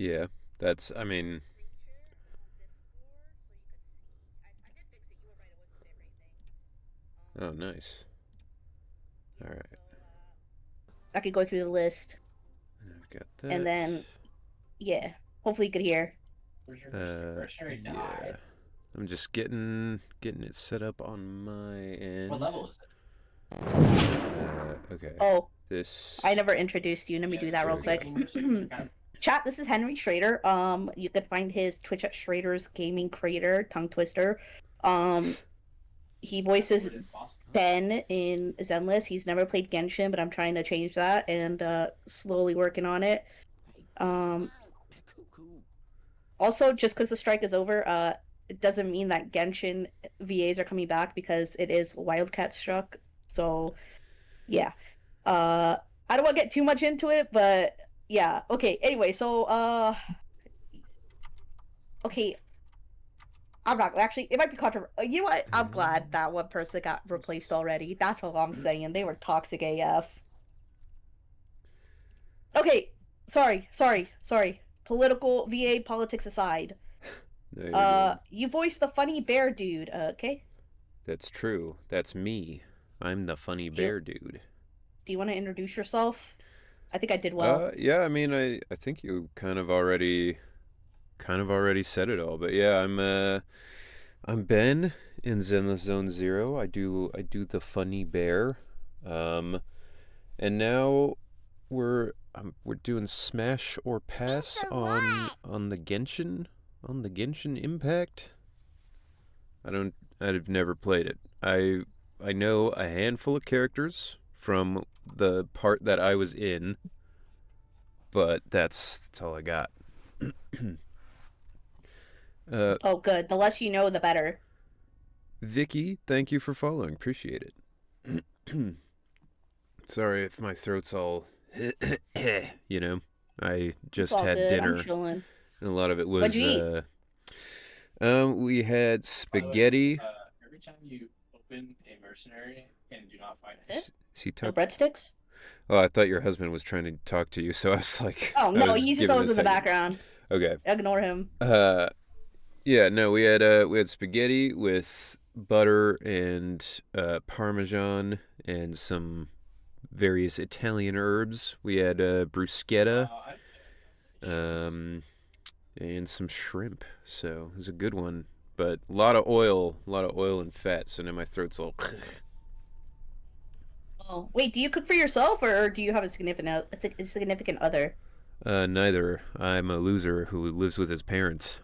Yeah, that's, I mean, oh, nice. All right. I could go through the list I've got and that. then yeah, hopefully you could hear. Yeah. I'm just getting it set up on my end. Okay. Oh, I This. never introduced you. Let me do that There real we go. quick. Chat, this is Henry Schrader. You could find his Twitch at Schrader's Gaming Creator, Tongue Twister. Um, he voices Ben in Zenless. He's never played Genshin, but I'm trying to change that and slowly working on it. Um, Also, just because the strike is over, it doesn't mean that Genshin VAs are coming back because it is Wildcat struck. So yeah, uh, I don't want to get too much into it, but yeah. Okay. Anyway, so okay. I'm not actually. It might be controversial. You know what? I'm glad that one person got replaced already. That's all I'm saying. They were toxic AF. Okay. Sorry. Political VA politics aside. No, you're good. You voiced the funny bear dude. Okay. That's true. That's me. I'm the funny Do you bear dude. do you want to introduce yourself? I think I did well. Yeah, I mean, I think you kind of already said it all, but yeah, I'm Ben in Zenless Zone Zero. I do the funny bear. Um, and now we're doing Smash or Pass on the Genshin Impact. I've never played it. I know a handful of characters from the part that I was in, but that's all I got. uh, Oh, good. The less you know, the better. Vicky, thank you for following. Appreciate it. Sorry if my throat's all, you know. I It's just all had good. I'm dinner, chilling. and a lot of it What'd was. you eat? We had spaghetti. It? Is he No talk? breadsticks? Oh, I thought your husband was trying to talk to you, so I was like, Oh I no, was he's just giving it always a in the second. background. Okay. Ignore him. Uh, yeah, no, we had spaghetti with butter and parmesan and some various Italian herbs. We had bruschetta, um, and some shrimp. So it was a good one, but a lot of oil and fat. So now my throat's all. Oh, wait, do you cook for yourself or do you have a significant other? Neither. I'm a loser who lives with his parents.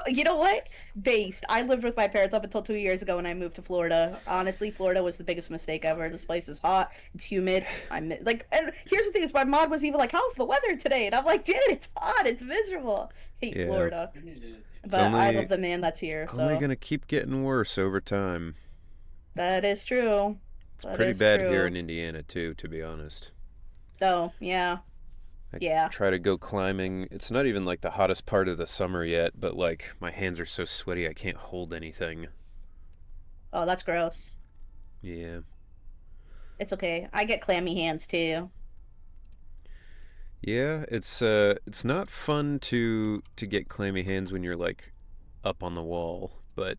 You know what? Based. I lived with my parents up until 2 years ago when I moved to Florida. Honestly, Florida was the biggest mistake ever. This place is hot. It's humid. I'm like, and here's the thing: is my mom was even like, "How's the weather today?" And I'm like, "Dude, it's hot. It's miserable. Hate Yeah, Florida." it's But I love the man that's here. only So gonna keep getting worse over time. that is true. It's That pretty is bad here true. in Indiana too, to be honest. Oh yeah, I yeah. try to go climbing. It's not even like the hottest part of the summer yet, but like my hands are so sweaty I can't hold anything. Oh, that's gross. Yeah. It's okay. I get clammy hands too. Yeah, it's not fun to get clammy hands when you're like up on the wall, but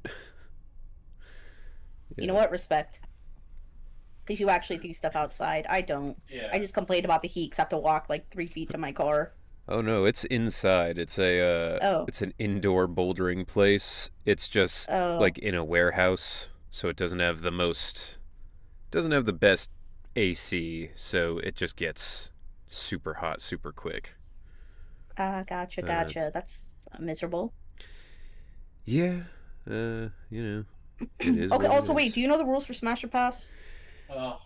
You know yeah. what? Respect. Because you actually do stuff outside. I don't. I just complain about the heat because I have to walk like 3 feet to my car. Oh no, it's inside. Oh, It's an indoor bouldering place. It's just oh, like in a warehouse, so it doesn't have the best AC, so it just gets super hot super quick. gotcha, Uh gotcha. That's miserable. yeah, you know, it is Okay, what it also, wait, is. do you know the rules for Smash or Pass?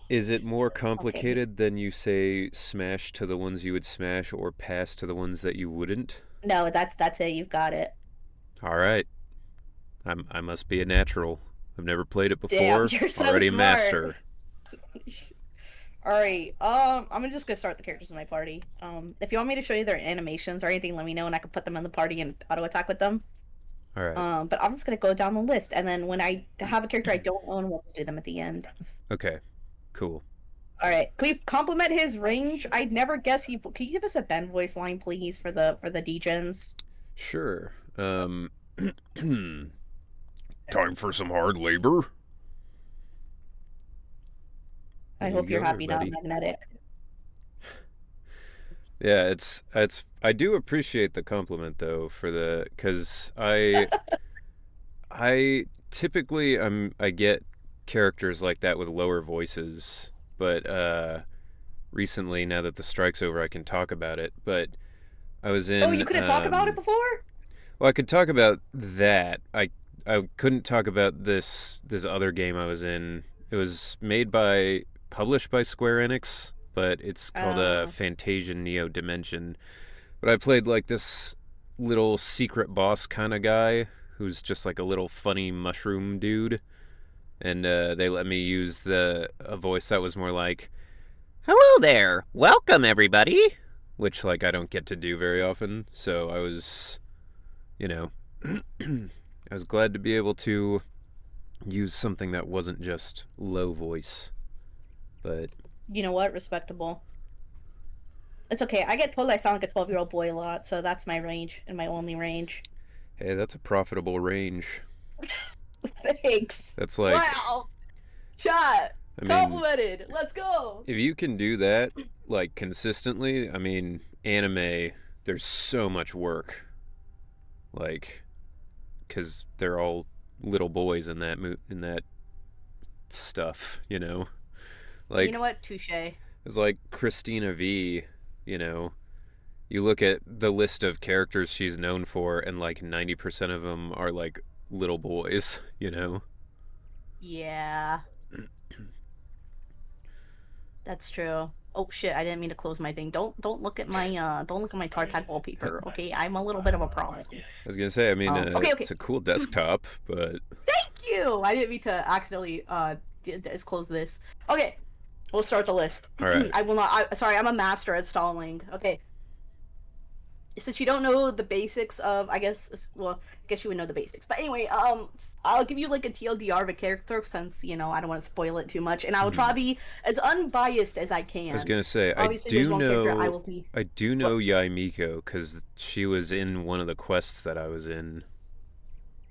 Is it more Okay. complicated than you say smash to the ones you would smash or pass to the ones that you wouldn't? No, that's it. You've got it. All right. I must be a natural. I've never played it Damn, before. you're so Already a smart. master. All right. Just gonna start the characters in my party. If you want me to show you their animations or anything, let me know and I can put them in the party and auto attack with them. All right. But I'm just gonna go down the list, and then when I have a character I don't own, we'll just do them at the end. Okay. Cool. All right. Can we compliment his range? I'd never guess he. Can you give us a Ben voice line, please, for the degens? Sure. Time for some hard labor. There I you hope you're go, happy, not everybody. magnetic. Yeah, it's. I do appreciate the compliment though for the because I typically I get characters like that with lower voices, but recently now that the strike's over, I can talk about it. But I was Oh, you in couldn't talk about it before? well, I could talk about that. I couldn't talk about this other game I was in. It was made by published by Square Enix, but it's called a Uh, Fantasia Neo Dimension. But I played like this little secret boss kind of guy who's just like a little funny mushroom dude, and they let me use the a voice that was more like, "Hello there, welcome everybody," which like I don't get to do very often. So I was, you know, I was glad to be able to use something that wasn't just low voice. But you know what? Respectable. It's okay. I get told I sound like a 12-year-old boy a lot, so that's my range and my only range. hey, that's a profitable range. Thanks. That's like, Wow. Chat. I mean, Complimented. Let's go. if you can do that like consistently, I mean, anime, there's so much work. Like, because they're all little boys in in that stuff, you know. You know Like what? Touche. it's like Christina V. You know, you look at the list of characters she's known for, and like 90% of them are like little boys. You know. Yeah, that's true. Oh shit, I didn't mean to close my thing. Don't look at my don't look at my Tartad wallpaper. Okay, I'm a little bit of a problem. I was gonna say, I mean, Okay, it's okay. a cool desktop, but Thank you. I didn't mean to accidentally disclose this. Okay, we'll start the list. all right. I will not. Sorry, I'm a master at stalling. Okay, since you don't know the basics of, I guess, well, I guess you would know the basics. But anyway, I'll give you like a TLDR of a character since I don't want to spoil it too much, and I will try to Hmm. be as unbiased as I I was can. gonna say, Obviously, there's one character I will be. I do know What? Yai Miko because she was in one of the quests that I was in.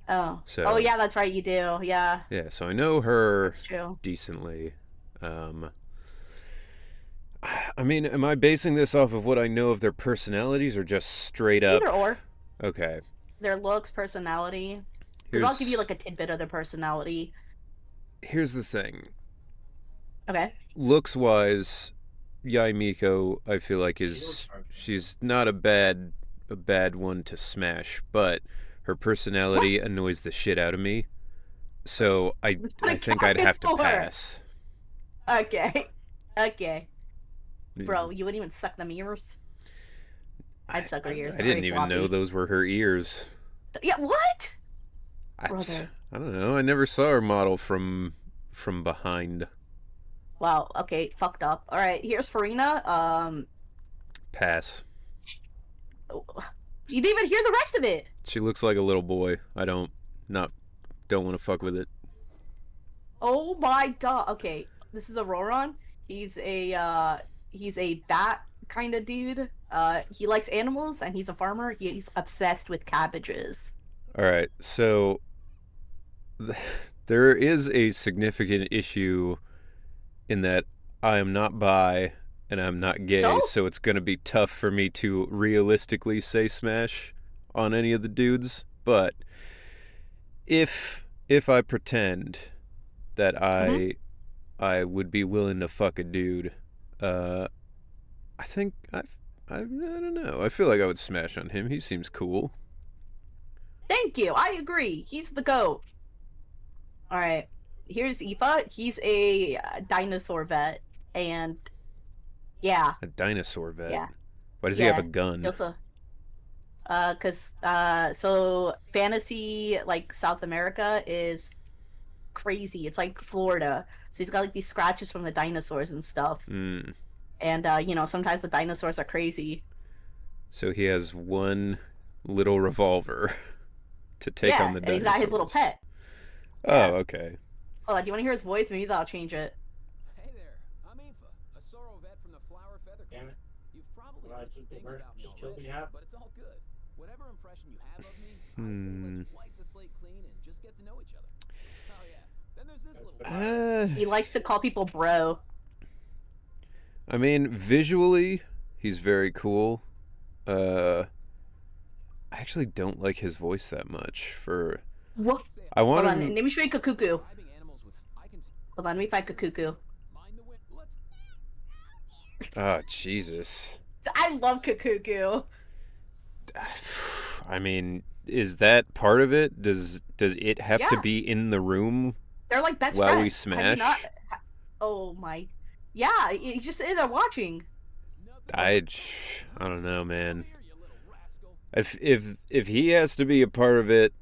Oh, So yeah, that's right. You do. Yeah, yeah, so I know her that's true. decently. Um, I mean, am I basing this off of what I know of their personalities or just straight up? Either or, Okay, their looks, personality. Because I'll give you here's like a tidbit of their personality. here's the thing. Okay. Looks wise, Yai Miko, I feel like she's not a bad one to smash, but her What? personality annoys the shit out of me. So That's what I a think cat I'd is have to for. pass. Okay. Okay. Bro, I, you wouldn't even suck the mirrors. I'd suck her ears. I They're very didn't even know floppy. those were her ears. Yeah, what? I, Brother. I don't know. I never saw her model from behind. Wow, okay, fucked up. Alright, here's Farina. Pass. You didn't even hear the rest of it. She looks like a little boy. I not don't want to fuck with it. Oh my god. Okay, this is Auroron. He's a bat kind of dude. He likes animals and he's a farmer. He's obsessed with cabbages. All right. So there is a significant issue in that I am not bi and I'm not gay, So, so it's going to be tough for me to realistically say smash on any of the dudes. But if I pretend that mhm. I would be willing to fuck a dude, uh, I think I don't know. I feel like I would smash on him. He seems cool. Thank you. I agree. He's the goat. All right. Here's Aoife. He's a dinosaur vet, and yeah, A dinosaur vet. yeah, Why does he have a yeah. He gun? also, so fantasy like South America is crazy. It's like Florida, so he's got like these scratches from the dinosaurs and stuff. Hmm. And sometimes the dinosaurs are crazy. So he has one little revolver to take on Yeah, the and he's got his little dinosaurs. pet. Oh, Yeah. okay. Hold on, do you want to hear his voice? Maybe that'll change it. Hey there, I'm Aoife. Things about me already, but it's all good. Whatever impression you have of me, I say Hmm. let's wipe the slate clean and just get to know each other. Oh yeah. Then there's this little guy. Uh, He likes to call people bro. I mean, visually, he's very cool. I actually don't like his voice that much. For What? Say I want Hold on, him. let me show you Kakuku. describing animals with I can Hold on, let me find Kakuku. mind the wind. Let's Ah, Jesus. I love Kakuku. I mean, is that part of it? Does it have to Yeah, be in the room they're like best while we friends. Have you not? smash? Oh my. Yeah, you just sitting there watching. nothing but I I don't know, come man. here, you little rascal. If he has to be a part of it,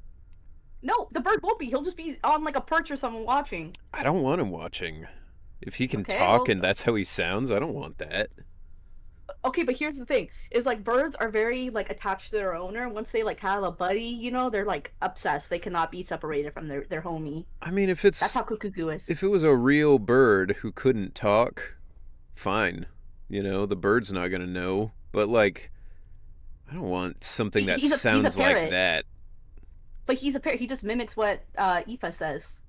No, the bird won't be. He'll just be on like a perch or something watching. I don't want him watching. If he can Okay, talk well, and that's how he sounds, I don't want that. okay, but here's the thing: is like birds are very like attached to their owner. Once they like have a buddy, they're like obsessed. They cannot be separated from their homie. I mean, That's how Kukuku is. if it was a real bird who couldn't talk, fine. The bird's not gonna know. But like, I don't want something that He's a sounds like parrot, that. but he's a parrot. He just mimics what Aoife says.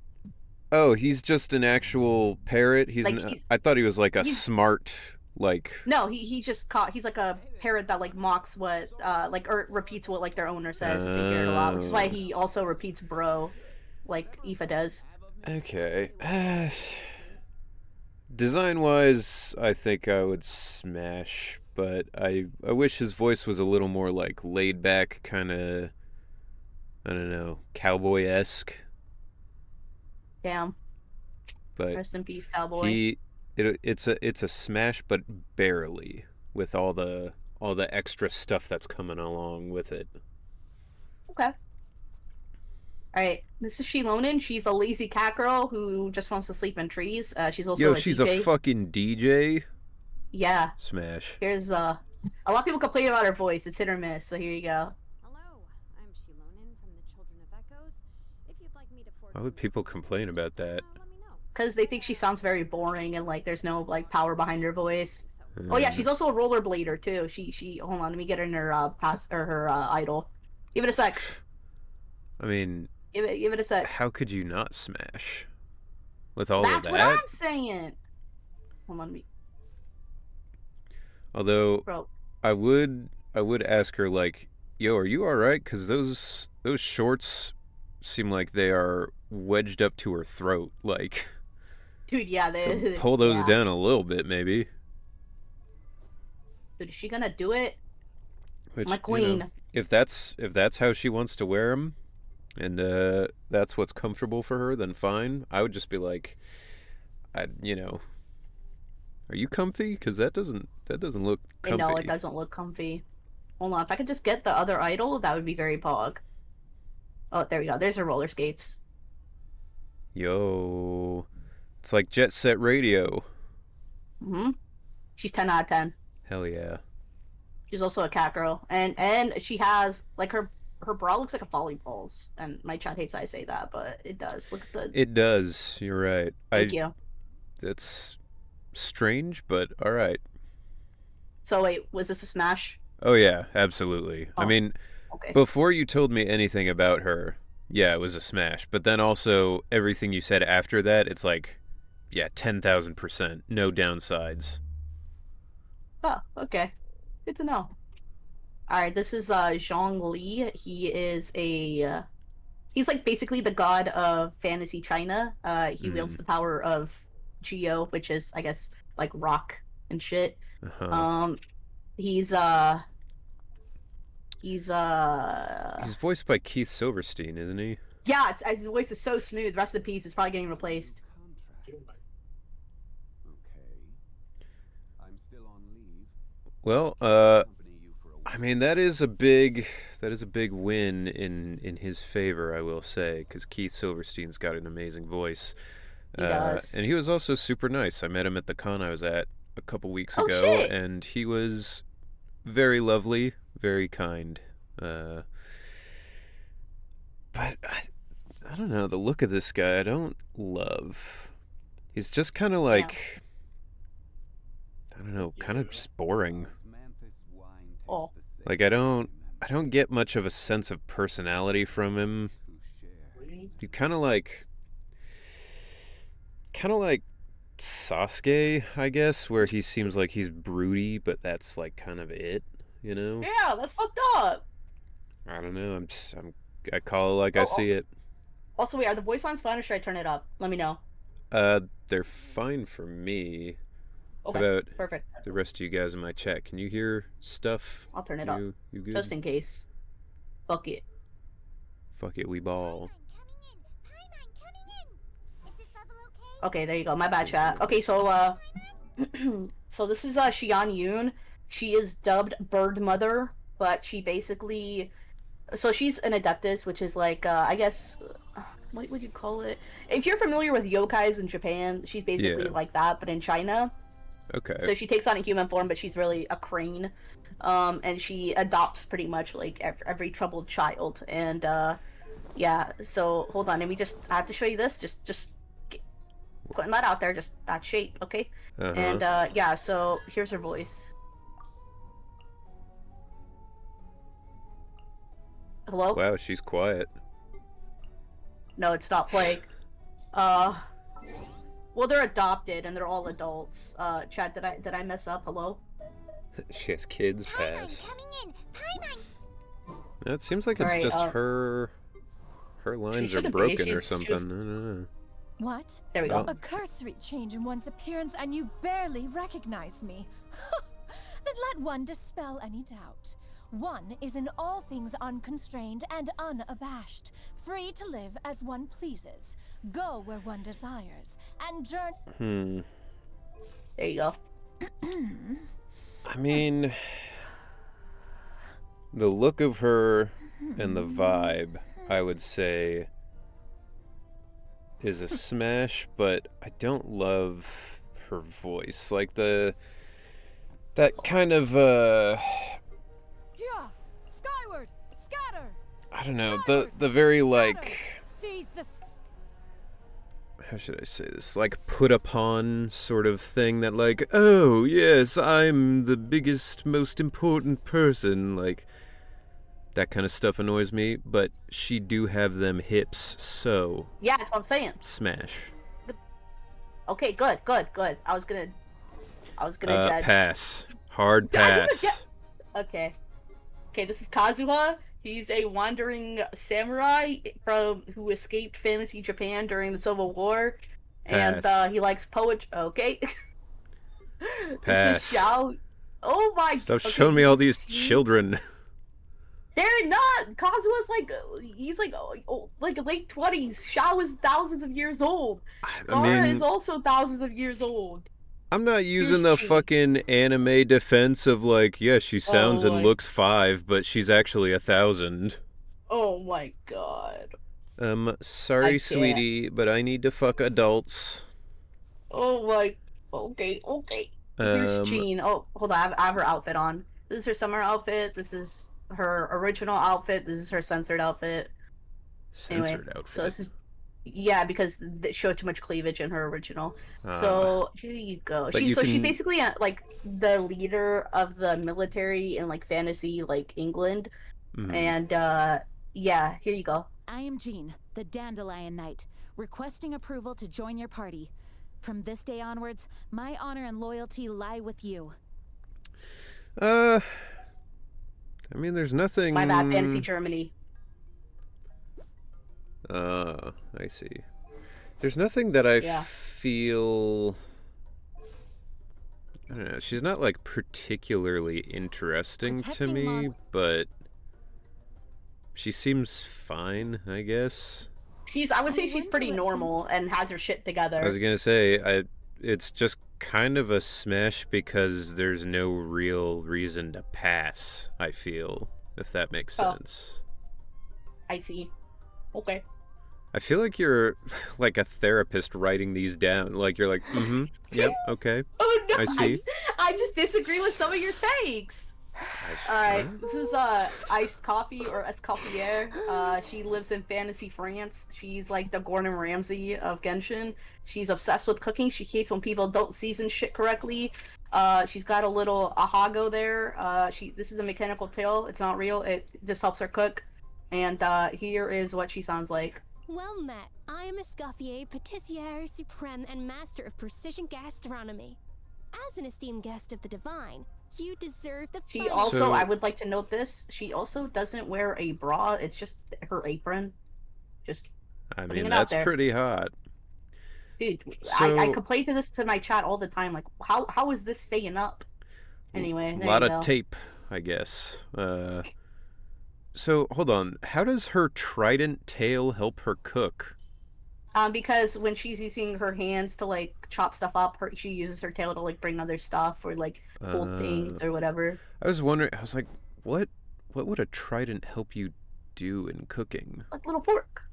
Oh, he's just an actual parrot. Like he's I thought he was like a he's smart, like. no, he just caught. He's like a Hey there. parrot that like mocks what So, like or repeats what like their owner says if they hear it a lot, which is why Oh. he also repeats bro, like whatever Aoife impression does. you have of me, Okay. okay? Design wise, I think I would smash, but I wish his voice was a little more like laid back, kind of, I don't know, cowboy esque. Damn. But Rest in peace, cowboy. he, it's a smash, but barely with all the extra stuff that's coming along with it. Okay. All right. This is Shilonen. She's a lazy cat girl who just wants to sleep in trees. She's Yo, also a she's a DJ. fucking DJ. Yeah. Smash. Here's a lot of people complain about her voice. It's hit or miss. So here you go. Hello, I'm Shilonin from the Children of Echoes. If you'd like me to forge Why some would people links with complain you, about that? let me know. Because they think she sounds very boring and like there's no like power behind her voice. So, Oh yeah, Uh, she's also a rollerblader too. She hold on, let me get in her pass or her idol. Give it a sec. I mean, Give it a sec. how could you not smash with all of That's what that? I'm saying. Hold on, me, Although bro. I would ask her like, "Yo, are you all right? Because those shorts seem like they are wedged up to her throat. Like, Dude, yeah, pull those yeah. down a little bit, maybe." Dude, is she gonna do it? My Which queen. if that's how she wants to wear them, and that's what's comfortable for her, then fine. I would just be like, are you comfy? Because that doesn't look I know it comfy. doesn't look comfy. Hold on, if I could just get the other idol, that would be very pog. Oh, there we go. There's her roller skates. Yo, it's like Jet Set Radio. Hmm. She's 10 out of 10. Hell yeah. She's also a cat girl, and she has like her bra looks like a volleyball's. And my chat hates I say that, but it does. Look at the. It does. You're right. Thank you. It's strange, but all right. So wait, was this a smash? Oh yeah, absolutely. I Oh, mean, okay. before you told me anything about her, yeah, it was a smash. But then also everything you said after that, it's like, yeah, 10,000%, no downsides. Oh, okay. Good to know. All right, this is Zhong Li. He is he's like basically the god of fantasy China. He wields Mm, the power of Geo, which is I guess like rock and shit. uh-huh. Um, he's uh he's He's voiced by Keith Silverstein, isn't he? yeah, his voice is so smooth. Rest in peace. It's probably getting replaced. Contract. Okay. I'm still on leave. Well, Accompany you for a I week. mean that is a big win in his favor, I will say, because Keith Silverstein's got an amazing voice, He does. and he was also super nice. I met him at the con I was at a couple weeks Oh ago, shit! and he was very lovely, very kind. Uh, but I don't know, the look of this guy I don't love. He's just kind of Yeah. like, I don't know, kind of just boring. Osmanthus Oh. Like I don't get much of a sense of personality from him. He kind of like Sasuke, I guess, where he seems like he's broody, but that's like kind of it, you know? Yeah, that's fucked up. I don't know. I call it like I see it. Also, wait, are the voice lines fine or should I turn it up? Let me know. They're fine for me. Okay, How about perfect. the rest of you guys in my chat? Can you hear stuff? I'll turn it up. You good? Just in case. Fuck it. Fuck it, we ball. Okay, there you go. My bad, chat. Okay, so, so this is, Xian Yoon. She is dubbed Bird Mother, but she basically... So she's an Adeptus, which is like, I guess... What would you call it? If you're familiar with yokais in Japan, she's basically like that, but in China. Okay. So she takes on a human form, but she's really a crane. And she adopts pretty much, like, every troubled child. And, yeah, so, hold on, I have to show you this. Just putting that out there, just that shape, okay? Uh-huh. And, yeah, so, here's her voice. Hello? Wow, she's quiet. No, it's not playing. Well, they're adopted, and they're all adults. Chad, did I mess up? Hello? She has kids pass. No, it seems like it's Alright, just her lines are shouldn't be. broken or She's- something. I don't know. What? There we go. A cursory change in one's appearance and you barely recognize me. Then let one dispel any doubt. One is in all things unconstrained and unabashed, free to live as one pleases, go where one desires, and journey. There you go. I mean, the look of her and the vibe, I would say, is a smash, but I don't love her voice. Like that kind of Yeah, skyward, scatter. I don't know, Skyward, the very scatter. like, Seize the how should I say this? Like put upon sort of thing that like, oh yes, I'm the biggest, most important person. Like that kind of stuff annoys me, but she do have them hips, so Yeah, that's what I'm saying. smash. Okay, good. I was gonna judge. Pass. Hard Yeah, you could pass. Okay, this is Kazuha. He's a wandering samurai who escaped fantasy Japan during the Civil War, and Pass. he likes poetry. Okay. Pass. This is Xiao. Oh my! Stop okay, showing me this all is these Qi. children. They're not. Kazuha's he's like late 20s. Xiao is thousands of years old. I Zara mean, is also thousands of years old. I'm not using Here's the Qi. fucking anime defense of like, yeah, she sounds and my- looks 5, but she's actually 1,000. Oh my god. Sorry, I can't. sweetie, but I need to fuck adults. Oh my. Okay. Here's Jean. Oh, hold on. I have her outfit on. This is her summer outfit. This is her original outfit. This is her censored outfit. Censored outfit. So this is, yeah, because they showed too much cleavage in her original. Ah. So here you go. But She's you she's can- basically like the leader of the military in like fantasy like England, Mhm. and yeah, here you go. I am Jean, the Dandelion Knight, requesting approval to join your party. From this day onwards, my honor and loyalty lie with you. I mean, there's nothing. My bad, fantasy Germany. I see. There's nothing that I Yeah. feel. I don't know. She's not like particularly interesting to Protecting me, Mon- but she seems fine, I guess. I would say I she's wonder pretty what normal and has her shit together. I was gonna say, it's just kind of a smash because there's no real reason to pass. I feel, if that makes Oh. sense. I see. Okay. I feel like you're like a therapist writing these down. Like you're like, yep, okay. Oh no! I see. I just disagree with some of your takes. Alright, this is iced coffee or escoffier. She lives in fantasy France. She's like the Gordon Ramsay of Genshin. She's obsessed with cooking. She hates when people don't season shit correctly. She's got a little ahago there. This is a mechanical tail. It's not real. It just helps her cook. And here is what she sounds like. Well met. I am Escoffier, Patissiere Supreme, and Master of Precision Gastronomy. As an esteemed guest of the Divine, you deserve the She finest- also, So- I would like to note this, she also doesn't wear a bra. It's just her apron. Just, I putting mean, it out that's there. pretty hot. dude, So- I complain to this to my chat all the time. Like, how is this staying up? Anyway, A there lot you of go. tape, I guess. So hold on. How does her trident tail help her cook? Because when she's using her hands to like chop stuff up, she uses her tail to like bring other stuff or like hold things or whatever. I was wondering. I was like, what would a trident help you do in cooking? Like little fork.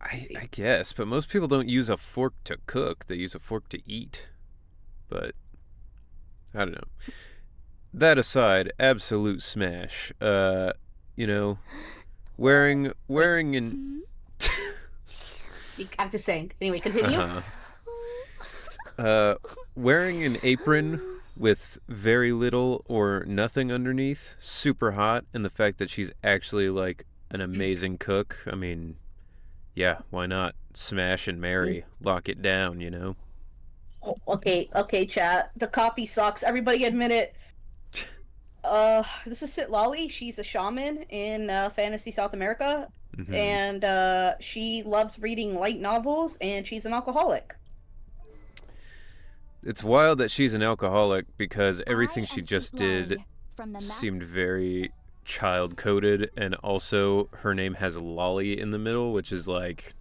I guess, but most people don't use a fork to cook. They use a fork to eat. But I don't know. That aside, absolute smash. You know, wearing an I'm just saying. Anyway, continue. wearing an apron with very little or nothing underneath, super hot, and the fact that she's actually like an amazing cook. I mean, yeah, why not? Smash and marry, lock it down, you know? Okay, chat. The copy sucks. Everybody admit it. This is Sit Lolly. She's a shaman in Fantasy South America, Mhm. and she loves reading light novels, and she's an alcoholic. It's wild that she's an alcoholic because everything I she am just Lolly did from the seemed very child coded, and also her name has lolly in the middle, which is like,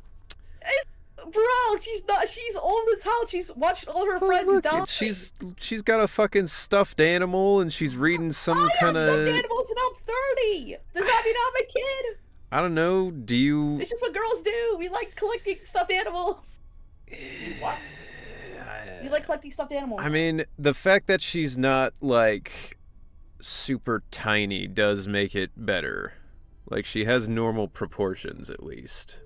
Bro, she's not. She's old as hell. She's watched all her friends look, die. she's got a fucking stuffed animal, and she's reading some I kind have stuffed of, animals, and I'm 30. Does that mean I'm a kid? I don't know. Do you? It's just what girls do. We like collecting stuffed animals. What? We like collecting stuffed animals. I mean, the fact that she's not like super tiny does make it better. Like, she has normal proportions at least.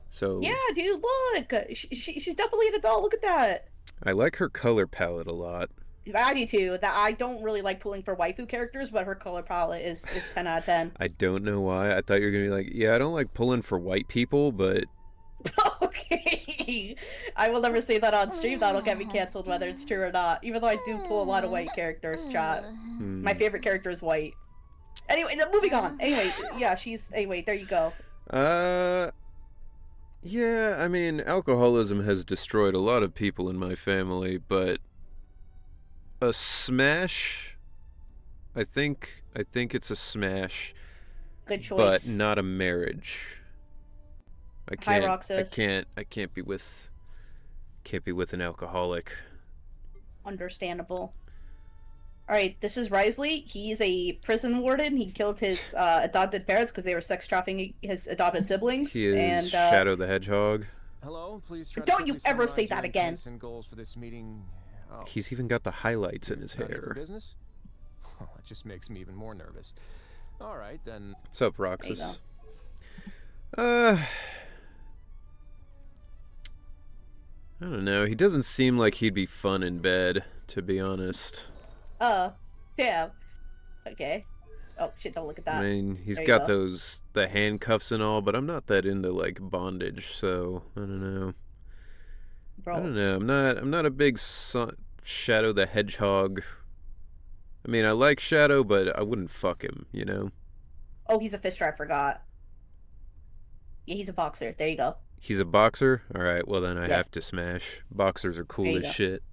So yeah, dude, look. She's definitely an adult. Look at that. I like her color palette a lot. I do too. That I don't really like pulling for waifu characters, but her color palette is 10 out of 10. I don't know why. I thought you were gonna be like, yeah, I don't like pulling for white people, but Okay. I will never say that on stream. That'll get me canceled whether it's true or not. Even though I do pull a lot of white characters, chat. My favorite character is white. Anyway, moving on. Anyway, yeah, she's... Anyway, there you go. Yeah, I mean, alcoholism has destroyed a lot of people in my family, but a smash, I think it's a smash, Good choice. but not a marriage. Hi, Roxas. I can't be with an alcoholic. Understandable. Alright, this is Risley. He's a prison warden. He killed his adopted parents because they were sex trafficking his adopted siblings. He is and Shadow the Hedgehog. Hello, please try to Don't you quickly ever summarize say your that again. intents and goals for this meeting. Oh, He's even got the highlights in his not here for hair. business? Well, it just makes me even more nervous. All right, then. What's up, There you Roxas? I don't know. He doesn't seem like he'd be fun in bed, to be honest. Damn. Okay. Oh shit, don't look at that. I mean, he's There you got go. the handcuffs and all, but I'm not that into like bondage, so I don't know. Bro. I don't know. I'm not a big Shadow the Hedgehog. I mean, I like Shadow, but I wouldn't fuck him, you know? Oh, he's a fisher, I forgot. Yeah, he's a boxer. There you go. He's a boxer? Alright, well then I Yeah. have to smash. Boxers are There cool you as go. shit.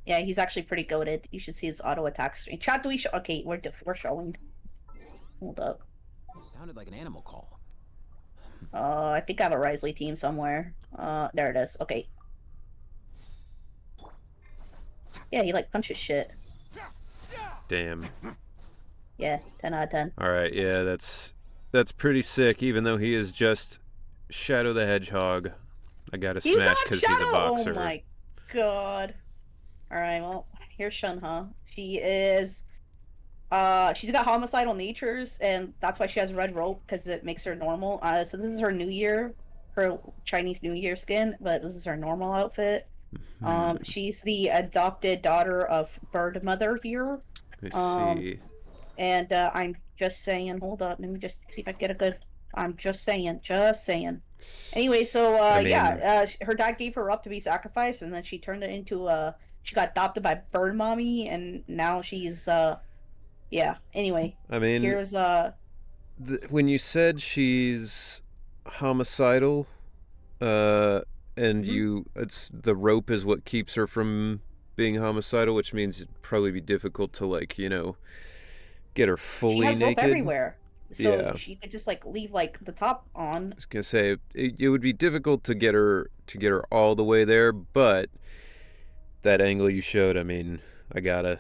Yeah, he's actually pretty goated. You should see his auto attack screen. Chat, do we show? Okay, we're showing. Hold up. Sounded like an animal call. I think I have a Risley team somewhere. There it is. Okay. Yeah, he like punches shit. Damn. Yeah, 10 out of 10. Alright, yeah, that's pretty sick, even though he is just Shadow the Hedgehog. I gotta He's smash not because Shadow! he's a boxer. Oh my god. Alright, well, here's Shunha. She is... she's got homicidal natures, and that's why she has red rope, because it makes her normal. So this is her New Year, her Chinese New Year skin, but this is her normal outfit. She's the adopted daughter of Bird Mother here. I see. And I'm just saying, hold up, let me just see if I get a good. I'm just saying, just saying. Anyway, so I mean, yeah, her dad gave her up to be sacrificed, and then she turned it into she got adopted by Bird Mommy, and now she's yeah. Anyway, I mean, here's when you said she's homicidal, and it's the rope is what keeps her from being homicidal, which means it'd probably be difficult to, like, get her she fully has rope naked. everywhere, so Yeah. she could just like leave like the top on. I was gonna say it would be difficult to get her all the way there, but that angle you showed, I mean, I gotta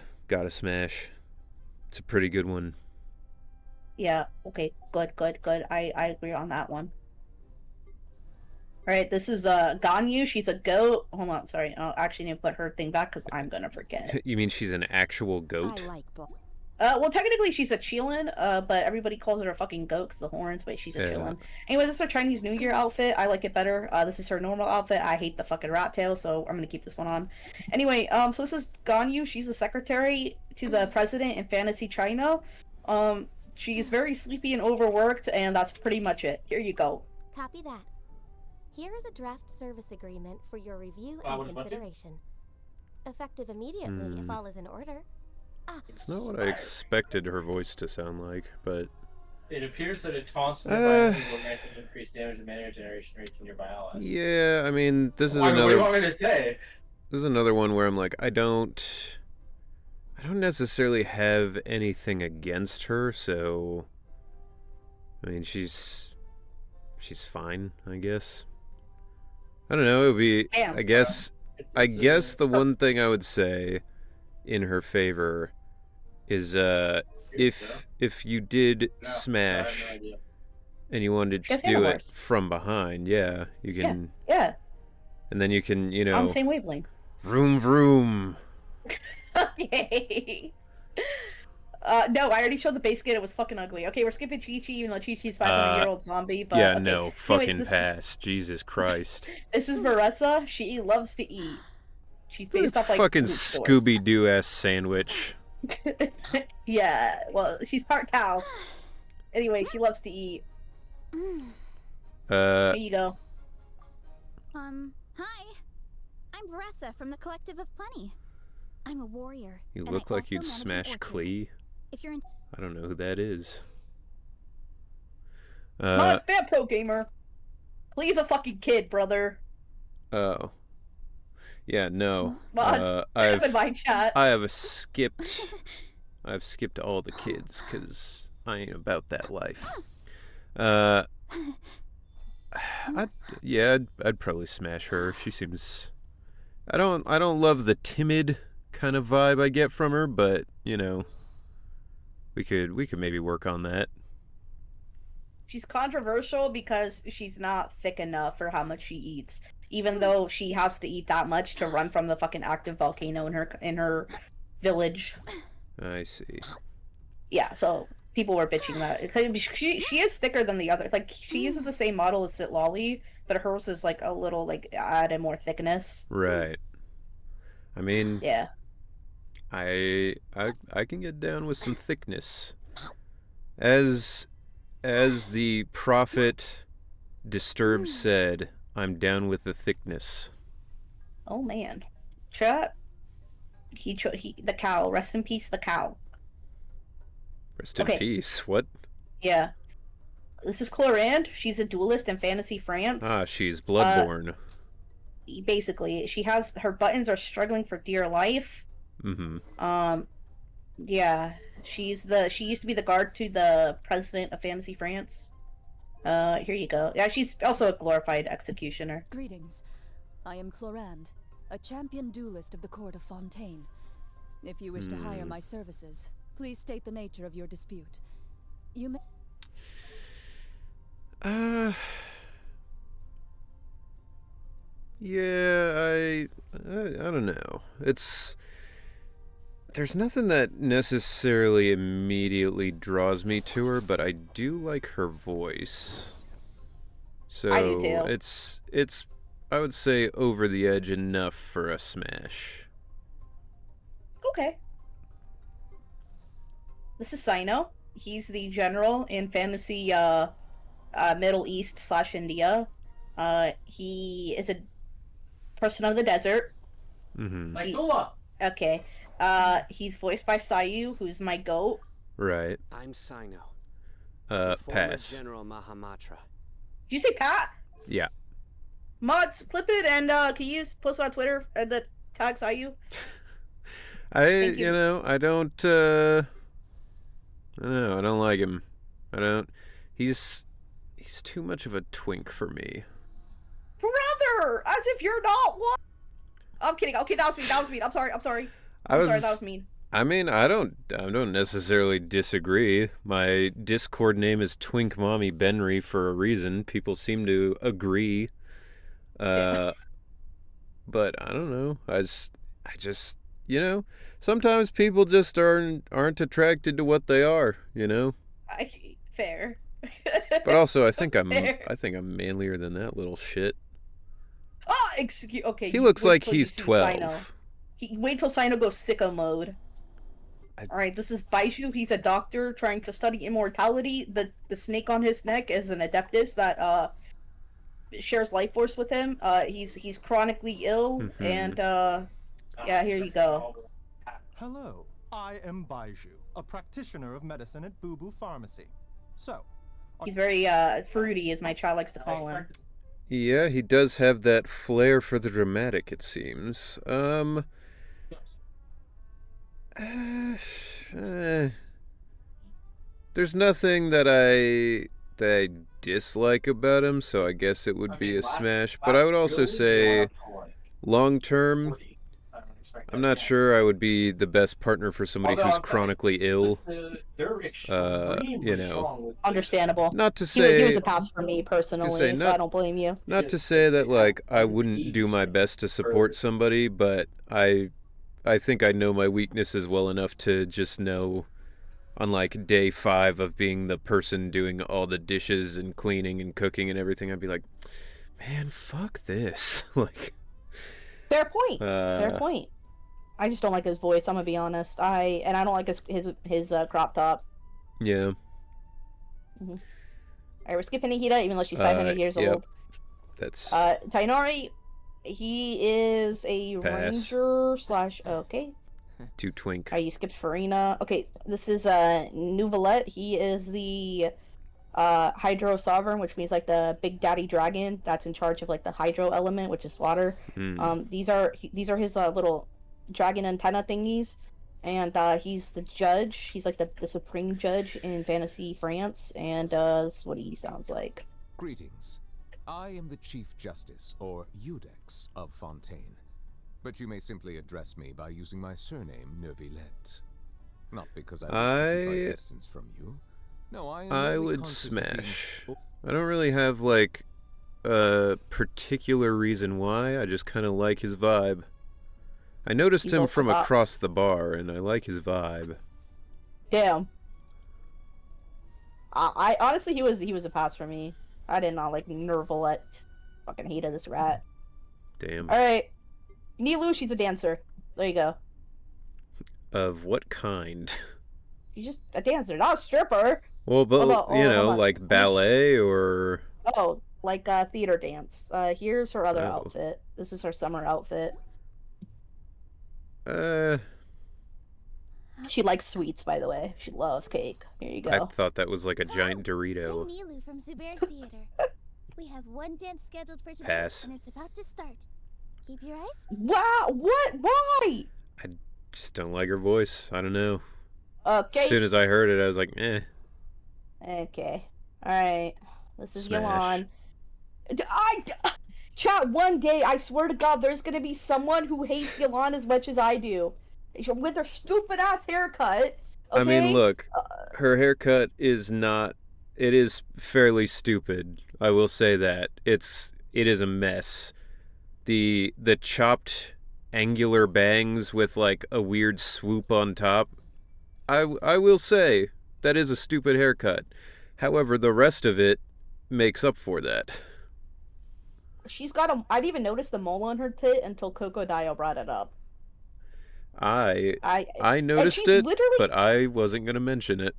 smash. It's a pretty good one. Yeah. Okay. Good. Good. Good. I agree on that one. All right. This is Ganyu. She's a goat. Hold on. Sorry. I'll actually need to put her thing back because I'm gonna forget. You mean she's an actual goat? I like both. Well, technically she's a Chilin, but everybody calls her a fucking goat because the horns, but she's a Yeah. Chilin. Anyway, this is her Chinese New Year outfit. I like it better. This is her normal outfit. I hate the fucking rat tail, so I'm gonna keep this one on. Anyway, so this is Ganyu. She's the secretary to the president in Fantasy China. She's very sleepy and overworked, and that's pretty much it. Here you go. Copy that. Here is a draft service agreement for your review and consideration. Effective immediately if all is in order. It's not what I expected her voice to sound like, but It appears that it taunts nearby enemies will grant them increased damage and mana generation rates to nearby allies. yeah, I mean, this is What do another you want me to say? this is another one where I'm like, I don't necessarily have anything against her, so I mean, she's fine, I guess. I don't know, it would be Damn. I guess the one thing I would say in her favor is if you did smash and you wanted She to has do it handlebars. from behind, yeah, you can Yeah, and then you can, on the same wavelength. vroom vroom. Yay. No, I already showed the base kit. It was fucking ugly. Okay, we're skipping Chi-Chi, even though Chi-Chi's 500-year-old zombie. But Yeah, okay. no, Anyway, fucking this pass. Jesus Christ. This is Marissa. She loves to eat. She's based This off like fucking food stores. Scooby-Doo ass sandwich. Yeah, well, she's part cow. Anyway, she loves to eat. Here you go. Hi. I'm Varessa from the Collective of Plenty. I'm a warrior. You and look I like you'd also manage an smash orchard. Klee. If you're in I don't know who that is. No, it's Bad Pro Gamer. Please a fucking kid, brother. Oh. Yeah, no. Mods, in my chat. I've skipped all the kids because I ain't about that life. I'd probably smash her. She seems. I don't love the timid kind of vibe I get from her, but we could maybe work on that. She's controversial because she's not thick enough for how much she eats. Even though she has to eat that much to run from the fucking active volcano in her village. I see. Yeah, so people were bitching that she is thicker than the other. Like she uses the same model as Sitlolly, but hers is like a little like added more thickness. Right. I mean, Yeah. I can get down with some thickness. As the prophet Disturbed said, I'm down with the thickness. Oh man, chat. He the cow. Rest in peace, the cow. Rest in Okay. peace. What? Yeah. This is Clorinde. She's a duelist in Fantasy France. Ah, she's Bloodborne. Basically, she has her buttons are struggling for dear life. Mm-hmm. Yeah. She used to be the guard to the president of Fantasy France. Here you go. Yeah, she's also a glorified executioner. Greetings. I am Clorinde, a champion duelist of the court of Fontaine. If you wish to hire my services, please state the nature of your dispute. You may... Yeah, I don't know. There's nothing that necessarily immediately draws me to her, but I do like her voice. So I do too. it's I would say over the edge enough for a smash. Okay. This is Sino. He's the general in fantasy Middle East / India. He is a person of the desert. Mm-hmm. Okay. He's voiced by Sayu, who's my goat. Right. I'm Sino. Pass. General Mahamatra. Did you say Pat? Yeah. Mods, clip it and can you post it on Twitter and the tag Sayu? You know, I don't know, I don't like him. He's too much of a twink for me. Brother! As if you're not one! I'm kidding. Okay, that was mean. I'm sorry. Sorry, that was mean. I mean, I don't necessarily disagree. My Discord name is Twink Mommy Benry for a reason. People seem to agree. But I don't know. I just, you know, sometimes people just aren't attracted to what they are, you know? Fair. But also, I think I'm Fair. manlier than that little shit. Oh, okay. He looks like he's 12. Wait till Sino goes sicko mode. Alright, this is Baiju. He's a doctor trying to study immortality. The snake on his neck is an Adeptus that shares life force with him. He's chronically ill, and yeah, here you go. Hello, I am Baiju, a practitioner of medicine at Boo Boo Pharmacy. So, he's very fruity, as my child likes to call him. Yeah, he does have that flair for the dramatic, it seems. There's nothing that I dislike about him, so I guess it would be a smash. But I would also say, long term, I'm not sure I would be the best partner for somebody who's chronically ill. You know, understandable. Not to say he was a pass for me personally, so I don't blame you. Not to say that like I wouldn't do my best to support somebody, but I think I know my weaknesses well enough to just know on like day 5 of being the person doing all the dishes and cleaning and cooking and everything, I'd be like, man, fuck this. Like, fair point. Fair point. I just don't like his voice. I'm gonna be honest. I don't like his crop top. Yeah. Alright, we're skipping Nihida, even though she's 500 years old. That's Tainari. He is a pass. ranger / okay. Too twink. You skipped Farina. Okay, this is Nuvalet. He is the Hydro Sovereign, which means like the big daddy dragon that's in charge of like the hydro element, which is water. These are his little dragon antenna thingies, and he's the judge. He's like the supreme judge in fantasy France, and this is what he sounds like. Greetings. I am the Chief Justice, or Iudex, of Fontaine. But you may simply address me by using my surname, Neuvillette. Not because I wish to keep my distance from you. No, I would smash. I don't really have, like, a particular reason why. I just kind of like his vibe. I noticed him from across the bar, and I like his vibe. Damn. I honestly, he was a pass for me. I did not like Nervalette. Fucking hated this rat. Damn. Alright. Nilu, she's a dancer. There you go. Of what kind? She's just a dancer, not a stripper. Well, but, like ballet or... Oh, like theater dance. Here's her other outfit. This is her summer outfit. She likes sweets, by the way. She loves cake. Here you go. I thought that was like a giant Dorito. I'm Nilu from Zubair Theater. We have one dance scheduled for today, Pass. and it's about to start. Keep your eyes. Wow! What? Why? I just don't like her voice. I don't know. Okay. As soon as I heard it, I was like, eh. Okay. Alright. This is Smash. Yelan. Chat, one day, I swear to God, there's gonna be someone who hates Yelan as much as I do. With her stupid-ass haircut. Okay? I mean, look, her haircut is not... It is fairly stupid. I will say that. It is a mess. The chopped angular bangs with like a weird swoop on top. I will say that is a stupid haircut. However, the rest of it makes up for that. she's got a. I didn't even notice the mole on her tit until Crocodile brought it up. I And noticed she's it, literally but I wasn't gonna mention it.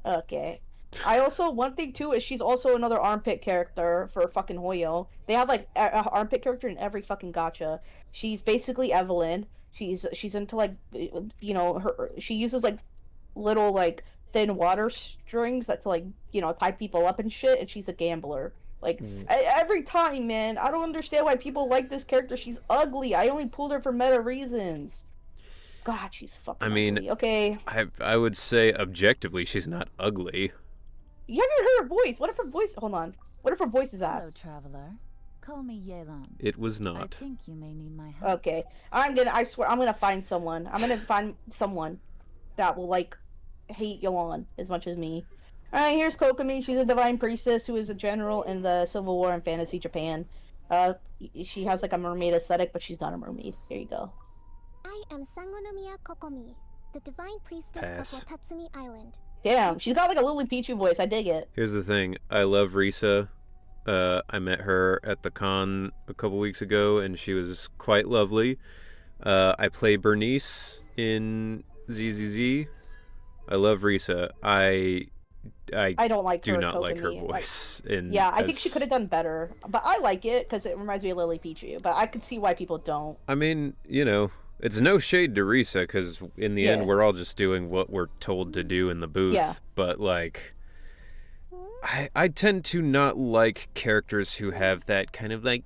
okay. I also one thing too is she's also another armpit character for fucking Hoyo. They have like a armpit character in every fucking gacha. She's basically Evelyn. She's into like her she uses like little like thin water strings that to like tie people up and shit, and she's a gambler. Like every time, man, I don't understand why people like this character. She's ugly. I only pulled her for meta reasons. God, she's fucking I mean, ugly. Okay. I would say objectively she's not ugly. You haven't heard her voice. What if her voice? Hold on. What if her voice is ass? Hello, traveler. Call me Yelan. It was not. I think you may need my help. Okay. I swear, I'm gonna find someone. I'm gonna find someone that will like hate Yelan as much as me. Alright, here's Kokomi. She's a divine priestess who is a general in the Civil War in fantasy Japan. She has like a mermaid aesthetic, but she's not a mermaid. Here you go. I am Sangonomiya Kokomi, the divine priestess Pass. of Watatsumi Island. Damn, she's got like a Lily Pichu voice. I dig it. Here's the thing. I love Risa. I met her at the con a couple weeks ago, and she was quite lovely. I play Bernice in ZZZ. I love Risa. I don't like do her. not like her Kokomi. voice. Yeah, I think she could have done better, but I like it because it reminds me of Lily Pichu. But I could see why people don't. I mean, it's no shade to Risa, because in the end, we're all just doing what we're told to do in the booth. Yeah. But, like, I tend to not like characters who have that kind of, like,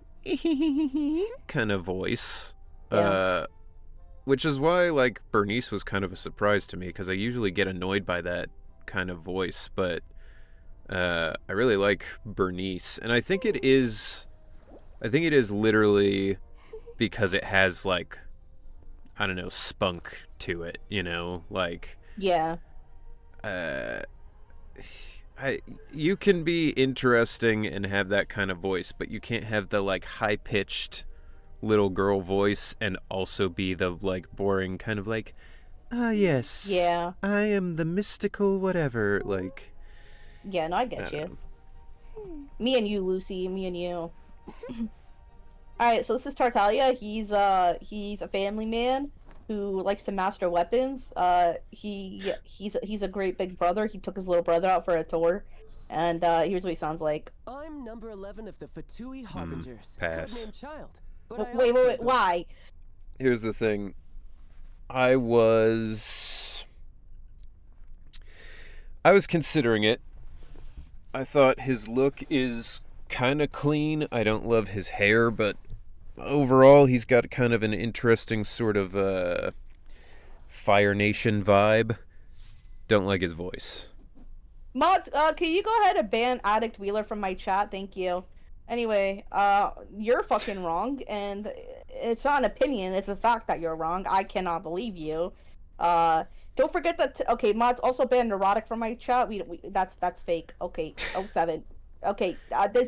kind of voice. Yeah. Which is why, like, Bernice was kind of a surprise to me, because I usually get annoyed by that kind of voice. But I really like Bernice. And I think it is literally because it has, like, I don't know, spunk to it, like... Yeah. You can be interesting and have that kind of voice, but you can't have the, like, high-pitched little girl voice and also be the, like, boring kind of, like, yes. Yeah. I am the mystical whatever, like... Yeah, no, I get you. Me and you, Lucy. Me and you. Alright, so this is Tartaglia. He's a family man who likes to master weapons. He's a great big brother. He took his little brother out for a tour, and here's what he sounds like. I'm number 11 of the Fatui Harbingers. Pass. Codename Child. But Wait, why? Here's the thing. I was considering it. I thought his look is kind of clean. I don't love his hair, but overall he's got kind of an interesting sort of Fire Nation vibe. Don't like his voice. Mods, can you go ahead and ban Addict Wheeler from my chat? Thank you. Anyway, you're fucking wrong, and it's not an opinion, it's a fact that you're wrong. I cannot believe you. Don't forget that. Okay, mods also banned neurotic from my chat. That's fake. Okay, 07. Okay,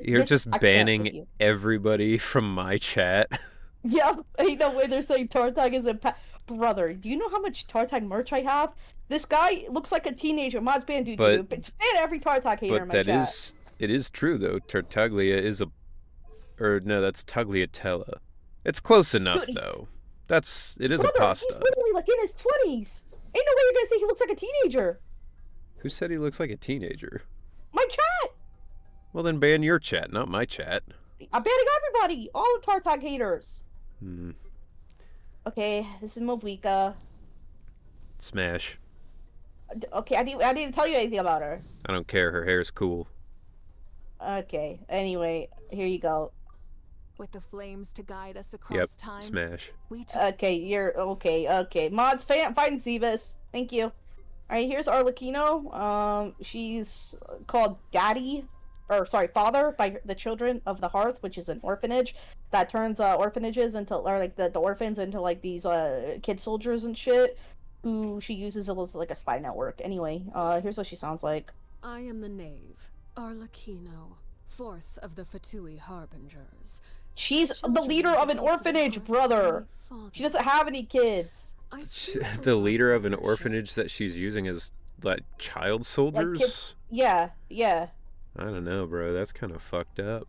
You're just banning everybody from my chat. Yeah, ain't no way they're saying Tartag is a brother. Do you know how much Tartag merch I have? This guy looks like a teenager. Mods ban dude. Ban every Tartag hater in my chat. It is true though. Tartaglia is that's Tagliatella. It's close enough though. It is a pasta. He's literally like in his 20s. Ain't no way you're gonna say he looks like a teenager. Who said he looks like a teenager? My chat! Well then ban your chat, not my chat. I'm banning everybody! All the Tartag haters. Okay, this is Movika. Smash. Okay, I didn't even tell you anything about her. I don't care, her hair's cool. Okay, anyway, here you go. With the flames to guide us across time. Smash. Okay, you're okay. Mods, find Zebus. Thank you. Alright, here's Arlecchino. She's called Father by the Children of the Hearth, which is an orphanage that turns orphanages into, or like the orphans into like these kid soldiers and shit, who she uses as like a spy network. Anyway, here's what she sounds like. I am the knave, Arlecchino, fourth of the Fatui Harbingers. She's the leader of an orphanage, brother. She doesn't have any kids. The leader of an orphanage that she's using as like child soldiers? Like kids. Yeah. I don't know, bro. That's kind of fucked up.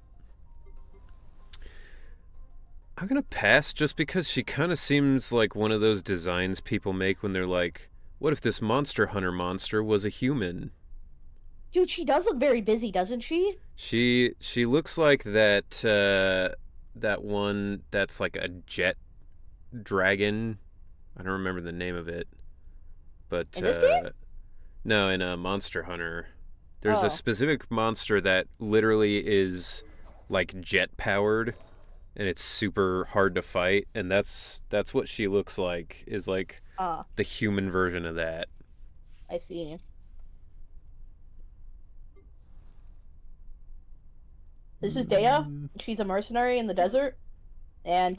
I'm gonna pass just because she kind of seems like one of those designs people make when they're like, what if this monster hunter monster was a human? Dude, she does look very busy, doesn't she? She looks like that one that's like a jet dragon. I don't remember the name of it. But In this game? no, in a Monster Hunter. There's a Oh. specific monster that literally is like jet powered and it's super hard to fight, and that's what she looks like, is like the human version of that. I see. This is Dea. She's a mercenary in the desert. And,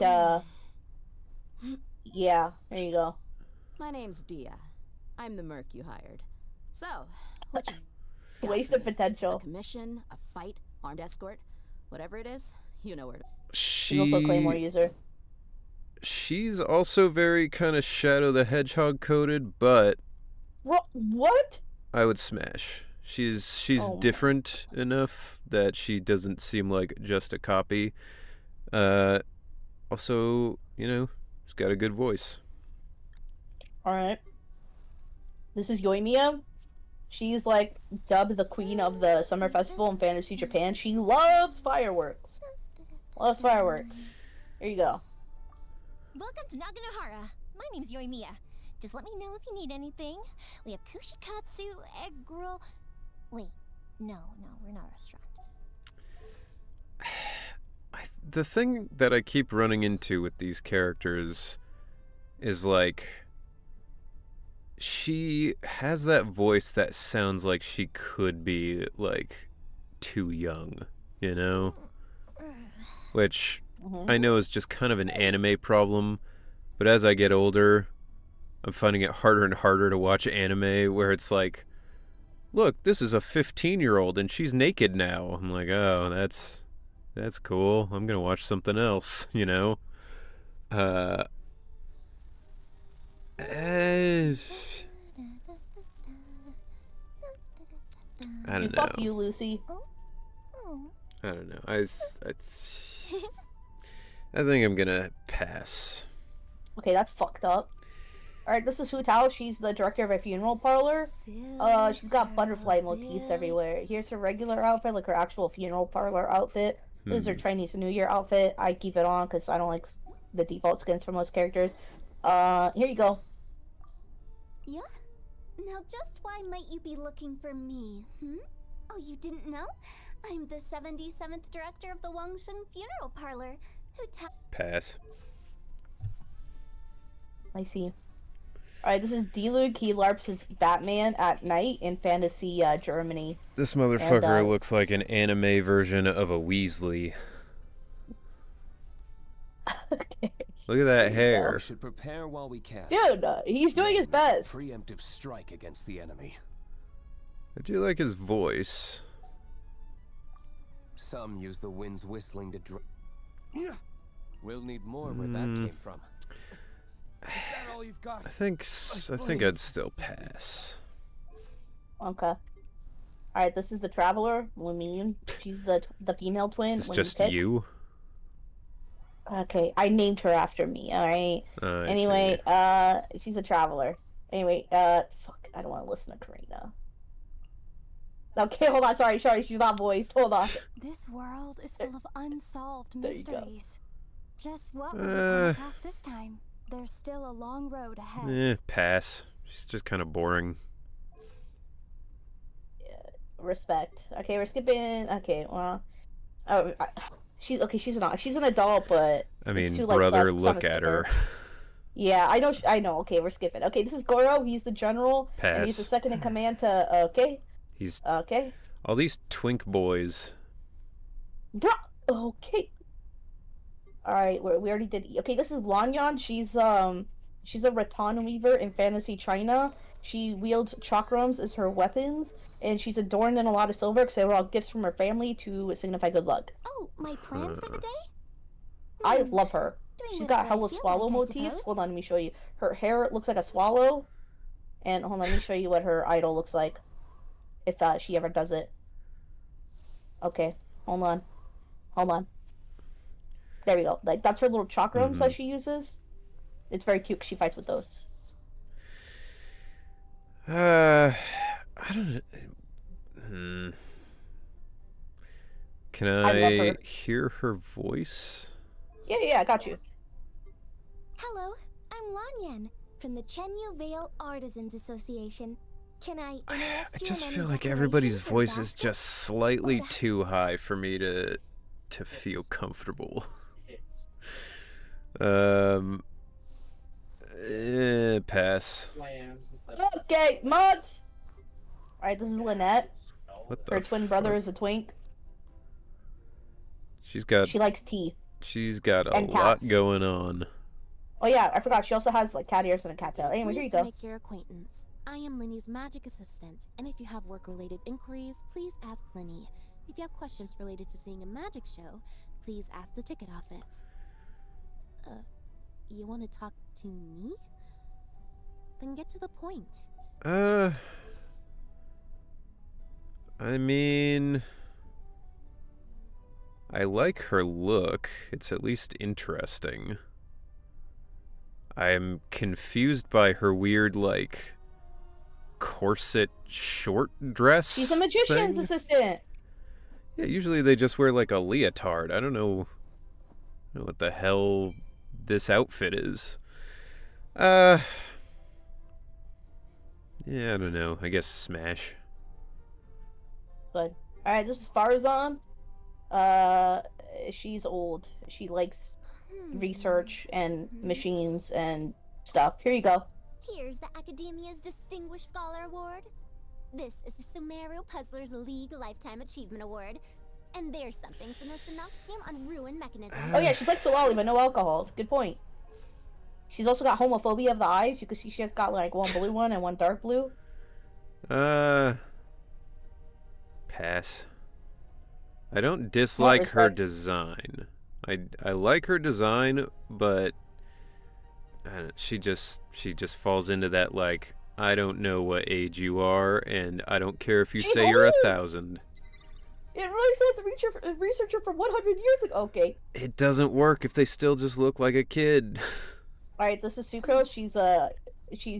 yeah, there you go. My name's Dia. I'm the merc you hired. So, what you Wasted potential. A commission, a fight, armed escort, whatever it is, you know where to... She's also a Claymore user. She's also very kind of Shadow the Hedgehog coded, but What? I would smash. She's different enough that she doesn't seem like just a copy. Also, you know, she's got a good voice. Alright. This is Yoimiya. She's like dubbed the queen of the summer festival in Fantasy Japan. She loves fireworks. Loves fireworks. Here you go. Welcome to Naganohara. My name's Yoimiya. Just let me know if you need anything. We have kushikatsu, egg roll... Wait, no, we're not a restaurant. The thing that I keep running into with these characters is like, she has that voice that sounds like she could be like too young, you know? Which I know is just kind of an anime problem, but as I get older, I'm finding it harder and harder to watch anime where it's like, look, this is a 15-year-old and she's naked now. I'm like, oh, that's cool. I'm gonna watch something else, you know? I don't know. Fuck you, Lucy. I don't know. I think I'm gonna pass. Okay, that's fucked up. Alright, this is Hu Tao. She's the director of a funeral parlor. She's got butterfly motifs everywhere. Here's her regular outfit, like her actual funeral parlor outfit. This is her Chinese New Year outfit. I keep it on because I don't like the default skins for most characters. Here you go. Yeah? Now just why might you be looking for me, Oh, you didn't know? I'm the 77th director of the Wangsheng Funeral Parlor. Pass. I see. Alright, this is Diluc. He LARPs as Batman at night in fantasy Germany. This motherfucker looks like an anime version of a Weasley. Okay. Look at that hair. We should prepare while we can. Dude, he's doing his best. Preemptive strike against the enemy. I do like his voice. Some use the wind's whistling to We'll need more where that came from. Is that all you've got? I think I'd still pass. Okay. Alright, this is the Traveler, Lumine. She's the female twin. It's just you? Okay, I named her after me, alright? Anyway, she's a Traveler. Anyway, fuck, I don't want to listen to Karina. Okay, hold on, sorry, she's not voiced, hold on. This world is full of unsolved There you go. mysteries. Just what will we come across this time? There's still a long road ahead. Pass. She's just kind of boring. Respect. Okay, we're skipping. Okay, well, she's an adult, but I mean, it's too, like, brother, sus look to at her. Yeah, I know. Okay, we're skipping. Okay, this is Goro. He's the general, and he's the Pass. second in command to. Okay. He's okay. All these twink boys. Bro. Okay. All right, we already did. Okay, this is Lanyan. She's a rattan weaver in fantasy China. She wields chakrams as her weapons, and she's adorned in a lot of silver because they were all gifts from her family to signify good luck. Oh, my plan for the day? I love her. Doing She's it got as I hella feel swallow like, I motifs. suppose. Hold on, let me show you. Her hair looks like a swallow. And hold on, let me show you what her idol looks like. If she ever does it. Okay, hold on. There we go. Like, that's her little chakrams that Mhm. she uses. It's very cute 'cause she fights with those. I don't. Can I love I her. hear her voice? Yeah, I got you. Hello, I'm Lanyan from the Chenyu Vale Artisans Association. Can I interest I you just in feel any like everybody's decorations or voice is baskets? just slightly too high for me to feel comfortable. Um, pass. Okay, mods. All right, this is Lynette. What the Her twin brother fuck? is a twink. She likes tea. She's got a And lot cats. going on. Oh yeah, I forgot. She also has like cat ears and a cat tail. Anyway, here you Pleased to go. make your acquaintance. I am Linny's magic assistant, and if you have work-related inquiries, please ask Linny. If you have questions related to seeing a magic show, please ask the ticket office. You want to talk to me? Then get to the point. I mean, I like her look. It's at least interesting. I'm confused by her weird, like, corset short dress. She's a magician's thing. assistant. Yeah, usually they just wear like a leotard. I don't know what the hell this outfit is. Yeah, I don't know. I guess smash. But all right, this is Farzan. She's old. She likes research and machines and stuff. Here you go. Here's the Academia's Distinguished Scholar Award. This is the Sumeru Puzzlers League Lifetime Achievement Award. And there's something from the Synopsium on Ruin Mechanisms. Oh yeah, she's like Solali, but no alcohol. Good point. She's also got homophobia of the eyes. You can see she has got like one blue one and one dark blue. Pass. I don't dislike her respect. design. I like her design, but she just falls into that like, I don't know what age you are, and I don't care if you She's say you're old! 1,000. It really says a researcher from 100 years ago. Okay. It doesn't work if they still just look like a kid. All right, this is Sucrose. She's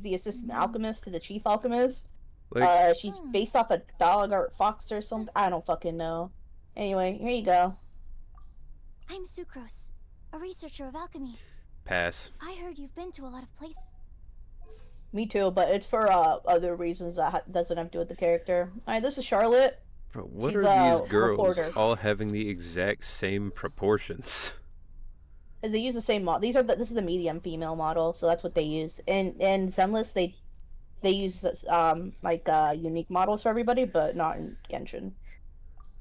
the assistant alchemist to the chief alchemist. Like, She's based off a dog or fox or something. I don't fucking know. Anyway, here you go. I'm Sucrose, a researcher of alchemy. pass. I heard you've been to a lot of places. Me too, but it's for other reasons that doesn't have to do with the character. All right, this is Charlotte. Bro, what She's are these a girls reporter. all having the exact same proportions? Is they use the same model. This is the medium female model, so that's what they use. And Zenless they use unique models for everybody, but not in Genshin.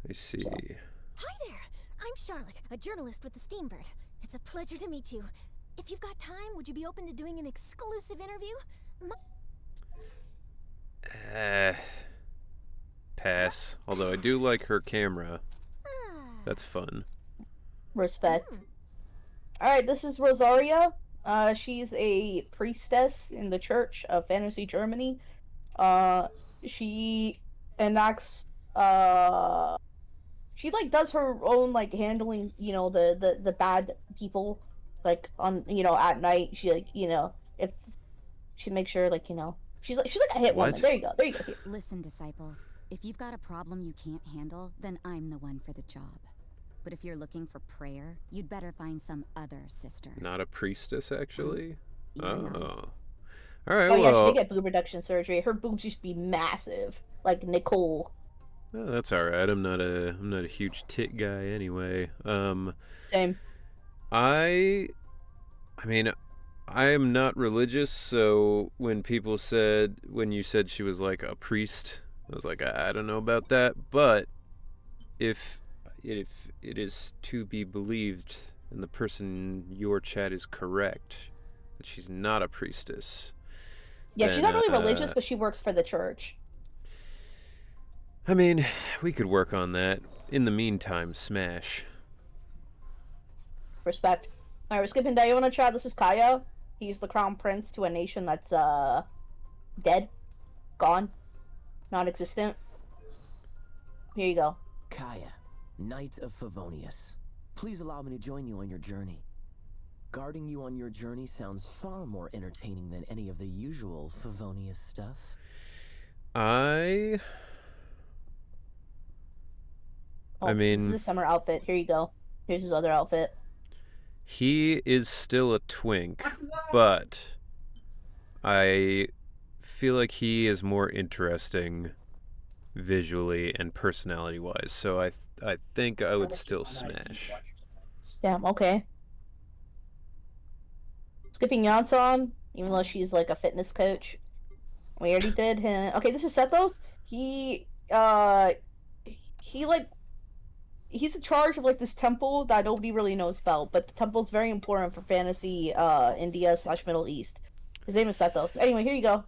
I see. Hi there, I'm Charlotte, a journalist with the Steambird. It's a pleasure to meet you. If you've got time, would you be open to doing an exclusive interview? Pass. Although I do like her camera. That's fun. Respect. Alright, this is Rosaria. She's a priestess in the Church of Fantasy Germany. She enacts she does her own handling, the bad people on at night. She if she makes sure she's like a hit woman. There you go. Here. Listen, disciple. If you've got a problem you can't handle, then I'm the one for the job. But if you're looking for prayer, you'd better find some other sister. Not a priestess, actually? You're Oh. Alright, Oh yeah, she well... did get boob reduction surgery. Her boobs used to be massive. Like Nicole. Well, that's alright. I'm not a huge tit guy anyway. Same. I mean, I am not religious, so when you said she was like a priest, I was like, I don't know about that, but if it is to be believed, and the person in your chat is correct, that she's not a priestess. Yeah, then, she's not really religious, but she works for the church. I mean, we could work on that. In the meantime, smash. Respect. Alright, we're skipping down. You wanna chat? This is Kaya. He's the crown prince to a nation that's dead. Gone. Non-existent. Here you go. Kaya, Knight of Favonius. Please allow me to join you on your journey. Guarding you on your journey sounds far more entertaining than any of the usual Favonius stuff. I This is mean, his summer outfit. Here you go. Here's his other outfit. he is still a twink, but I feel like he is more interesting visually and personality-wise. So I think I would still smash. Damn, okay. Skipping Yansan, even though she's like a fitness coach. We already did him. Okay, this is Sethos. He's in charge of like this temple that nobody really knows about, but the temple's very important for fantasy India / Middle East. His name is Sethos. Anyway, here you go.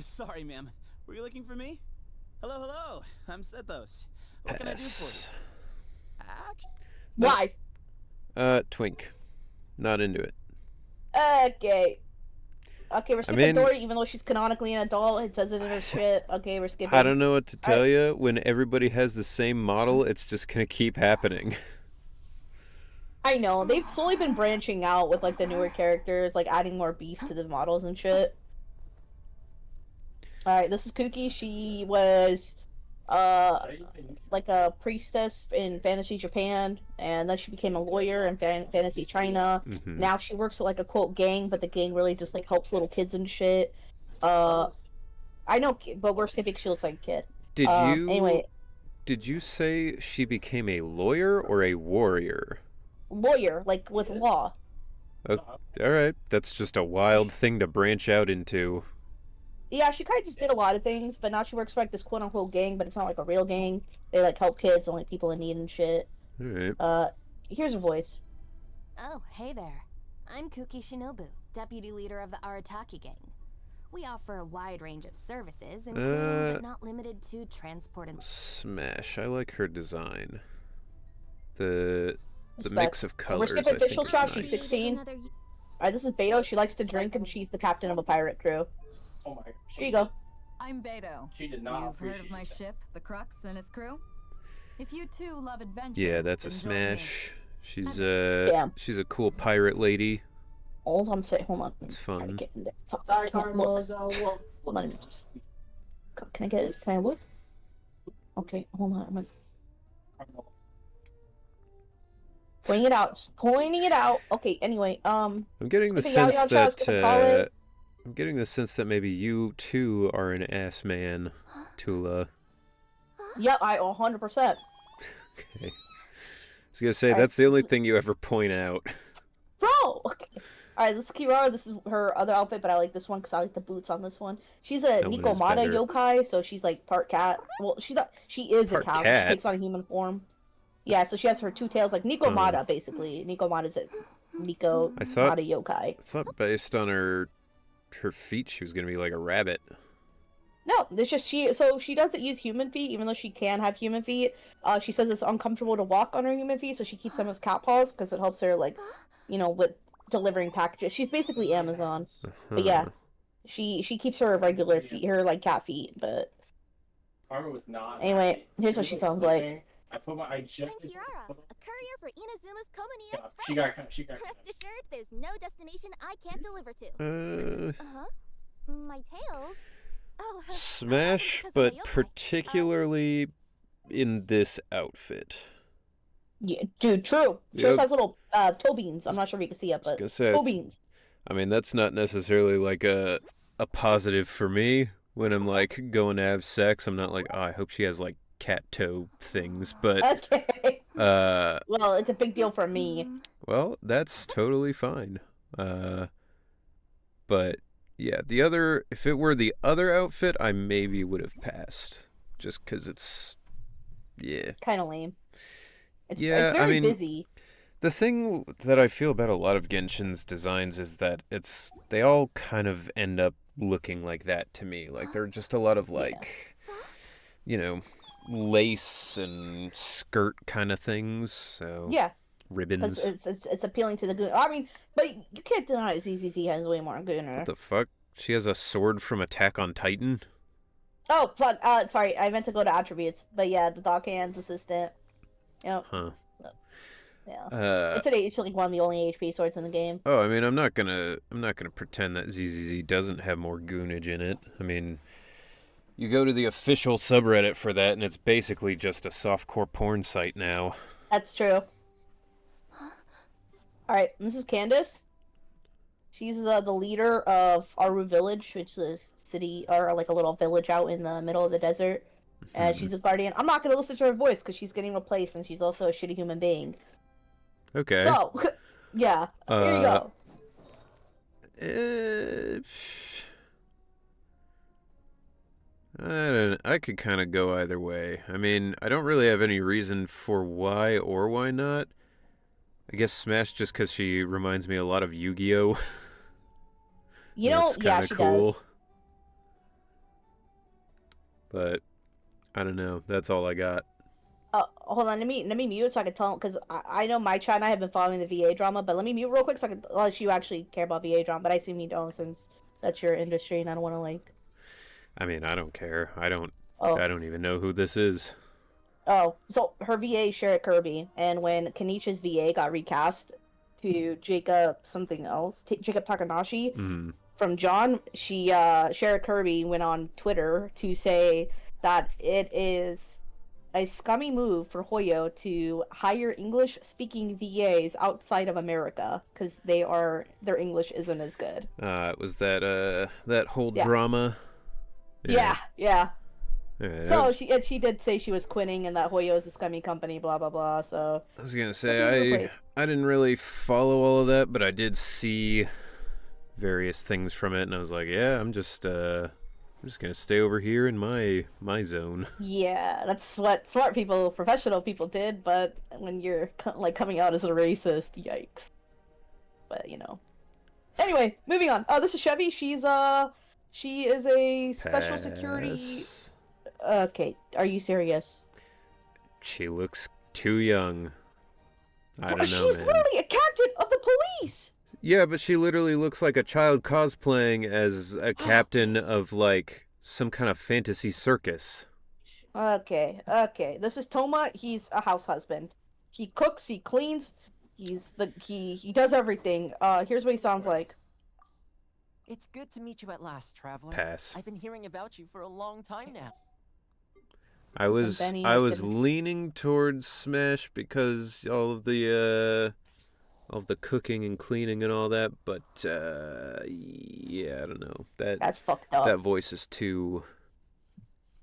Sorry, ma'am. Were you looking for me? Hello, hello. I'm Sethos. What can I do for you? Why? Twink. Not into it. Okay. Okay, we're skipping Dory, even though she's canonically an adult. It says it in her shit. Okay, we're skipping. I don't know what to tell you. When everybody has the same model, it's just gonna keep happening. I know. They've slowly been branching out with, like, the newer characters, like, adding more beef to the models and shit. Alright, this is Kuki. She was, like a priestess in Fantasy Japan, and then she became a lawyer in Fantasy China. Mm-hmm. Now she works at, like, a quote gang, but the gang really just, like, helps little kids and shit. I know, but we're skipping. She looks like a kid. Anyway. Did you say she became a lawyer or a warrior? Lawyer, like, with law. Alright, that's just a wild thing to branch out into. Yeah, she kind of just did a lot of things, but now she works for, like, this quote-unquote gang, but it's not, like, a real gang. They, like, help kids and, like, people in need and shit. Alright. Here's her voice. Oh, hey there. I'm Kuki Shinobu, deputy leader of the Arataki gang. We offer a wide range of services, including but not limited to transport and... Smash. I like her design. The mix of colors, We're skipping I think, official is shot. nice. She's 16. Alright, this is Beto. She likes to drink, and she's the captain of a pirate crew. Oh my god. Here you go. I'm Beto. She did not You've heard of my that. ship, the Crux, and its crew? If you too love adventure, Yeah, that's a then join smash. me. She's a cool pirate lady. All I'm saying, hold on. It's fun. Sorry, Carlos. Hold on. Can I get it? Can I look? Okay, hold on. Pointing it out. Just pointing it out. Okay, anyway, I'm getting the sense that I'm getting the sense that maybe you too are an ass man, Tula. Yeah, I 100%. Okay. I was gonna say that's the only thing you ever point out. Bro. Okay. All right, this is Kirara. This is her other outfit, but I like this one because I like the boots on this one. She's a Nikomata yokai, so she's like part cat. Well, she is a cow. She takes on a human form. Yeah, so she has her two tails, like Nikomata, basically. Nikomata's a Nikomata yokai. I thought based on her feet, she was gonna be like a rabbit. No, it's just so she doesn't use human feet, even though she can have human feet. She says it's uncomfortable to walk on her human feet, so she keeps them as cat paws because it helps her, like, with delivering packages. She's basically Amazon. But yeah, she keeps her regular feet, her like cat feet. But Karma was not. Anyway, here's what she sounds like. I just. I'm Kirara, a courier for Inazuma's Komani Express. She got. Rest assured, there's no destination I can't deliver to. My tails. Oh. Smash, but particularly in this outfit. Yeah, dude, true. She also has little toe beans. I'm not sure if you can see it, but toe beans. I mean, that's not necessarily like a positive for me when I'm like going to have sex. I'm not like, oh, I hope she has like cat toe things, but okay. Well, it's a big deal for me. Well, that's totally fine. But yeah, if it were the other outfit, I maybe would have passed, just because it's kind of lame. It's very busy. The thing that I feel about a lot of Genshin's designs is that they all kind of end up looking like that to me. Like they're just a lot of like, lace and skirt kind of things. So ribbons. It's appealing to the good. I mean, but you can't deny ZZZ has way more gooner. What the fuck? She has a sword from Attack on Titan. Oh fuck! Sorry, I meant to go to attributes, but yeah, the dock hands assistant. Yep. Huh. Yeah. It's like one of the only HP swords in the game. Oh, I mean, I'm not gonna pretend that ZZZ doesn't have more goonage in it. I mean, you go to the official subreddit for that, and it's basically just a softcore porn site now. That's true. Alright, this is Candace. She's the leader of Aru Village, which is a city, or like a little village out in the middle of the desert. And she's a guardian. I'm not going to listen to her voice because she's getting replaced, and she's also a shitty human being. Okay. So, yeah, here you go. I could kind of go either way. I mean, I don't really have any reason for why or why not. I guess Smash just because she reminds me a lot of Yu-Gi-Oh! You know, yeah, she does. But I don't know. That's all I got. Hold on. Let me mute so I can tell, because I know my chat and I have been following the VA drama, but let me mute real quick so I can let you actually care about VA drama. But I assume you don't, since that's your industry, and I don't want to like. I mean, I don't care. I don't even know who this is. Oh, so her VA is Sherry Kirby, and when Kenichi's VA got recast to Jacob something else, Jacob Takanashi from John, Sherry Kirby went on Twitter to say that it is a scummy move for Hoyo to hire English-speaking VAs outside of America because their English isn't as good. It was that whole drama. Yeah. Right, so she did say she was quitting and that Hoyo is a scummy company, blah blah blah. So I was gonna say I didn't really follow all of that, but I did see various things from it, and I was like, yeah, I'm just gonna stay over here in my zone. Yeah, that's what smart people, professional people did. But when you're like coming out as a racist, yikes. But you know. Anyway, moving on. This is Chevy. She is a special security. Okay, are you serious? She looks too young. I don't know, She's literally a captain of the police! Yeah, but she literally looks like a child cosplaying as a captain of, like, some kind of fantasy circus. Okay. This is Toma. He's a house husband. He cooks, he cleans, he does everything. Here's what he sounds like. It's good to meet you at last, traveler. Pass. I've been hearing about you for a long time now. I was leaning towards Smash because all of the cooking and cleaning and all that, but yeah, I don't know. That's fucked up. That voice is too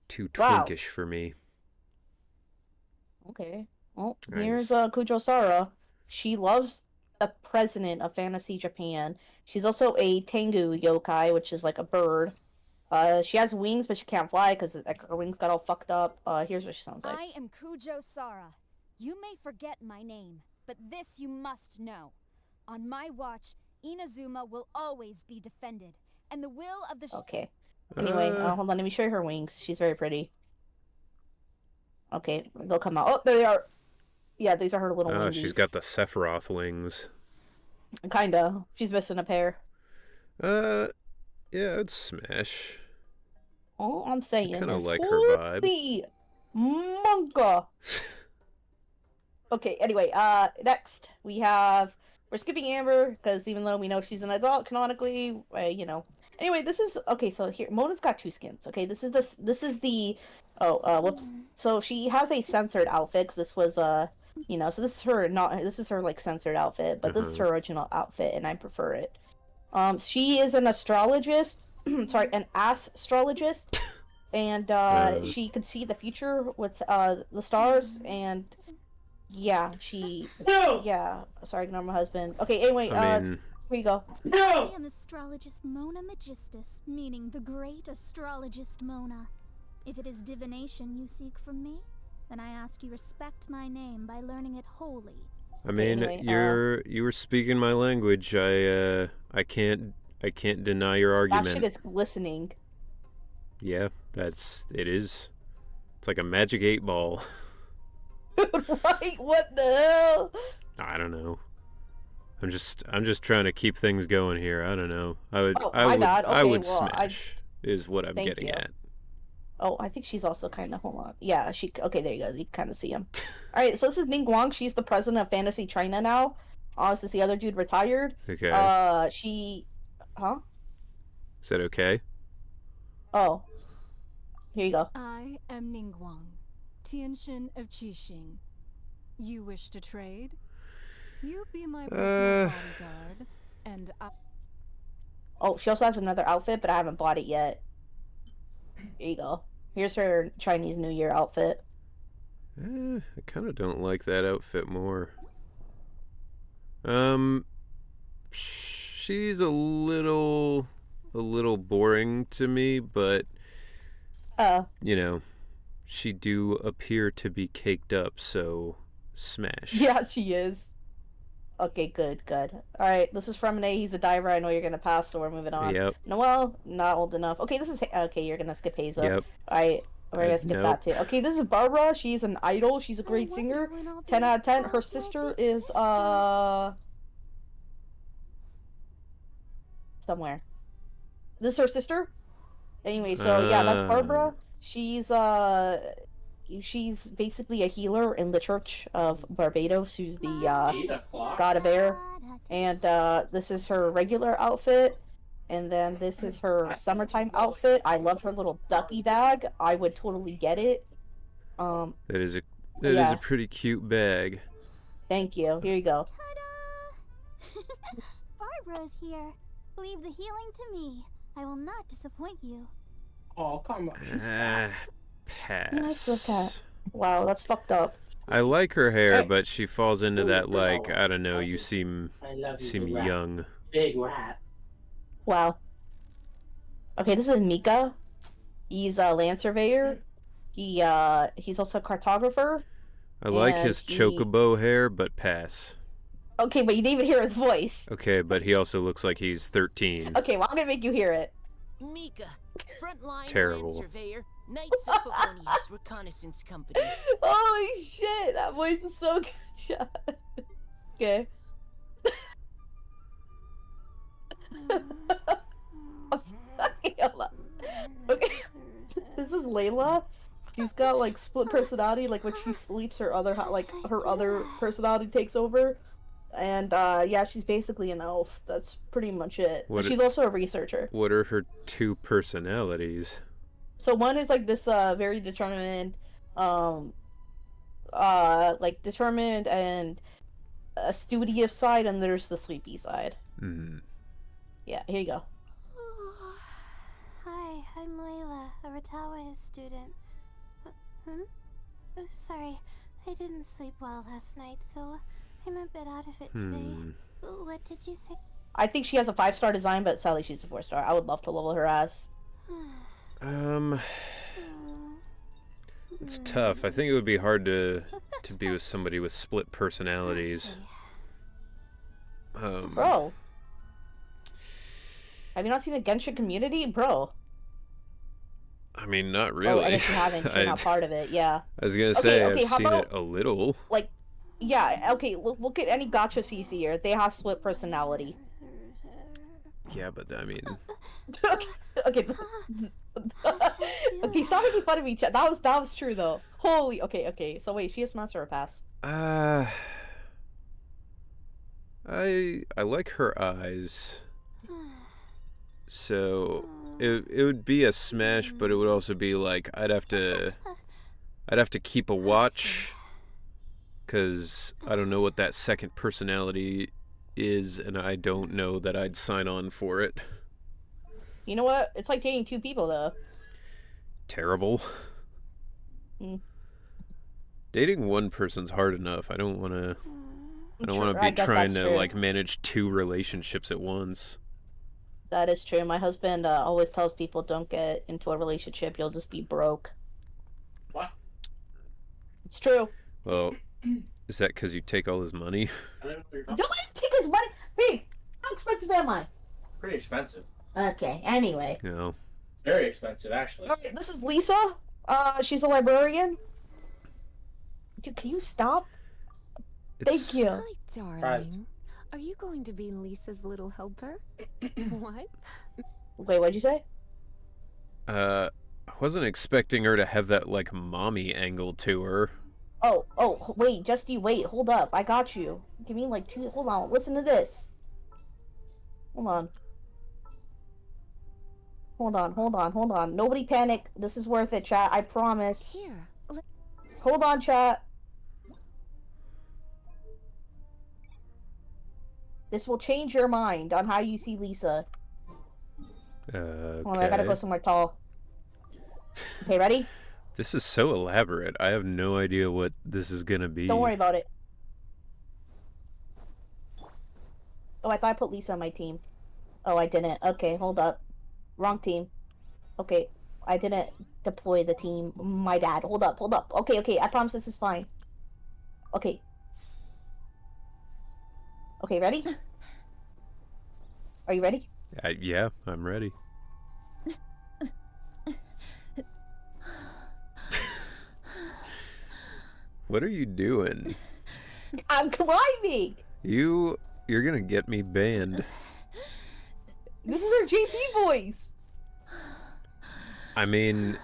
twinkish for me. Okay. Well, here's Kujo Sara. She loves the president of Fantasy Japan. She's also a Tengu yokai, which is like a bird. She has wings, but she can't fly because her wings got all fucked up. Here's what she sounds like. I am Kujo Sara. You may forget my name, but this you must know. On my watch, Inazuma will always be defended, and the will of the... Okay. Anyway, hold on, let me show you her wings. She's very pretty. Okay, they'll come out. Oh, there they are. Yeah, these are her little wings. Oh, she's got the Sephiroth wings. Kinda. She's missing a pair. Yeah, it's Smash. All I'm saying I kind of is like her vibe. Manga. Okay, anyway, next we're skipping Amber because even though we know she's an adult canonically, you know. Anyway, this is okay. So here, Mona's got two skins. Okay, this is the whoops. So she has a censored outfit. 'Cause this was you know, so this is her like censored outfit, but this is her original outfit, and I prefer it. She is an astrologist. Sorry, an astrologist, and she can see the future with the stars, and yeah, yeah. Sorry, ignore my husband. Okay, anyway, here you go. I am astrologist Mona Magistus, meaning the great astrologist Mona. If it is divination you seek from me, then I ask you respect my name by learning it wholly. I mean, anyway, you were speaking my language. I can't deny your argument. That shit is listening. Yeah, it is. It's like a magic 8-ball. Right? What the hell? I don't know. I'm just trying to keep things going here. I don't know. I would smash. is what I'm getting at. Oh, I think she's also kind of, hold on. Yeah, she, okay, there you go. You can kind of see him. All right, so this is Ning Guang. She's the president of Fantasy China now. Since the other dude retired. Okay. Huh? Is that okay? Oh. Here you go. I am Ningguang, Tianxin of Qixing. You wish to trade? You be my personal bodyguard, and I... Oh, she also has another outfit, but I haven't bought it yet. Here you go. Here's her Chinese New Year outfit. I kind of don't like that outfit more. She's a little boring to me, but you know, she do appear to be caked up, so smash. Yeah, she is. Okay, good. Alright, this is from Nate. He's a diver. I know you're gonna pass, so we're moving on. Yep. Noelle, not old enough. Okay, this is... Okay, you're gonna skip Hazel. Yep. Alright, we're gonna skip that too. Okay, this is Barbara. She's an idol. She's a great singer. 10 out of 10. Her sister is, somewhere. This is her sister? Anyway, so yeah, that's Barbara. She's basically a healer in the Church of Barbados, who's the god of air. And this is her regular outfit, and then this is her summertime outfit. I love her little ducky bag. I would totally get it. That is a pretty cute bag. Thank you. Here you go. Ta-da! Barbara's here. Leave the healing to me. I will not disappoint you. Oh, come on. Pass. Nice look at. Wow, that's fucked up. I like her hair, but she falls into that, like, I don't know, you seem young. Big rat. Wow. Okay, this is Mika. He's a land surveyor. He's also a cartographer. I like his chocobo hair, but pass. Okay, but you didn't even hear his voice. Okay, but he also looks like he's 13. Okay, well, I'm gonna make you hear it. Mika, frontline Terrible. land surveyor, Knights of Favonius Reconnaissance Company. Holy shit, that voice is so good. Shot. Okay. I'm sorry, hold on. Okay. This is Layla. She's got like split personality. Like when she sleeps, her other personality takes over. And yeah, she's basically an elf. That's pretty much it. She's also a researcher. What are her two personalities? So one is like this very determined, determined and a studious side, and there's the sleepy side. Yeah, here you go. Hi, I'm Layla, a Ratawa student. Oh, sorry, I didn't sleep well last night, so I'm a bit out of it today. What did you say? I think she has a 5-star design, but sadly she's a 4-star. I would love to level her ass. It's tough. I think it would be hard to be with somebody with split personalities. Bro. Have you not seen the Genshin community? Bro. I mean, not really. Oh, I guess you haven't. You're not part of it, yeah. I was gonna say, okay, I've seen it a little. Like, yeah, okay, look at any gacha CC here. They have split personality. Yeah, but I mean... Okay. Okay, stop making fun of each other. That was true, though. Holy... Okay. So wait, she has Master or Pass? I like her eyes. So... It would be a smash, but it would also be like, I'd have to keep a watch, because I don't know what that second personality is, and I don't know that I'd sign on for it. You know what? It's like dating two people, though. Terrible. Dating one person's hard enough. I don't want to be trying to like manage 2 relationships at once. That is true. My husband always tells people, don't get into a relationship, you'll just be broke. What? It's true. Well, is that because you take all his money? Don't let him take his money! Hey, how expensive am I? Pretty expensive. Okay, anyway. No. Very expensive, actually. Alright, this is Lisa. She's a librarian. Dude, can you stop? Thank you. Hi, darling. Are you going to be Lisa's little helper? What? Wait, what'd you say? I wasn't expecting her to have that, like, mommy angle to her. Oh, wait, Justy, wait, hold up. I got you. Give me like 2, hold on, listen to this. Hold on. Hold on. Nobody panic. This is worth it, chat. I promise. Here. Hold on, chat. This will change your mind on how you see Lisa. Okay. Hold on, I gotta go somewhere tall. Okay, ready? This is so elaborate. I have no idea what this is gonna be. Don't worry about it. Oh, I thought I put Lisa on my team. Oh, I didn't. Okay, hold up. Wrong team. Okay, I didn't deploy the team. My bad. Hold up. Okay, I promise this is fine. Okay. Okay, ready? Are you ready? Yeah, I'm ready. What are you doing? I'm climbing! You're gonna get me banned. This is her JP voice! I mean,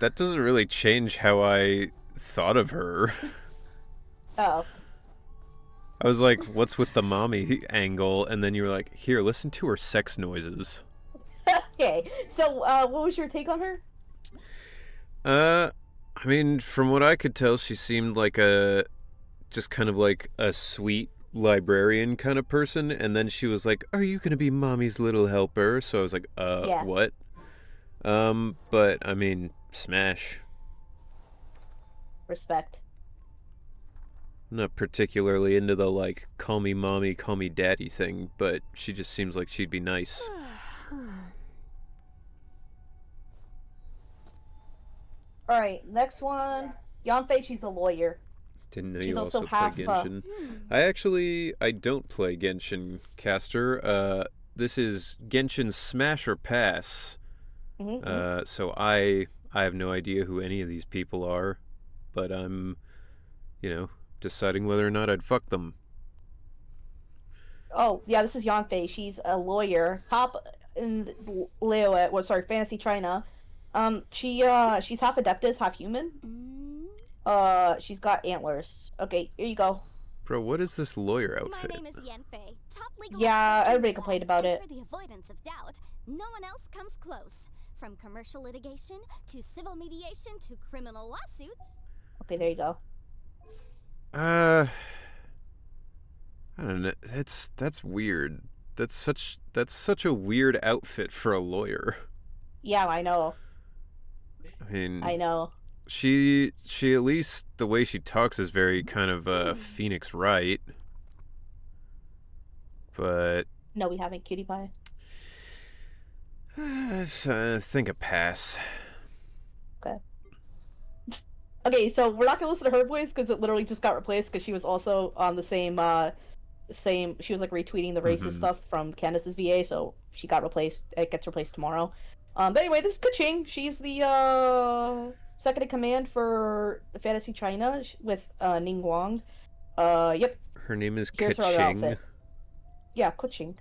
that doesn't really change how I thought of her. Oh. I was like, what's with the mommy angle? And then you were like, here, listen to her sex noises. Okay, so, what was your take on her? I mean, from what I could tell, she seemed like just kind of like a sweet librarian kind of person. And then she was like, are you gonna be mommy's little helper? So I was like, Yeah. What? But, I mean, smash. Respect. I'm not particularly into the, like, call me mommy, call me daddy thing, but she just seems like she'd be nice. Alright, next one. Yanfei, she's a lawyer. Didn't know She's you also also half, play Genshin. I don't play Genshin, Caster. This is Genshin Smash or Pass. So I have no idea who any of these people are, but I'm, deciding whether or not I'd fuck them. Oh, yeah, this is Yanfei. She's a lawyer. Top in Leo at Fantasy China. She's half Adeptus, half human. She's got antlers. Okay, here you go. Bro, what is this lawyer outfit? My name is Yanfei, top legal Yeah, expert in everybody law, complained about and it. For the avoidance of doubt, no one else comes close. From commercial litigation to civil mediation to criminal lawsuit. Okay, there you go. I don't know. That's weird. That's such a weird outfit for a lawyer. Yeah, I know. I mean, I know. She at least the way she talks is very kind of Phoenix Wright. But No, we haven't, cutie pie. I think a pass. Okay. Okay, so we're not gonna listen to her voice because it literally just got replaced because she was also on the same. She was like retweeting the racist stuff from Candace's VA, so she got replaced. It gets replaced tomorrow. But anyway, this is Kuching. She's the second in command for Fantasy China with Ning Guang. Yep. Her name is Here's her other Kuching. outfit. Yeah, Kuching.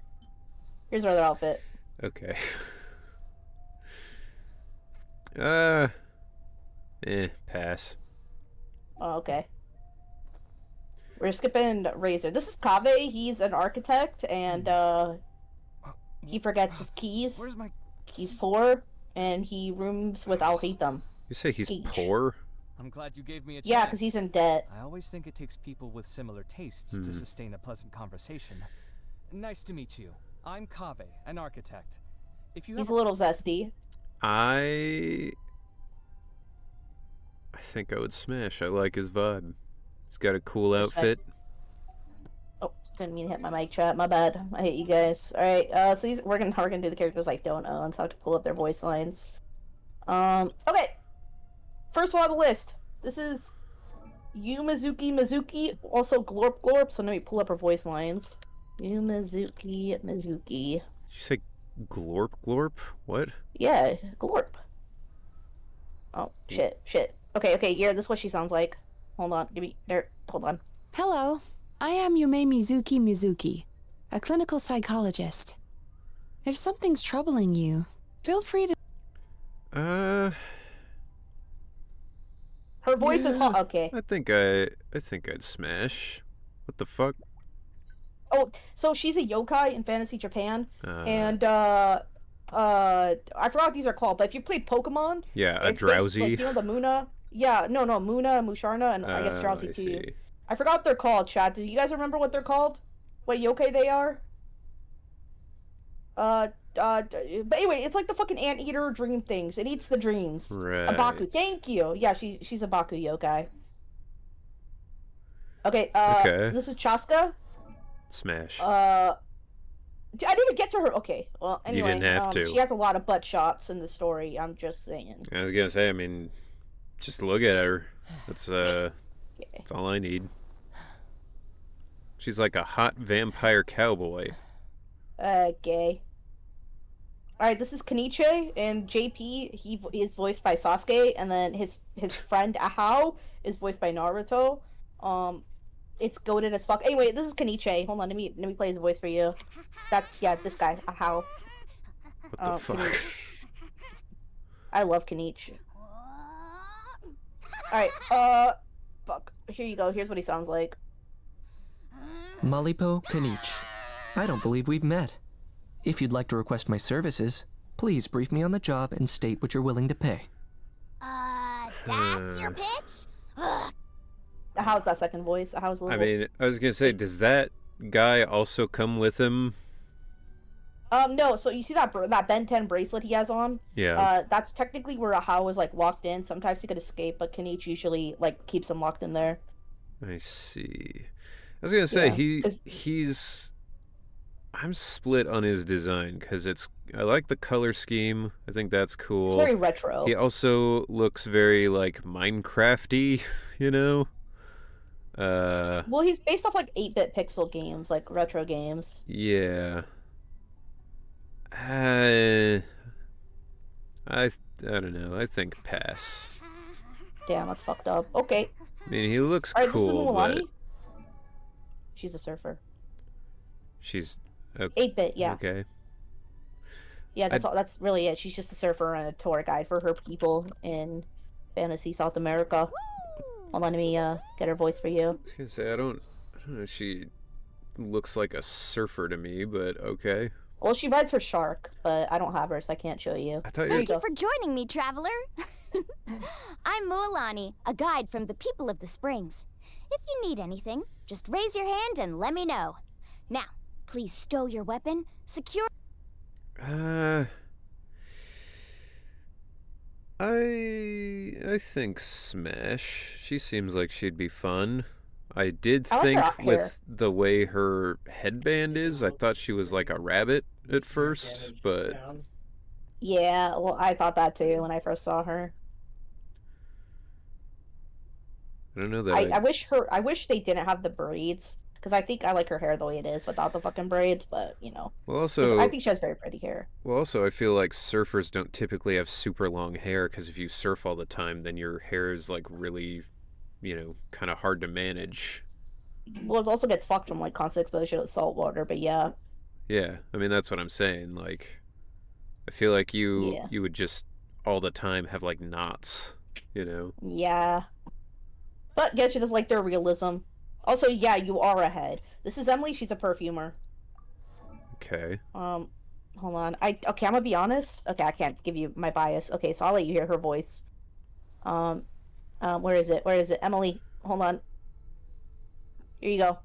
Here's her other outfit. Okay. Pass. Oh, okay. We're skipping Razor. This is Kave. He's an architect, and he forgets his keys. Where's my... He's poor, and he rooms with Al Haitham. You say he's H. poor? I'm glad you gave me a chance. Yeah, because he's in debt. I always think it takes people with similar tastes to sustain a pleasant conversation. Nice to meet you. I'm Kave, an architect. If you He's a little zesty. I think I would smash. I like his vibe. He's got a cool outfit. Oh, didn't mean to hit my mic, chat. My bad. I hate you guys. All right. So we're gonna do the characters I don't own. So I have to pull up their voice lines. Okay. First one on the list. This is Mizuki, also Glorp. So let me pull up her voice lines. Mizuki. Did you say Glorp? What? Yeah, Glorp. Oh, shit. Okay, here, this is what she sounds like. Hold on, hold on. Hello, I am Yume Mizuki, a clinical psychologist. If something's troubling you, feel free to... Her voice is hot. Okay. I think I'd smash. What the fuck? Oh, so she's a yokai in Fantasy Japan, and I forgot what these are called, but if you've played Pokemon, yeah, a it's drowsy. like, you know, the Muna. Yeah, no, Muna, Musharna, and I guess Drowsy too. See. I forgot what they're called, Chad. Do you guys remember what they're called? What yokai they are? But anyway, it's like the fucking anteater dream things. It eats the dreams. Right. A Baku. Thank you. Yeah, she's a Baku yokai. Okay. Okay. This is Chaska. Smash. I didn't even get to her. Okay. Well, anyway, you didn't have to. She has a lot of butt shots in the story. I'm just saying. I was gonna say. I mean, just look at her. That's that's all I need. She's like a hot vampire cowboy. Gay. Alright, this is Kenichi, and JP, he is voiced by Sasuke, and then his friend Ahao is voiced by Naruto. It's goated as fuck. Anyway, this is Kenichi. Hold on, let me play his voice for you. This guy, Ahao. What the fuck? Kenichi. I love Kenichi. Alright, fuck. Here you go, here's what he sounds like. Malipo Kanich. I don't believe we've met. If you'd like to request my services, please brief me on the job and state what you're willing to pay. That's your pitch? Ugh. How's that second voice? How's a little... I mean, I was gonna say, does that guy also come with him? No. So you see that Ben 10 bracelet he has on? Yeah. That's technically where Ahao is like locked in. Sometimes he could escape, but Kenichi usually like keeps him locked in there. I see. I was gonna say he's. I'm split on his design because I like the color scheme. I think that's cool. It's very retro. He also looks very like Minecrafty, you know. Well, he's based off like 8-bit pixel games, like retro games. Yeah. I don't know. I think pass. Damn, that's fucked up. Okay. I mean, he looks All right, cool, this is Mulan. but She's a surfer. she's 8-bit, yeah. Okay. Yeah, that's all. That's really it. She's just a surfer and a tour guide for her people in fantasy South America. Hold on, let me get her voice for you. I was gonna say I don't know. She looks like a surfer to me, but okay. Well, she rides for Shark, but I don't have her, so I can't show you. Thank you for joining me, traveler. I'm Mualani, a guide from the people of the Springs. If you need anything, just raise your hand and let me know. Now, please stow your weapon, secure... I think Smash. She seems like she'd be fun. I did I like think her hair. with the way her headband is, I thought she was like a rabbit at first, but Yeah, well, I thought that too when I first saw her. I don't know that I wish they didn't have the braids, because I think I like her hair the way it is without the fucking braids, but you know. Well, also, I think she has very pretty hair. Well, also, I feel like surfers don't typically have super long hair because if you surf all the time, then your hair is like really, kind of hard to manage. Well, it also gets fucked from like constant exposure to salt water, but yeah. Yeah, I mean that's what I'm saying. Like, I feel like you would just all the time have like knots, Yeah. But Genshin is like their realism. Also, yeah, you are ahead. This is Emily. She's a perfumer. Okay. Hold on. I'm gonna be honest. Okay, I can't give you my bias. Okay, so I'll let you hear her voice. Where is it? Emily, hold on. Here you go.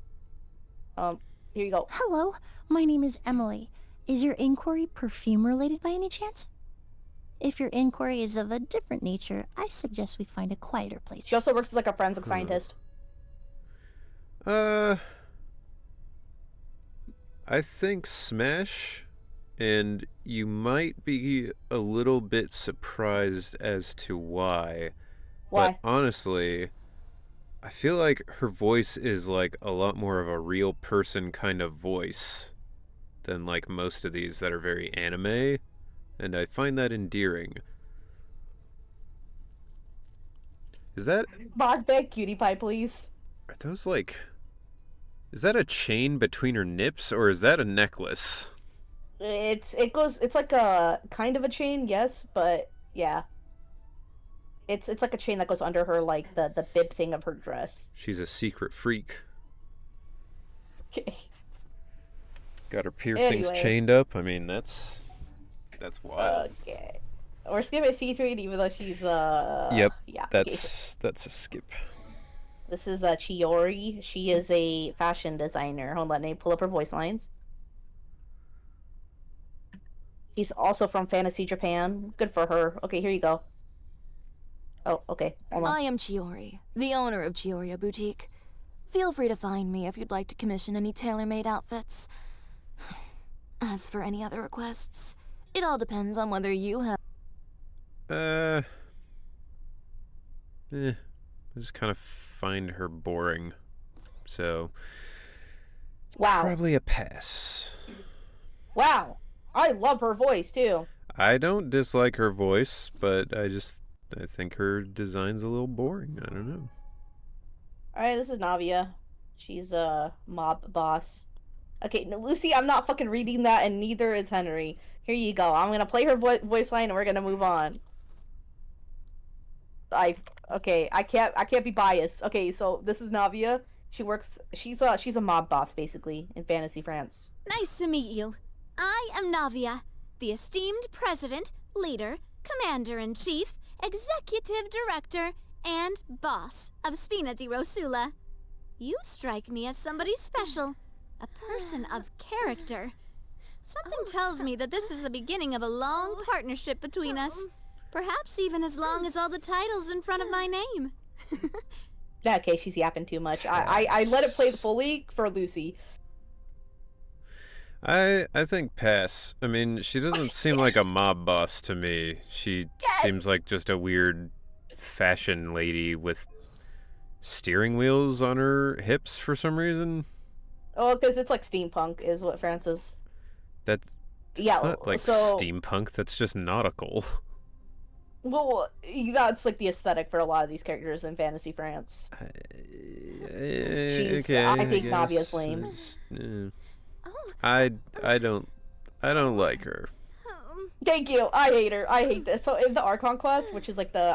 Here you go. Hello, my name is Emily. Is your inquiry perfume related by any chance? If your inquiry is of a different nature, I suggest we find a quieter place. She also works as like a forensic scientist. I think Smash, and you might be a little bit surprised as to why. Why? But honestly, I feel like her voice is like a lot more of a real person kind of voice than like most of these that are very anime, and I find that endearing. Is that... Bozbag cutie pie, please. Are those like... Is that a chain between her nips, or is that a necklace? It's like a kind of a chain, yes, but Yeah. It's like a chain that goes under her, like the bib thing of her dress. She's a secret freak. Okay. Got her piercings chained up. I mean, that's wild. Okay. We're skipping C3, even though she's Yep. Yeah. That's a skip. This is Chiori. She is a fashion designer. Hold on, let me pull up her voice lines. She's also from Fantasy Japan. Good for her. Okay, here you go. Oh, okay. Hold on. I am Chiori, the owner of Chioria Boutique. Feel free to find me if you'd like to commission any tailor-made outfits. As for any other requests, it all depends on whether you have... I just kind of find her boring. So... Wow. Probably a pass. Wow. I love her voice, too. I don't dislike her voice, but I think her design's a little boring. I don't know. Alright, this is Navia. She's a mob boss. Okay, no, Lucy, I'm not fucking reading that, and neither is Henry. Here you go. I'm gonna play her voice line, and we're gonna move on. Okay, I can't be biased. Okay, so this is Navia. She's a mob boss, basically, in Fantasy France. Nice to meet you. I am Navia, the esteemed president, leader, commander-in-chief, executive director, and boss of Spina di Rosula. You strike me as somebody special, a person of character. Something tells me that this is the beginning of a long partnership between us. Perhaps even as long as all the titles in front of my name. Okay, she's yapping too much. I let it play fully for Lucy. I think pass. I mean, she doesn't seem like a mob boss to me. She seems like just a weird fashion lady with steering wheels on her hips for some reason. Oh, because it's like steampunk is what France is. That's yeah, not like steampunk. That's just nautical. Well, that's like the aesthetic for a lot of these characters in Fantasy France. Okay, I think Navia's lame. I don't like her. Thank you. I hate her. I hate this. So in the Archon quest, which is like the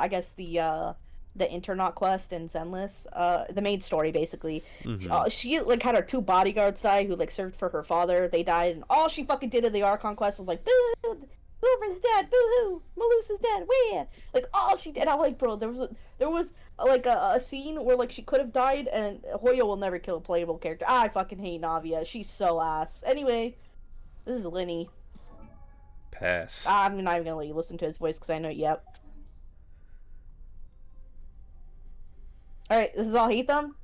Internaut quest in Zenless, the main story basically, she like had her 2 bodyguards die who like served for her father. They died, and all she fucking did in the Archon quest was like, boo, Silver's dead, boo-hoo, Melusa's dead, where? Like all she did. I'm like, bro, there was like a scene where like she could have died, and Hoyo will never kill a playable character. I fucking hate Navia. She's so ass. Anyway, this is Linny. Pass. I'm not even gonna let you listen to his voice because I know. Yep. All right, this is all Hatham.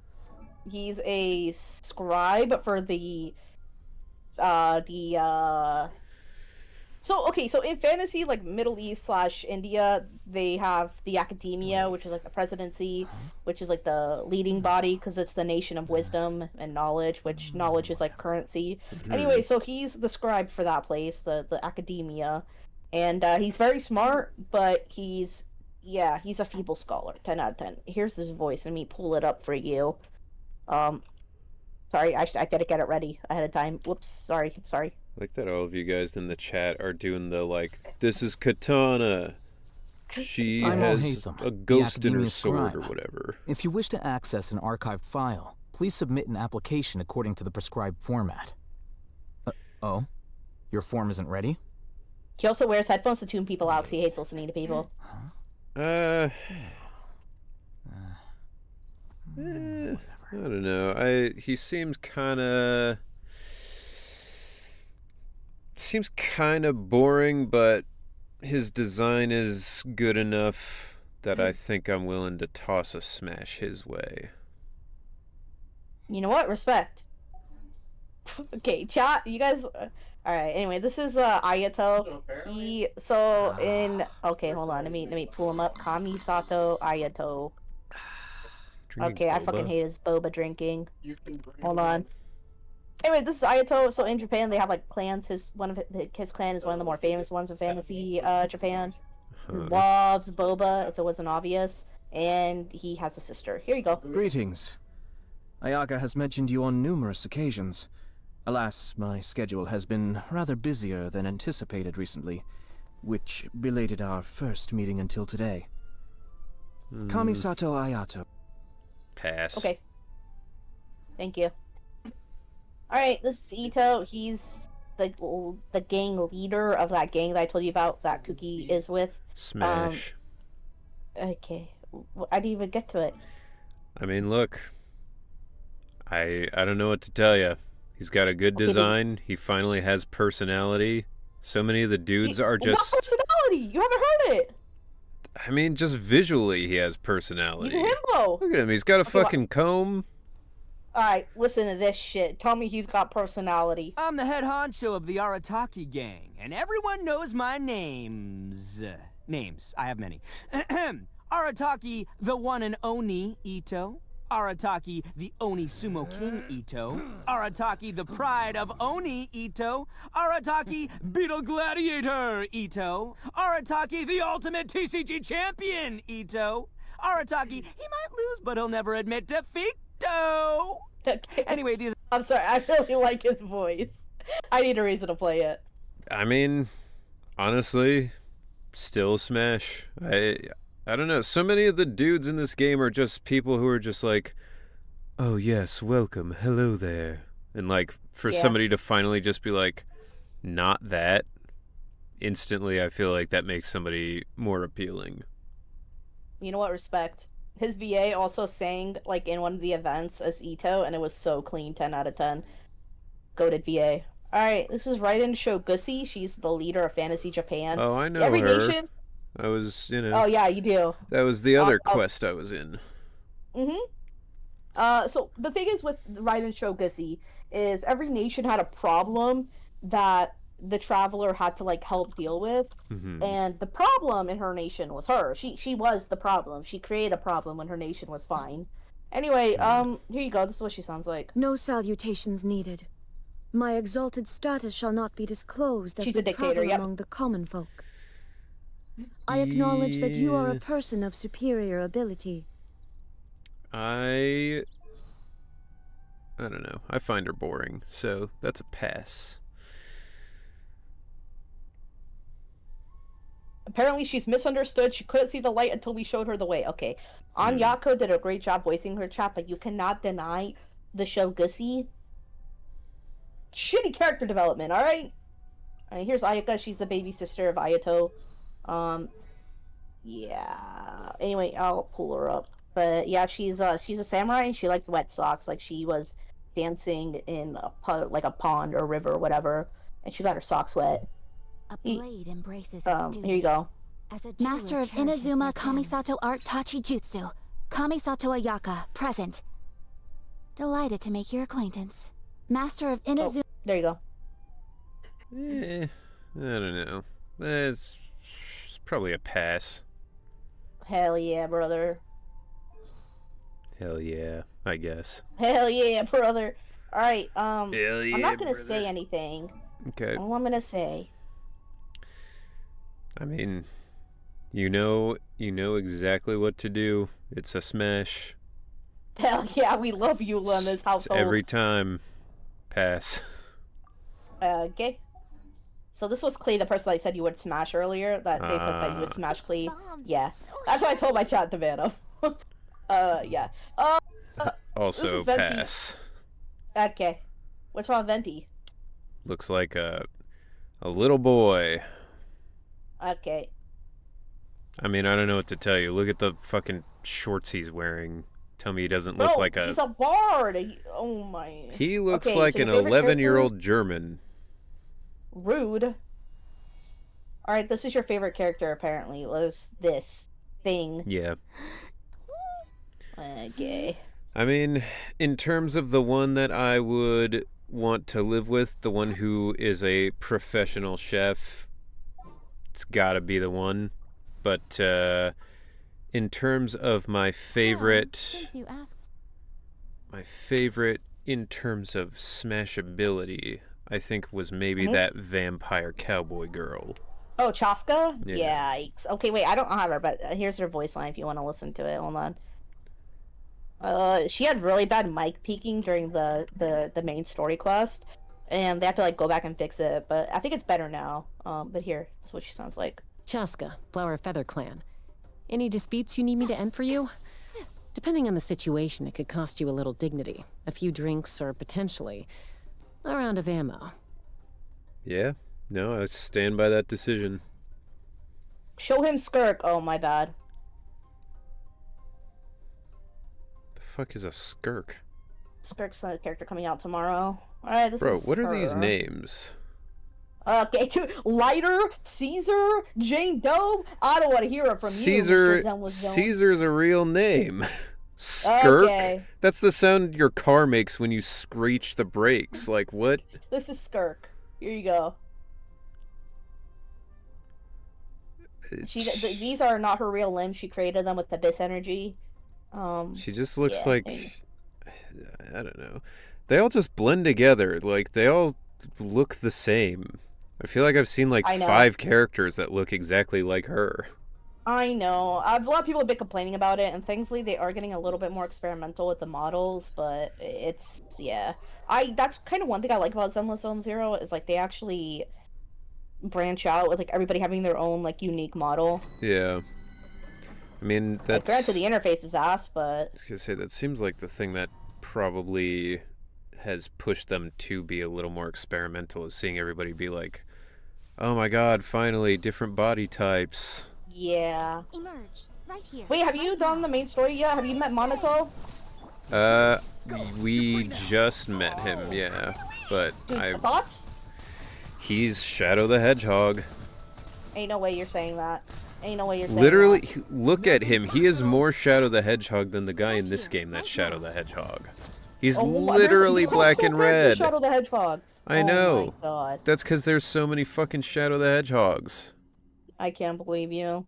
He's a scribe for the So in fantasy, like Middle East / India, they have the academia, which is like the presidency, which is like the leading body because it's the nation of wisdom and knowledge, which knowledge is like currency. Anyway, so he's the scribe for that place, the academia, and he's very smart, but he's a feeble scholar. 10 out of 10. Here's this voice. Let me pull it up for you. Sorry, I gotta get it ready ahead of time. Whoops, sorry. I like that all of you guys in the chat are doing the like, this is Katana. She has a ghost in her sword or whatever. If you wish to access an archived file, please submit an application according to the prescribed format. Oh? Your form isn't ready? He also wears headphones to tune people out because he hates listening to people. I don't know. He seems kind of boring, but his design is good enough that I think I'm willing to toss a smash his way. You know what? Respect. Okay, chat, you guys. All right. Anyway, this is Ayato. Okay, hold on. Let me pull him up. Kamisato Ayato. Okay, I fucking hate his boba drinking. Hold on. Anyway, this is Ayato. So in Japan, they have like clans. His clan is one of the more famous ones in fantasy Japan. Loves boba, if it wasn't obvious, and he has a sister. Here you go. Greetings. Ayaka has mentioned you on numerous occasions. Alas, my schedule has been rather busier than anticipated recently. which belated our first meeting until today. Kamisato Ayato. Pass. Okay. Thank you. Alright, this is Ito. He's the gang leader of that gang that I told you about that Kuki is with. Smash. Okay. I didn't even get to it. I mean, look. I don't know what to tell you. He's got a good design. He finally has personality. So many of the dudes are just... What personality? You haven't heard it! I mean, just visually he has personality. He's a himbo! Look at him. He's got a fucking comb. Alright, listen to this shit. Tell me he's got personality. I'm the head honcho of the Arataki gang, and everyone knows my names. Names. I have many. Arataki, the one and only Ito. Arataki, the Oni Sumo King Ito. Arataki, the pride of Oni Ito. Arataki, Beetle Gladiator Ito. Arataki, the ultimate TCG champion Ito. Arataki, he might lose, but he'll never admit defeat. Anyway, these... I'm sorry, I really like his voice. I need a reason to play it. I mean, honestly, still Smash. I don't know. So many of the dudes in this game are just people who are just like, oh yes, welcome, hello there. And like, for somebody to finally just be like, not that, instantly I feel like that makes somebody more appealing. You know what? Respect. His VA also sang, like, in one of the events as Ito, and it was so clean, 10 out of 10. Goated VA. Alright, this is Raiden Shogusi. She's the leader of Fantasy Japan. Oh, I know Every her. nation... I was, you know... Oh, yeah, you do. That was the other quest I was in. So, the thing is with Raiden Shogusi is every nation had a problem that the Traveler had to, like, help deal with. And the problem in her nation was her. She was the problem. She created a problem when her nation was fine. Anyway, here you go. This is what she sounds like. No salutations needed. My exalted status shall not be disclosed as She's we a dictator, travel yep. among the common folk. I acknowledge that you are a person of superior ability. I don't know. I find her boring, so that's a pass. Apparently she's misunderstood. She couldn't see the light until we showed her the way. Okay. Anyako did a great job voicing her chat, but you cannot deny the Shogusi. Shitty character development, alright? Alright, here's Ayaka. She's the baby sister of Ayato. Yeah. Anyway, I'll pull her up. But yeah, she's a samurai and she likes wet socks. Like, she was dancing in a pond or river or whatever, and she got her socks wet. A blade embraces its Here you go. Master of Inazuma Kamisato Art Tachi Jutsu, Kamisato Ayaka, present. Delighted to make your acquaintance. Master of Inazuma... there you go. I don't know. It's probably a pass. Hell yeah, brother. Hell yeah, I guess. Hell yeah, brother. Alright, Hell yeah, I'm not gonna brother. say anything. Okay. All I'm gonna say... I mean, you know exactly what to do. It's a smash. Hell yeah, we love Eula in this household. Every time. Pass. Okay. So this was Klee, the person that I said you would smash earlier. That they said that you would smash Klee. Yeah. That's what I told my chat to ban him. Yeah. Also pass. Okay. What's wrong with Venti? Looks like a little boy. Okay. I mean, I don't know what to tell you. Look at the fucking shorts he's wearing. Tell me he doesn't look like a... he's a bard! Oh my... He looks like an 11-year-old German. Rude. Alright, this is your favorite character, apparently. Was this thing. Yeah. Okay. I mean, in terms of the one that I would want to live with, the one who is a professional chef, it's gotta be the one. But, in terms of my favorite... my favorite in terms of smashability, I think was maybe that vampire cowboy girl. Oh, Chaska? Yeah. Yikes. Okay, wait, I don't have her, but here's her voice line if you want to listen to it. Hold on. She had really bad mic peaking during the main story quest, and they have to like go back and fix it. But I think it's better now. But here, that's what she sounds like. Chaska, Flower Feather Clan. Any disputes you need me to end for you? Depending on the situation, it could cost you a little dignity. A few drinks, or potentially a round of ammo. Yeah, no, I stand by that decision. Show him Skirk. Oh, my bad. The fuck is a Skirk? Skirk's a character coming out tomorrow. Alright, this Bro, is what are her. these names? Okay, Lighter, Caesar, Jane Doe. I don't want to hear it from Caesar, you, Mr. Zenless Zone. Caesar's a real name. Skirk? Okay. That's the sound your car makes when you screech the brakes. Like, what? This is Skirk. Here you go. These are not her real limbs. She created them with Abyss energy. She just looks like... I don't know. They all just blend together. Like, they all look the same. I feel like I've seen like 5 characters that look exactly like her. I know. A lot of people have been complaining about it, and thankfully they are getting a little bit more experimental with the models, but it's, yeah. That's kind of one thing I like about Zenless Zone Zero, is like they actually branch out with like everybody having their own like unique model. Yeah. I mean, that's... Like, granted, the interface is ass, but... I was gonna say, that seems like the thing that probably has pushed them to be a little more experimental, is seeing everybody be like, oh my god, finally, different body types. Yeah. Emerge right here. Wait, have you done the main story yet? Have you met Monato? We just met him, yeah. But Thoughts? He's Shadow the Hedgehog. Ain't no way you're saying that. Ain't no way you're saying Literally, that. look at him. He is more Shadow the Hedgehog than the guy in this game that's Shadow the Hedgehog. He's literally black and red. Shadow the Hedgehog. I know. Oh my god. That's because there's so many fucking Shadow the Hedgehogs. I can't believe you.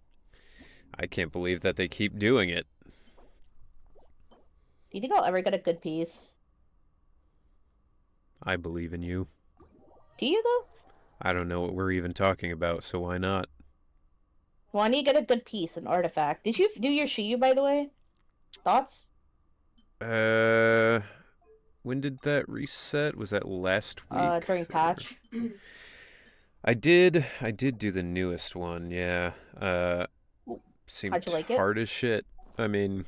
I can't believe that they keep doing it. Do you think I'll ever get a good piece? I believe in you. Do you, though? I don't know what we're even talking about, so why not? Well, I need to get a good piece, an artifact. Did you do your Shiyu, by the way? Thoughts? When did that reset? Was that last week? During patch. I did do the newest one, yeah. Seemed How'd you like hard as shit. I mean,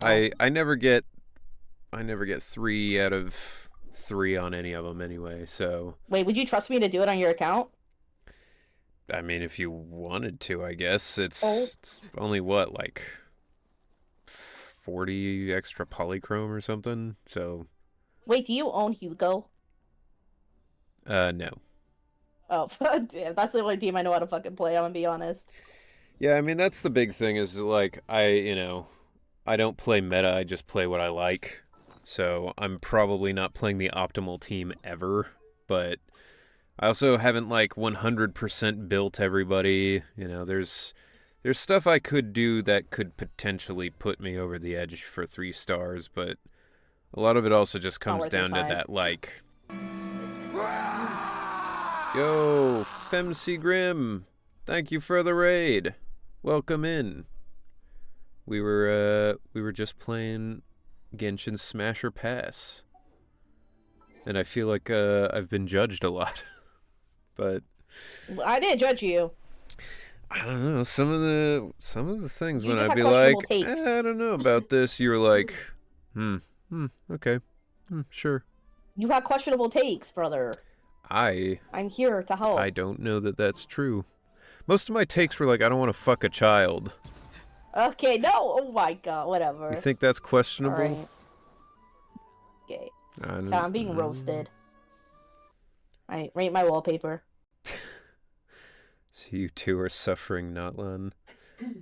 I never get 3 out of 3 on any of them anyway, so... Wait, would you trust me to do it on your account? I mean, if you wanted to, I guess. It's only, what, like 40 extra polychrome or something, so... Wait, do you own Hugo? No. Oh, damn, that's the only team I know how to fucking play, I'm gonna be honest. Yeah, I mean, that's the big thing is, like, I don't play meta, I just play what I like. So I'm probably not playing the optimal team ever, but I also haven't, like, 100% built everybody. You know, there's stuff I could do that could potentially put me over the edge for 3 stars, but a lot of it also just comes down to that, like... Yo, Femc Grim, thank you for the raid. Welcome in. We were just playing Genshin Smash or Pass, and I feel like I've been judged a lot, but I didn't judge you. I don't know, some of the things You when just I'd had be like, questionable takes. I don't know about this, you were like, okay, sure. You have questionable takes, brother. I'm here to help. I don't know that that's true. Most of my takes were like, I don't want to fuck a child. Okay, no, oh my god, whatever. You think that's questionable? Alright. Okay. So I'm being roasted. Alright, rate my wallpaper. So you two are suffering, Notlan.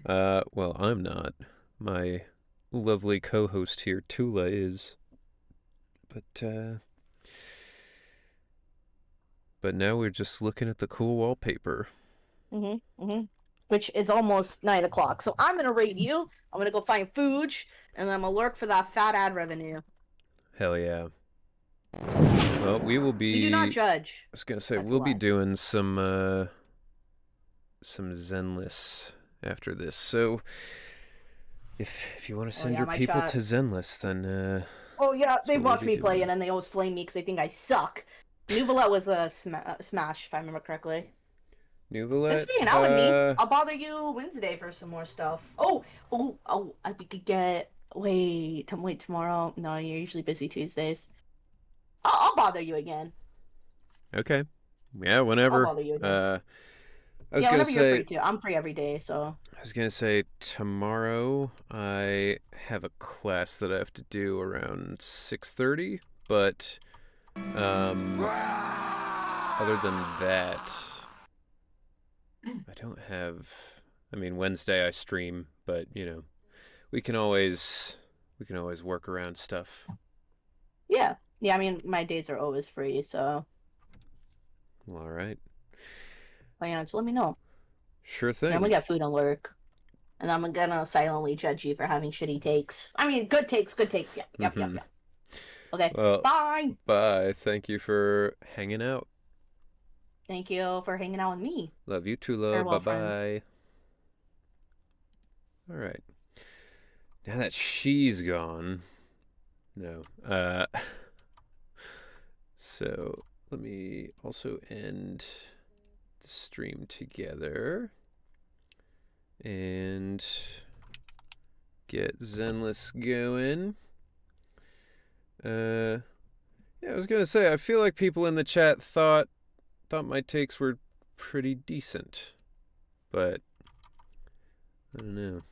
Well, I'm not. My lovely co-host here, Tula, is. But now we're just looking at the cool wallpaper. Which is almost 9 o'clock. So I'm gonna raid you. I'm gonna go find Fuge, and then I'm gonna lurk for that fat ad revenue. Hell yeah. Well, we will be... We do not judge. I was gonna say, we'll be doing some Zenless after this. So, if you want to send your people to Zenless, then... Oh yeah, they what we'll watch be me play, doing. and then they always flame me because they think I suck. Nuvolette was a smash, if I remember correctly. Nuvolette? Thanks for hanging out with me. I'll bother you Wednesday for some more stuff. Oh, we could get... Wait tomorrow. No, you're usually busy Tuesdays. I'll bother you again. Okay. Yeah, I'll whenever. bother you again. I was yeah, gonna whenever you're say, free too. I'm free every day, so. I was gonna say tomorrow I have a class that I have to do around 6:30, but other than that, I don't have. I mean, Wednesday I stream, but you know, we can always work around stuff. Yeah. I mean, my days are always free, so. Well, all right. Well, just let me know. Sure thing. And we got food and work. And I'm gonna silently judge you for having shitty takes. I mean, good takes. Yep. Okay, well, bye! Bye. Thank you for hanging out. Thank you for hanging out with me. Love you too, love. Farewell, Bye-bye. Alright. Now that she's gone... No. So, let me also end the stream together. And get Zenless going. Yeah, I was gonna say, I feel like people in the chat thought my takes were pretty decent. But I don't know.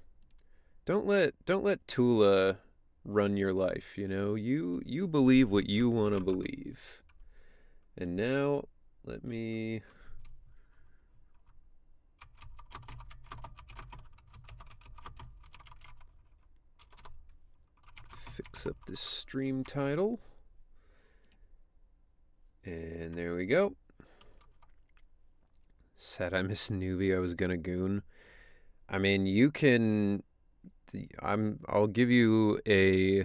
Don't let Tula run your life, you know? You believe what you want to believe. And now let me fix up this stream title. And there we go. Said I miss Newbie, I was gonna goon. I mean, you can... I'll give you a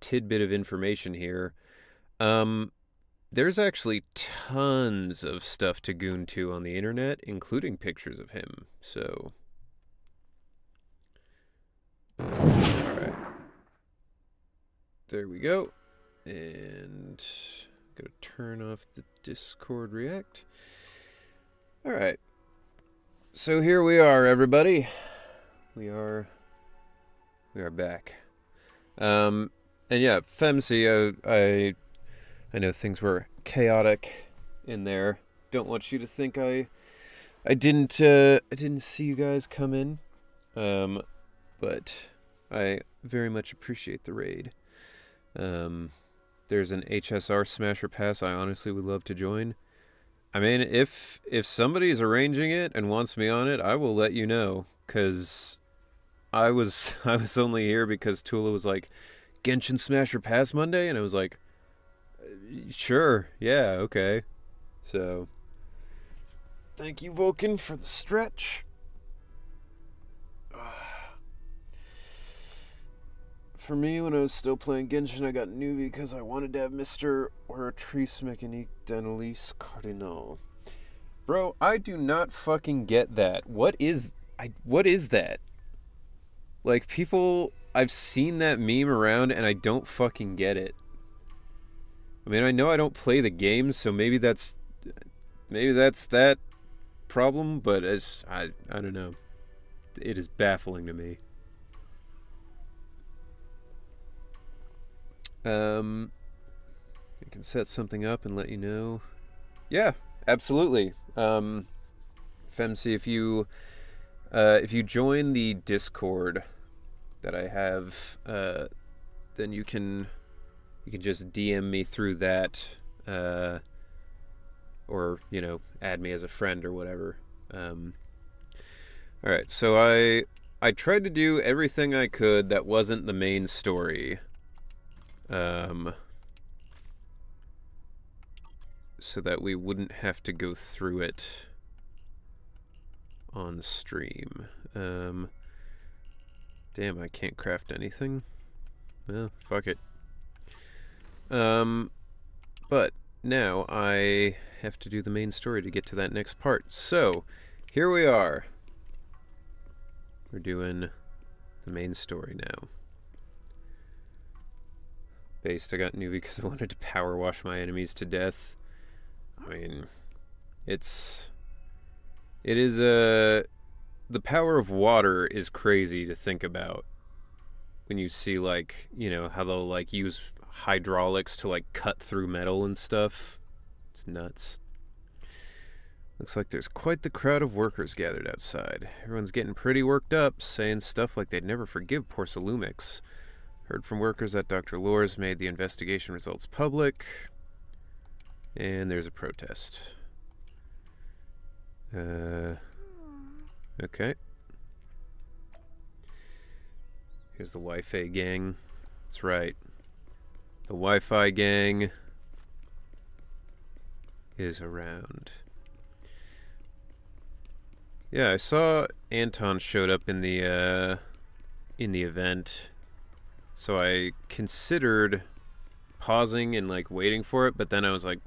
tidbit of information here. There's actually tons of stuff to goon to on the internet, including pictures of him, so... Alright. There we go. And... I'm gonna turn off the Discord React. Alright. So here we are, everybody. We are back. And yeah, Femc, I know things were chaotic in there. Don't want you to think I didn't see you guys come in. But I very much appreciate the raid. There's an HSR Smasher Pass I honestly would love to join. I mean, if somebody's arranging it and wants me on it, I will let you know, cause I was only here because Tula was like, Genshin Smasher Pass Monday, and I was like, sure, yeah, okay. So, thank you, Vulcan, for the stretch. For me, when I was still playing Genshin, I got Nuvi because I wanted to have Mr. Oratrice Mécanique d'Annelise Cardinal. Bro, I do not fucking get that. What is that? Like, people... I've seen that meme around, and I don't fucking get it. I mean, I know I don't play the game, so maybe that's that problem, but I don't know. It is baffling to me. I can set something up and let you know. Yeah, absolutely. Femc, if you join the Discord that I have, then you can just DM me through that, or you know, add me as a friend or whatever. All right, so I tried to do everything I could that wasn't the main story. So that we wouldn't have to go through it on stream. Damn, I can't craft anything. Well, fuck it. But now I have to do the main story to get to that next part. So, here we are. We're doing the main story now. Based, I got new because I wanted to power wash my enemies to death. I mean, it is the power of water is crazy to think about when you see, like, you know, how they'll, like, use hydraulics to, like, cut through metal and stuff. It's nuts. Looks like there's quite the crowd of workers gathered outside. Everyone's getting pretty worked up, saying stuff like they'd never forgive poor Salumix. Heard from workers that Dr. Lors made the investigation results public. And there's a protest. Okay. Here's the Wi-Fi gang. That's right. The Wi-Fi gang is around. Yeah, I saw Anton showed up in the event, so I considered pausing and, like, waiting for it, but then I was like,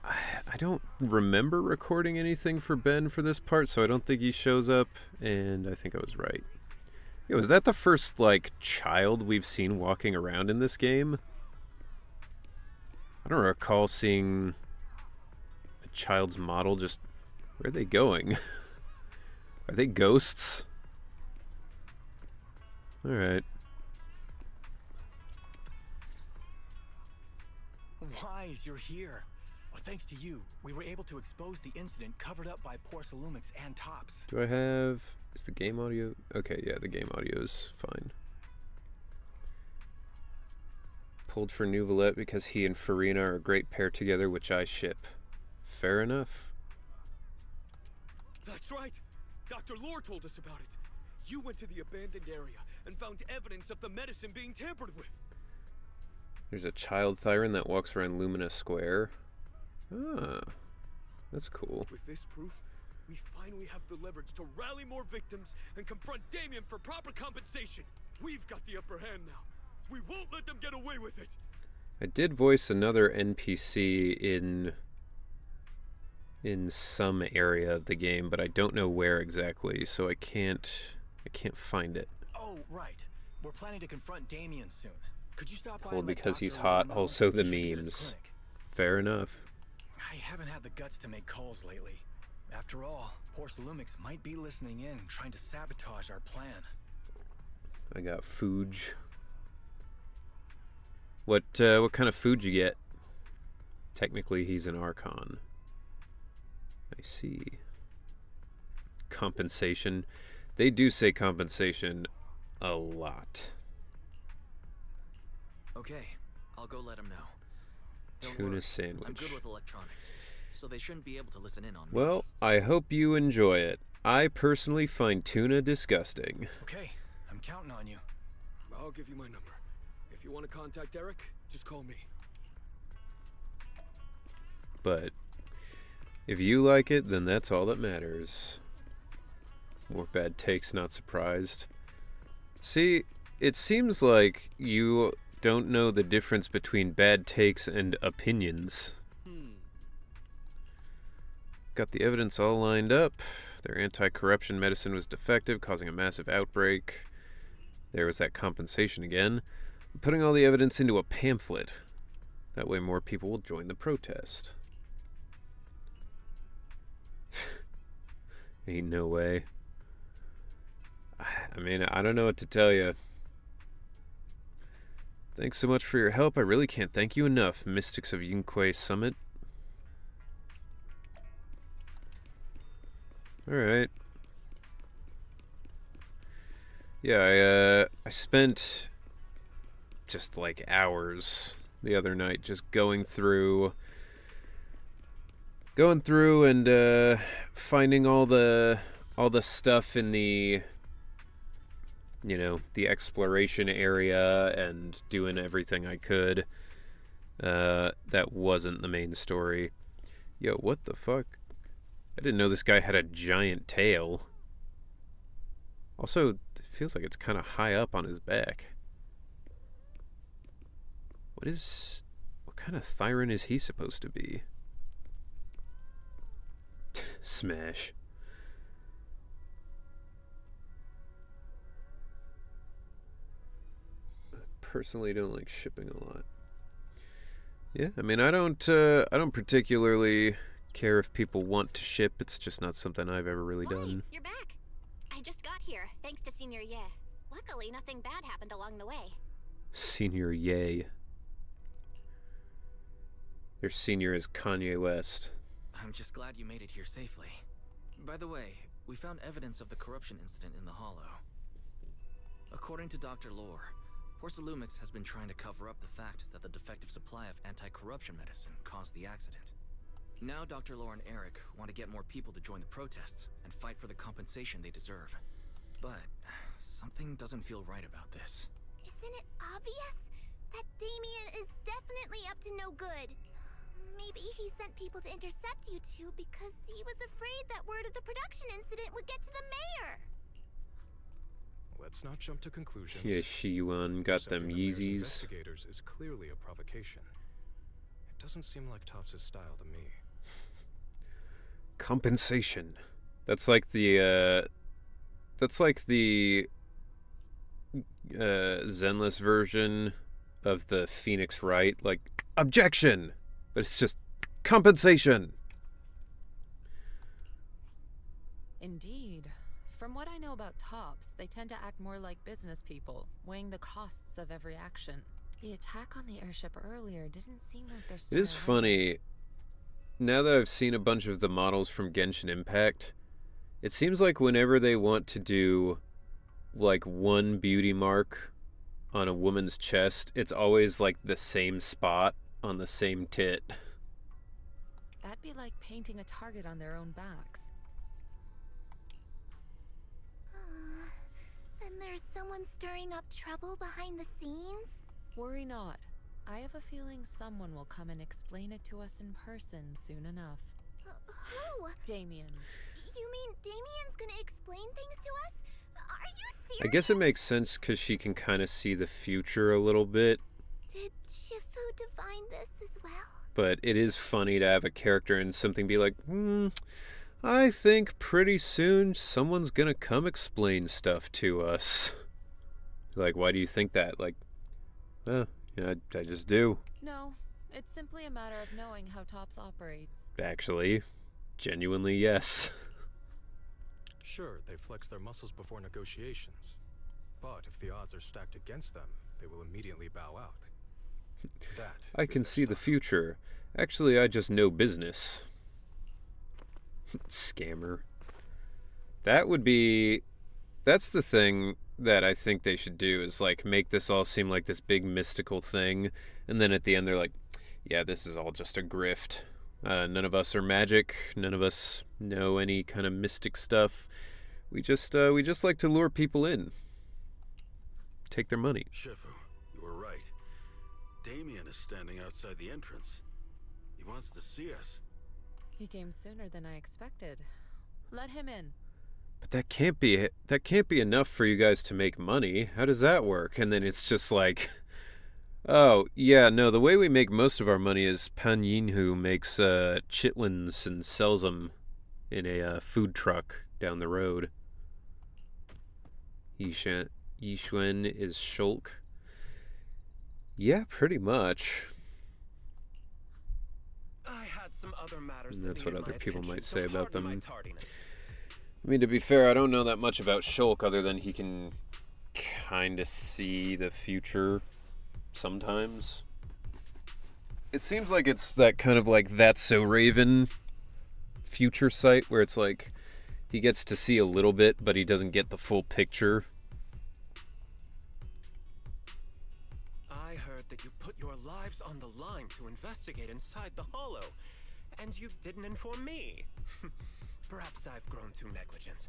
I don't remember recording anything for Ben for this part, so I don't think he shows up, and I think I was right. Yo, is that the first, like, child we've seen walking around in this game? I don't recall seeing a child's model just... Where are they going? Are they ghosts? Alright. Wise, you're here. Well, thanks to you, we were able to expose the incident covered up by poor Salumix and Tops. Do I have... Is the game audio... Okay, yeah, the game audio is fine. Pulled for Nouvelette because he and Farina are a great pair together, which I ship. Fair enough. That's right! Dr. Lore told us about it. You went to the abandoned area and found evidence of the medicine being tampered with. There's a child Thyron that walks around Lumina Square. Ah, that's cool. With this proof, we finally have the leverage to rally more victims and confront Damien for proper compensation. We've got the upper hand now. We won't let them get away with it. I did voice another NPC in some area of the game, but I don't know where exactly, so I can't find it. Oh, right. We're planning to confront Damien soon. Could you stop by? Well, and let because he's Dr. hot, Lore know? also the He should be at his memes. clinic. Fair enough. I haven't had the guts to make calls lately. After all, poor Salumix might be listening in, trying to sabotage our plan. I got food. What kind of food you get? Technically, he's an Archon. I see. Compensation. They do say compensation a lot. Okay, I'll go let him know. Don't Tuna worry, sandwich. I'm good with electronics, so they shouldn't be able to listen in on me. Well, I hope you enjoy it. I personally find tuna disgusting. Okay, I'm counting on you. I'll give you my number. If you want to contact Eric, just call me. But if you like it, then that's all that matters. More bad takes, not surprised. See, it seems like you don't know the difference between bad takes and opinions. Got the evidence all lined up. Their anti-corruption medicine was defective, causing a massive outbreak. There was that compensation again. I'm putting all the evidence into a pamphlet. That way more people will join the protest. Ain't no way. I mean, I don't know what to tell you. Thanks so much for your help. I really can't thank you enough, Mystics of Yunque Summit. Alright. Yeah, I spent just like hours the other night just going through and finding all the stuff in the, you know, the exploration area and doing everything I could. That wasn't the main story. Yo, what the fuck? I didn't know this guy had a giant tail. Also, it feels like it's kind of high up on his back. What kind of Thyron is he supposed to be? Smash. personally don't like shipping a lot. Yeah, I mean, I don't particularly care if people want to ship. It's just not something I've ever really done. You're back. I just got here, thanks to Senior Ye. Luckily, nothing bad happened along the way. Senior Ye. Their senior is Kanye West. I'm just glad you made it here safely. By the way, we found evidence of the corruption incident in the Hollow. According to Dr. Lore, Porcelumix has been trying to cover up the fact that the defective supply of anti-corruption medicine caused the accident. Now Dr. Lore and Eric want to get more people to join the protests and fight for the compensation they deserve. But something doesn't feel right about this. Isn't it obvious? That Damien is definitely up to no good. Maybe he sent people to intercept you two because he was afraid that word of the production incident would get to the mayor. Let's not jump to conclusions. Yeah, Shi-Yuan got them Yeezys. Investigators is clearly a provocation. It doesn't seem like Topps' style to me. Compensation. That's like the Zenless version of the Phoenix Wright, like objection, but it's just compensation. Indeed. From what I know about Topps, they tend to act more like business people, weighing the costs of every action. The attack on the airship earlier didn't seem like they're It is funny. Now that I've seen a bunch of the models from Genshin Impact, it seems like whenever they want to do like one beauty mark on a woman's chest, it's always like the same spot on the same tit. That'd be like painting a target on their own backs. Then there's someone stirring up trouble behind the scenes? Worry not. I have a feeling someone will come and explain it to us in person soon enough. Who? Damien. You mean Damien's gonna explain things to us? Are you serious? I guess it makes sense because she can kind of see the future a little bit. Did Shifu divine this as well? But it is funny to have a character and something be like, I think pretty soon someone's gonna come explain stuff to us. Like, why do you think that? Like, yeah, I just do. No, it's simply a matter of knowing how Topps operates. Actually, genuinely, yes. Sure, they flex their muscles before negotiations. But if the odds are stacked against them, they will immediately bow out. That I can see the future. Actually, I just know business. Scammer. That's the thing that I think they should do, is like make this all seem like this big mystical thing, and then at the end they're like, yeah, this is all just a grift. None of us are magic, none of us know any kind of mystic stuff. We just like to lure people in. Take their money. Shifu, you were right. Damien is standing outside the entrance. He wants to see us. He came sooner than I expected. Let him in. But that can't be enough for you guys to make money. How does that work? And then it's just like, oh, yeah, no, the way we make most of our money is Pan Yinhu makes chitlins and sells them in a food truck down the road. Yixuan is Shulk. Yeah, pretty much. I had some other matters And that's that what needed other my people attention, might so say about pardon my them. tardiness. I mean, to be fair, I don't know that much about Shulk other than he can kind of see the future sometimes. It seems like it's that kind of like That's So Raven future sight where it's like he gets to see a little bit, but he doesn't get the full picture. I heard that you put your lives on the line to investigate inside the Hollow, and you didn't inform me. Perhaps I've grown too negligent.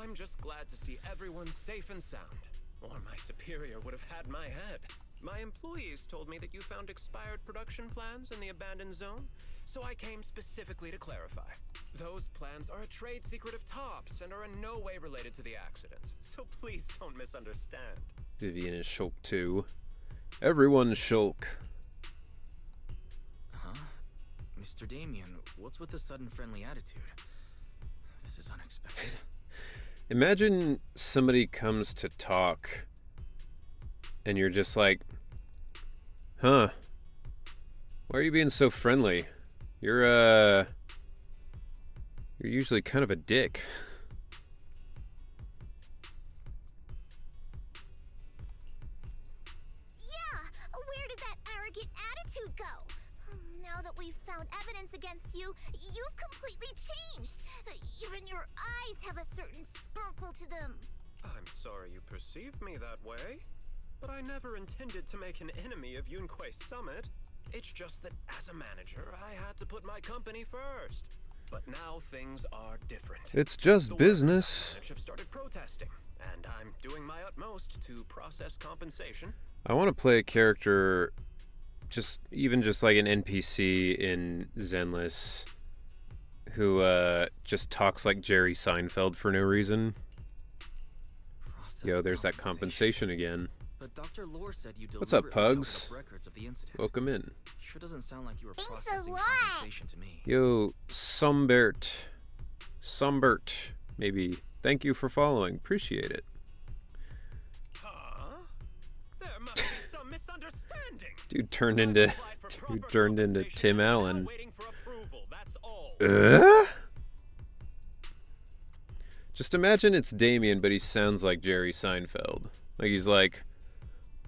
I'm just glad to see everyone safe and sound, or my superior would have had my head. My employees told me that you found expired production plans in the abandoned zone, so I came specifically to clarify. Those plans are a trade secret of Topps and are in no way related to the accident, so please don't misunderstand. Vivian is Shulk too. Everyone's Shulk. Huh? Mr. Damien, what's with the sudden friendly attitude? This is unexpected. Imagine somebody comes to talk and you're just like, Huh. Why are you being so friendly? You're usually kind of a dick. Yeah, where did that arrogant attitude go? Now that we've found evidence against you, you've completely changed. Even your eyes have a certain sparkle to them. I'm sorry you perceive me that way, but I never intended to make an enemy of Yunquei Summit. It's just that as a manager, I had to put my company first. But now things are different. It's just business. The have started protesting, and I'm doing my utmost to process compensation. I want to play a character, just like an NPC in Zenless, who just talks like Jerry Seinfeld for no reason. Yo, there's that compensation again. But Dr. Lore said you What's up, deliberately Pugs? covered up records of the incident. Welcome in. Sure doesn't sound like you were Thanks a processing lot. compensation to me. Yo, Sumbert, maybe. Thank you for following. Appreciate it. Huh? There must be some misunderstanding. Dude turned into Tim Allen. Just imagine it's Damien, but he sounds like Jerry Seinfeld. Like he's like,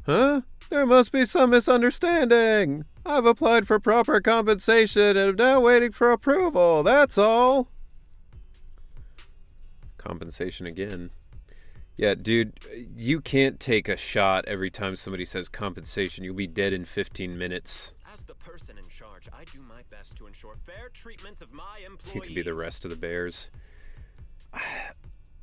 huh? There must be some misunderstanding. I've applied for proper compensation and am now waiting for approval. That's all. Compensation again. Yeah, dude, you can't take a shot every time somebody says compensation. You'll be dead in 15 minutes. As the person in charge, I do my best to ensure fair treatment of my employees. You could be the rest of the bears.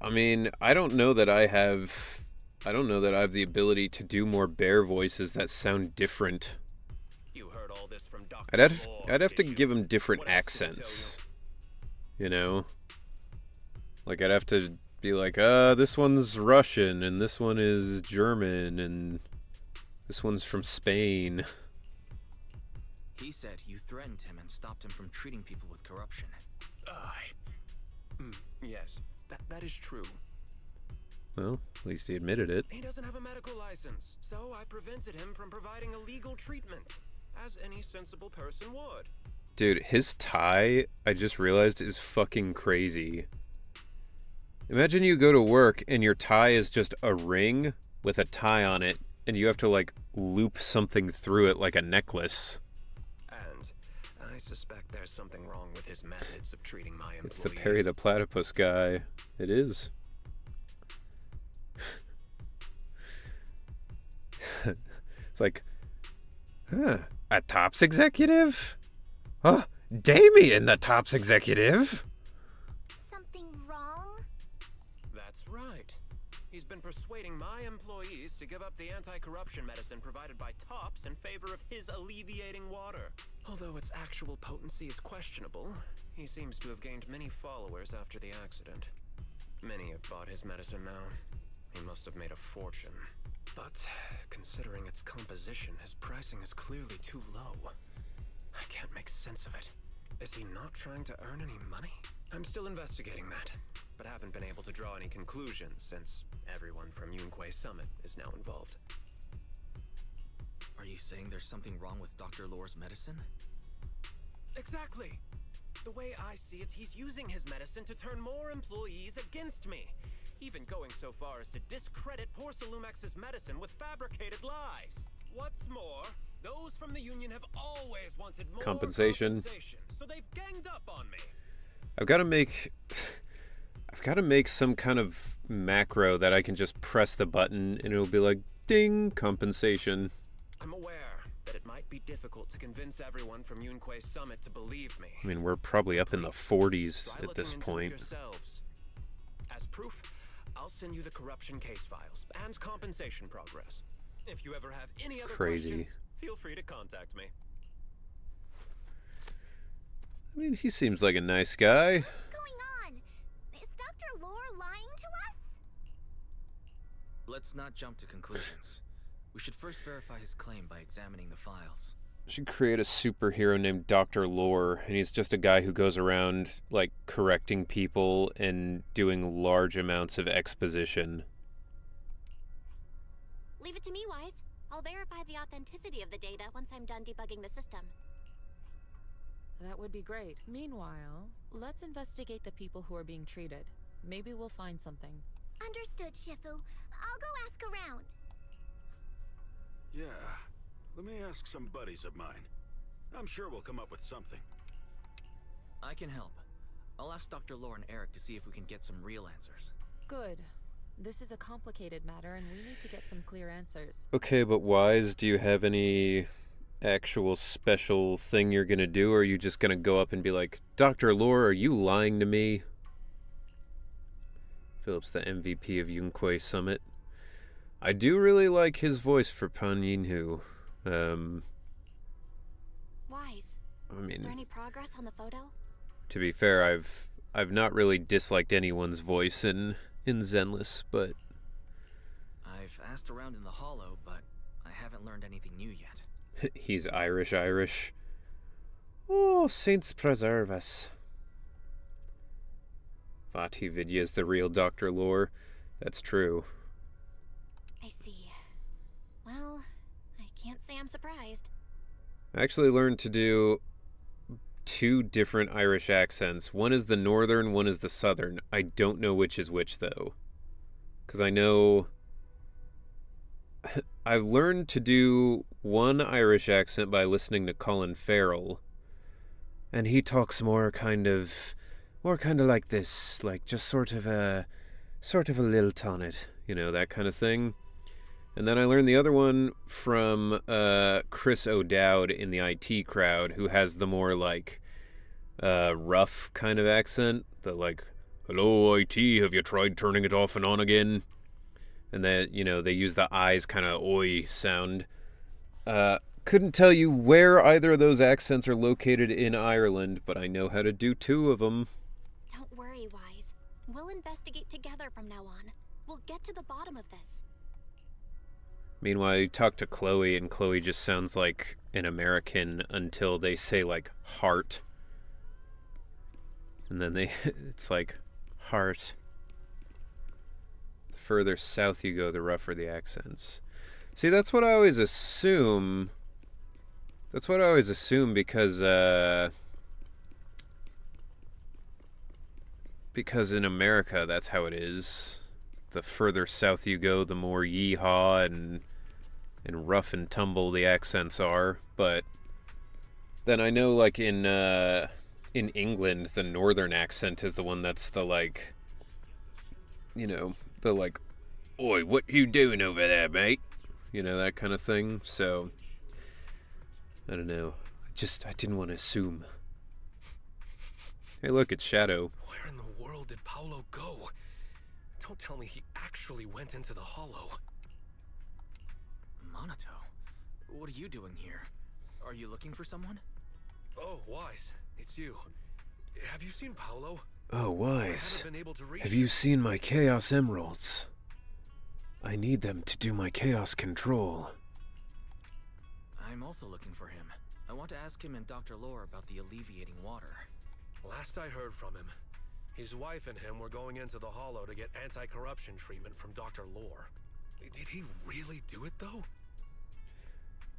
I mean, I don't know that I have the ability to do more bear voices that sound different. You heard all this from Dr. I'd have to give them different accents. You know? Like I'd have to be like, this one's Russian and this one is German and this one's from Spain. He said you threatened him and stopped him from treating people with corruption. Yes, that is true. Well, at least he admitted it. He doesn't have a medical license, so I prevented him from providing illegal treatment, as any sensible person would. Dude, his tie, I just realized, is fucking crazy. Imagine you go to work and your tie is just a ring with a tie on it, and you have to, like, loop something through it like a necklace. And I suspect there's something wrong with his methods of treating my employees. It's the Perry the Platypus guy. It is. It's like, a Tops executive? Oh, Damien, the Tops executive? Something wrong? That's right. He's been persuading my employees to give up the anti-corruption medicine provided by Tops in favor of his alleviating water. Although its actual potency is questionable, he seems to have gained many followers after the accident. Many have bought his medicine now. He must have made a fortune. But considering its composition, his pricing is clearly too low. I can't make sense of it. Is he not trying to earn any money? I'm still investigating that, but haven't been able to draw any conclusions since everyone from Yunquei Summit is now involved. Are you saying there's something wrong with Dr. Lore's medicine? Exactly! The way I see it, he's using his medicine to turn more employees against me. Even going so far as to discredit Porcelumex's medicine with fabricated lies. What's more, those from the union have always wanted more compensation, so they've ganged up on me. I've got to make some kind of macro that I can just press the button and it'll be like, ding, compensation. I'm aware that it might be difficult to convince everyone from Yunquei Summit to believe me. I mean, we're probably up in the 40s at this point. As proof, I'll send you the corruption case files and compensation progress. If you ever have any other questions, feel free to contact me. I mean, he seems like a nice guy. What's going on? Is Dr. Lore lying to us? Let's not jump to conclusions. We should first verify his claim by examining the files. Should create a superhero named Dr. Lore, and he's just a guy who goes around, like, correcting people and doing large amounts of exposition. Leave it to me, Wise. I'll verify the authenticity of the data once I'm done debugging the system. That would be great. Meanwhile, let's investigate the people who are being treated. Maybe we'll find something. Understood, Shifu. I'll go ask around. Yeah, let me ask some buddies of mine. I'm sure we'll come up with something. I can help. I'll ask Dr. Lore and Eric to see if we can get some real answers. Good. This is a complicated matter, and we need to get some clear answers. Okay, but Wise, do you have any actual special thing you're gonna do, or are you just gonna go up and be like, Dr. Lore, are you lying to me? Philip's the MVP of Yunquay Summit. I do really like his voice for Pan Yinhu. Wise. I mean, is there any progress on the photo? To be fair, I've not really disliked anyone's voice in Zenless, but I've asked around in the Hollow, but I haven't learned anything new yet. he's Irish. Oh, saints preserve us. Vati Vidya's the real Dr. Lore. That's true. I see. Well, I can't say I'm surprised. I actually learned to do 2 different Irish accents. One is the northern, one is the southern. I don't know which is which, though. Because I know... I've learned to do one Irish accent by listening to Colin Farrell. And he talks more kind of like this. Like, just sort of a lilt on it. You know, that kind of thing. And then I learned the other one from Chris O'Dowd in the IT crowd, who has the more, like, rough kind of accent. The, like, hello, IT, have you tried turning it off and on again? And that, you know, they use the eyes kind of oi sound. Couldn't tell you where either of those accents are located in Ireland, but I know how to do 2 of them. Don't worry, Wise. We'll investigate together from now on. We'll get to the bottom of this. Meanwhile, you talk to Chloe, and Chloe just sounds like an American until they say, like, heart. And then it's like, heart. The further south you go, the rougher the accents. See, that's what I always assume. That's what I always assume because in America, that's how it is. The further south you go, the more yeehaw and rough and tumble the accents are. But then I know, like, in England, the northern accent is the one that's the, like, you know, the, like, oi, what you doing over there, mate? You know, that kind of thing. So, I don't know. I didn't want to assume. Hey, look, it's Shadow. Where in the world did Paolo go? Don't tell me he actually went into the Hollow. Monato, what are you doing here? Are you looking for someone? Oh, Wise, it's you. Have you seen Paolo? Oh, Wise. Have you seen my Chaos Emeralds? I need them to do my Chaos Control. I'm also looking for him. I want to ask him and Dr. Lore about the alleviating water. Last I heard from him, his wife and him were going into the Hollow to get anti-corruption treatment from Dr. Lore. Did he really do it, though?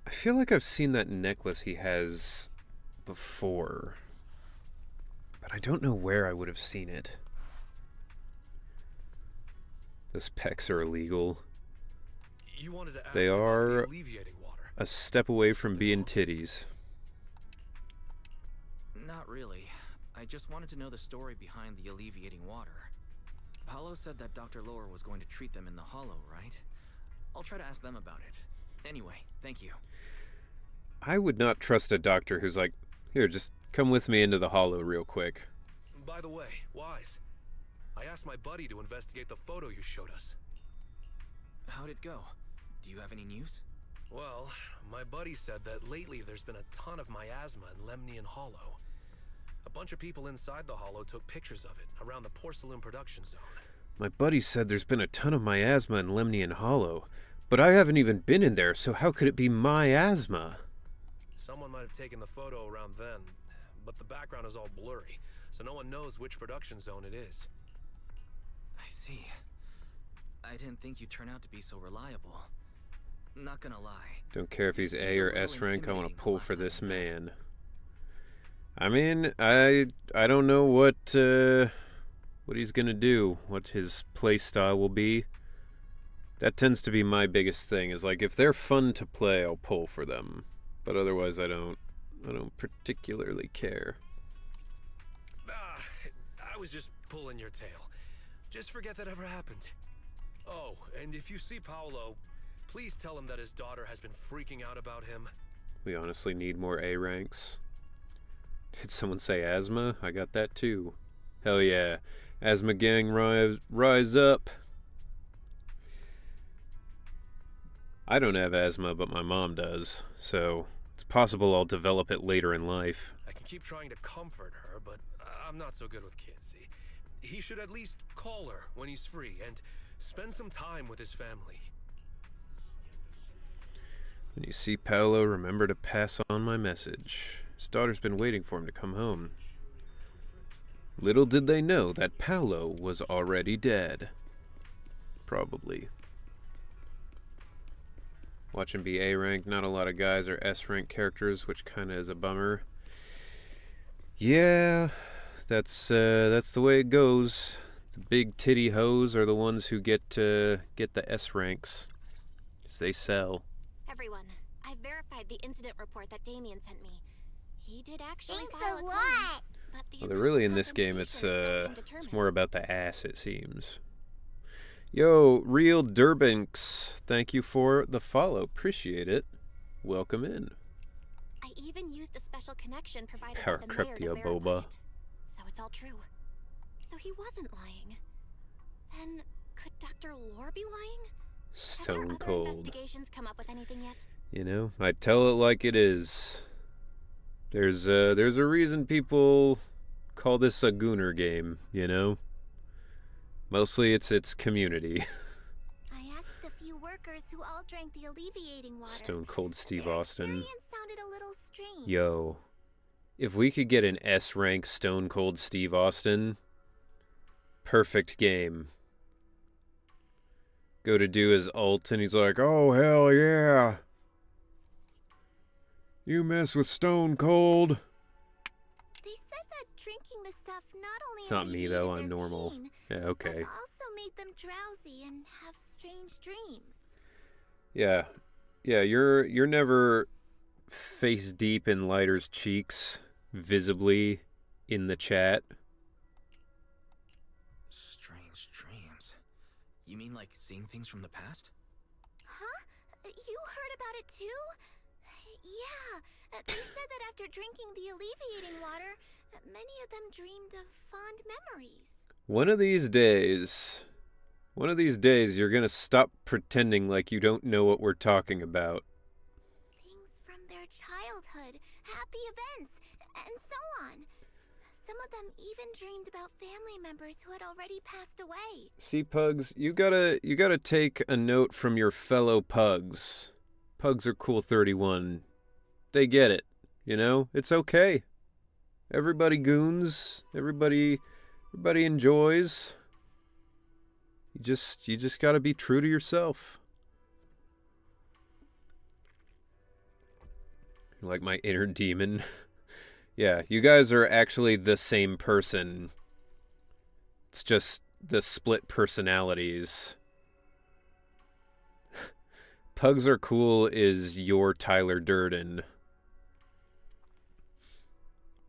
I feel like I've seen that necklace he has before, but I don't know where I would have seen it. Those pecs are illegal. You wanted to ask they about are the alleviating water. A step away from being titties. Not really. I just wanted to know the story behind the alleviating water. Paolo said that Dr. Lore was going to treat them in the Hollow, right? I'll try to ask them about it. Anyway, thank you. I would not trust a doctor who's like, here, just come with me into the Hollow real quick. By the way, Wise, I asked my buddy to investigate the photo you showed us. How'd it go? Do you have any news? Well, my buddy said that lately there's been a ton of miasma in Lemnian Hollow. A bunch of people inside the Hollow took pictures of it around the Porcelain production zone. My buddy said there's been a ton of miasma in Lemnian Hollow, but I haven't even been in there, so how could it be miasma? Someone might have taken the photo around then, but the background is all blurry, so no one knows which production zone it is. I see. I didn't think you'd turn out to be so reliable. Not gonna lie. Don't care if he's seemed A a or little S rank, I want to intimidating the pull last for time this we met. man. I mean, I don't know what he's gonna do, what his play style will be. That tends to be my biggest thing, is like, if they're fun to play, I'll pull for them. But otherwise I don't particularly care. I was just pulling your tail. Just forget that ever happened. Oh, and if you see Paolo, please tell him that his daughter has been freaking out about him. We honestly need more A ranks. Did someone say asthma? I got that too. Hell yeah. Asthma gang, rise up. I don't have asthma, but my mom does, so it's possible I'll develop it later in life. I can keep trying to comfort her, but I'm not so good with kids. He should at least call her when he's free and spend some time with his family. When you see Paolo, remember to pass on my message. His daughter's been waiting for him to come home. Little did they know that Paolo was already dead. Probably. Watch him be A rank. Not a lot of guys are S rank characters, which kind of is a bummer. Yeah, that's the way it goes. The big titty hoes are the ones who get the S ranks, 'cause they sell. Everyone, I verified the incident report that Damien sent me. He did actually Thanks file a claim, lot. but the Well, they're amount really of in this game. compensation is still being It's determined. more about the ass, it seems. Yo, Real Durbinks, thank you for the follow. Appreciate it. Welcome in. I even used a special connection provided Power by the mayor to Cryptio verify Boba. it. So it's all true. So he wasn't lying. Then could Dr. Lore be lying? Stone Have our cold. other investigations come up with anything yet? You know, I tell it like it is. There's a reason people call this a gooner game, you know? Mostly it's community. I asked a few workers who all drank the alleviating water. Stone Cold Steve Austin. Experience sounded a little strange. Yo, if we could get an S rank Stone Cold Steve Austin, perfect game. Go to do his ult and he's like, oh hell yeah. You mess with Stone Cold. They said that drinking the stuff not only Not me though, I'm alleviated their normal. pain, Yeah, okay. but also made them drowsy and have strange dreams. Yeah. Yeah, you're never face deep in Lighter's cheeks, visibly in the chat. Strange dreams. You mean like seeing things from the past? Huh? You heard about it too? Yeah, they said that after drinking the alleviating water, many of them dreamed of fond memories. One of these days, you're gonna stop pretending like you don't know what we're talking about. Things from their childhood, happy events, and so on. Some of them even dreamed about family members who had already passed away. See, Pugs, you gotta take a note from your fellow Pugs. Pugs are cool 31. They get it, you know? It's okay. Everybody goons. Everybody enjoys. You just gotta be true to yourself. Like my inner demon. Yeah, you guys are actually the same person. It's just the split personalities. Pugs are cool is your Tyler Durden.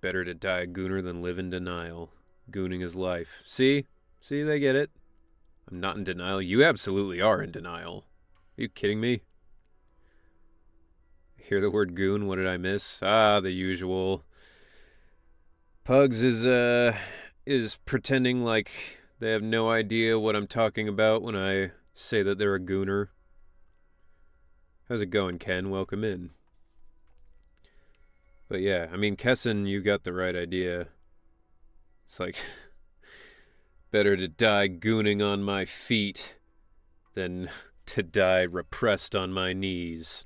Better to die a gooner than live in denial. Gooning is life. See? See, they get it. I'm not in denial. You absolutely are in denial. Are you kidding me? Hear the word goon? What did I miss? Ah, the usual. Pugs is pretending like they have no idea what I'm talking about when I say that they're a gooner. How's it going, Ken? Welcome in. But yeah, I mean, Kessin, you got the right idea. It's like, better to die gooning on my feet than to die repressed on my knees.